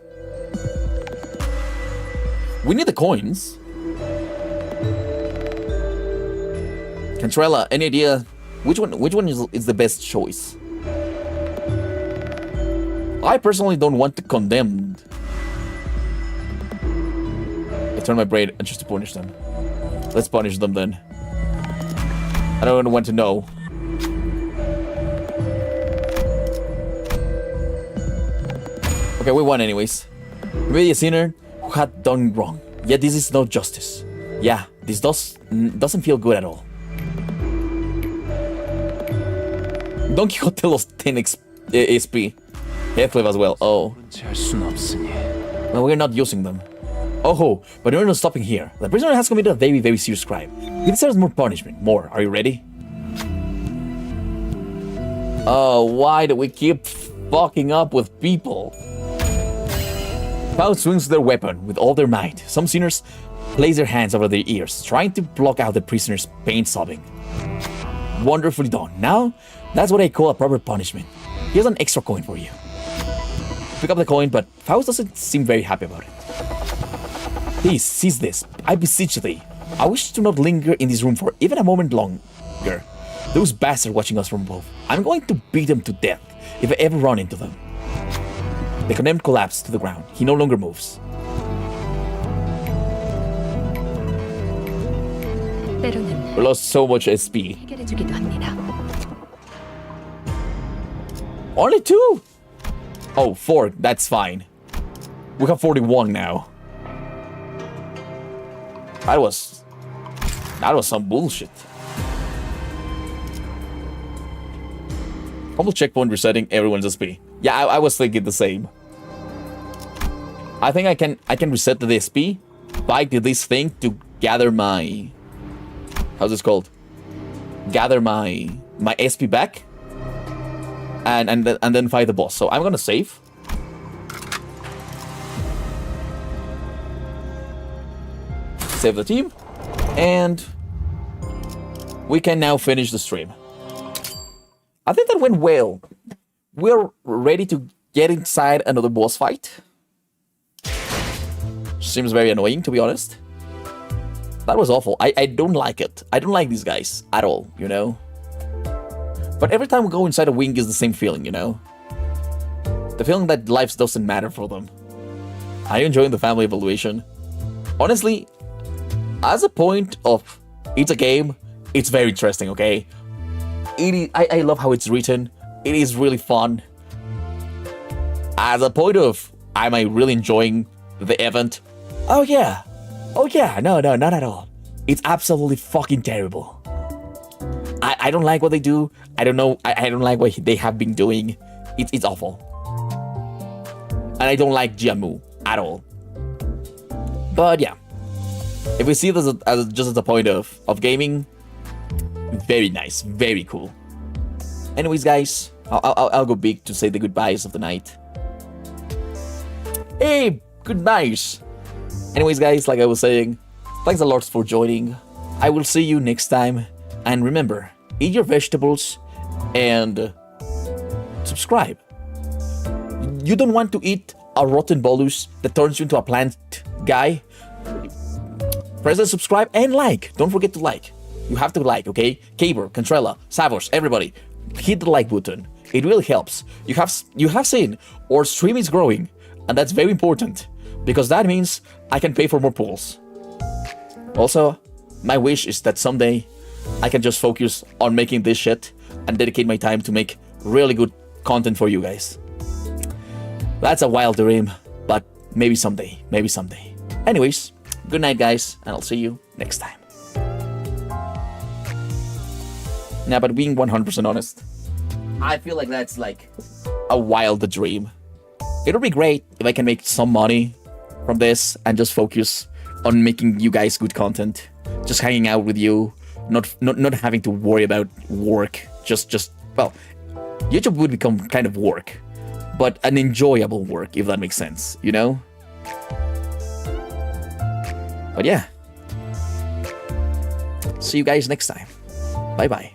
We need the coins. Cantrella, any idea which one is the best choice? I personally don't want the condemned. I turn my brain and just to punish them. Let's punish them then. I don't want to know. Okay, we won anyways. We made a sinner who had done wrong. Yet this is no justice. Yeah, this doesn't feel good at all. Don Quixote lost 10 SP. Headflip as well. Oh. No, we're not using them. Oh, but we're not stopping here. The prisoner has committed a very, very serious crime. He deserves more punishment. More. Are you ready? Oh, why do we keep fucking up with people? Faust swings their weapon with all their might. Some sinners place their hands over their ears, trying to block out the prisoner's pain sobbing. Wonderfully done. Now, that's what I call a proper punishment. Here's an extra coin for you. Pick up the coin, but Faust doesn't seem very happy about it. Please, seize this. I beseech thee. I wish to not linger in this room for even a moment longer. Those bastards watching us from above. I'm going to beat them to death if I ever run into them. The condemned collapsed to the ground. He no longer moves. We lost so much SP. Only 2? Oh, 4. That's fine. We have 41 now. That was some bullshit. Couple checkpoint resetting everyone's SP. Yeah, I was thinking the same. I think I can reset the SP by this thing to gather my, how's this called? Gather my SP back. And then fight the boss. So I'm gonna save. Save the team. And we can now finish the stream. I think that went well. We're ready to get inside another boss fight. Seems very annoying, to be honest. That was awful. I don't like it. I don't like these guys at all, you know? But every time we go inside a wing is the same feeling, you know? The feeling that life doesn't matter for them. Are you enjoying the family evaluation? Honestly, as a point of it's a game, it's very interesting, okay? I love how it's written. It is really fun. As a point of, am I really enjoying the event? Oh yeah, no, not at all. It's absolutely fucking terrible. I don't like what they do. I don't know. I don't like what they have been doing. It's awful. And I don't like Jiamu at all. But yeah, if we see this as just as a point of gaming, very nice, very cool. Anyways, guys, I'll go big to say the goodbyes of the night. Hey, goodbyes. Anyways, guys, like I was saying, thanks a lot for joining. I will see you next time. And remember, eat your vegetables and subscribe. You don't want to eat a rotten bolus that turns you into a plant guy. Press the subscribe and like. Don't forget to like. You have to like, okay? Caber, Cantrella, Savos, everybody. Hit the like button. It really helps. You have seen our stream is growing. And that's very important. Because that means I can pay for more pools. Also, my wish is that someday I can just focus on making this shit and dedicate my time to make really good content for you guys. That's a wild dream, but maybe someday, maybe someday. Anyways, good night, guys, and I'll see you next time. Now, but being 100% honest, I feel like that's like a wild dream. It would be great if I can make some money from this and just focus on making you guys good content, just hanging out with you, not having to worry about work. Well, YouTube would become kind of work, but an enjoyable work, if that makes sense, you know? But yeah. See you guys next time. Bye-bye.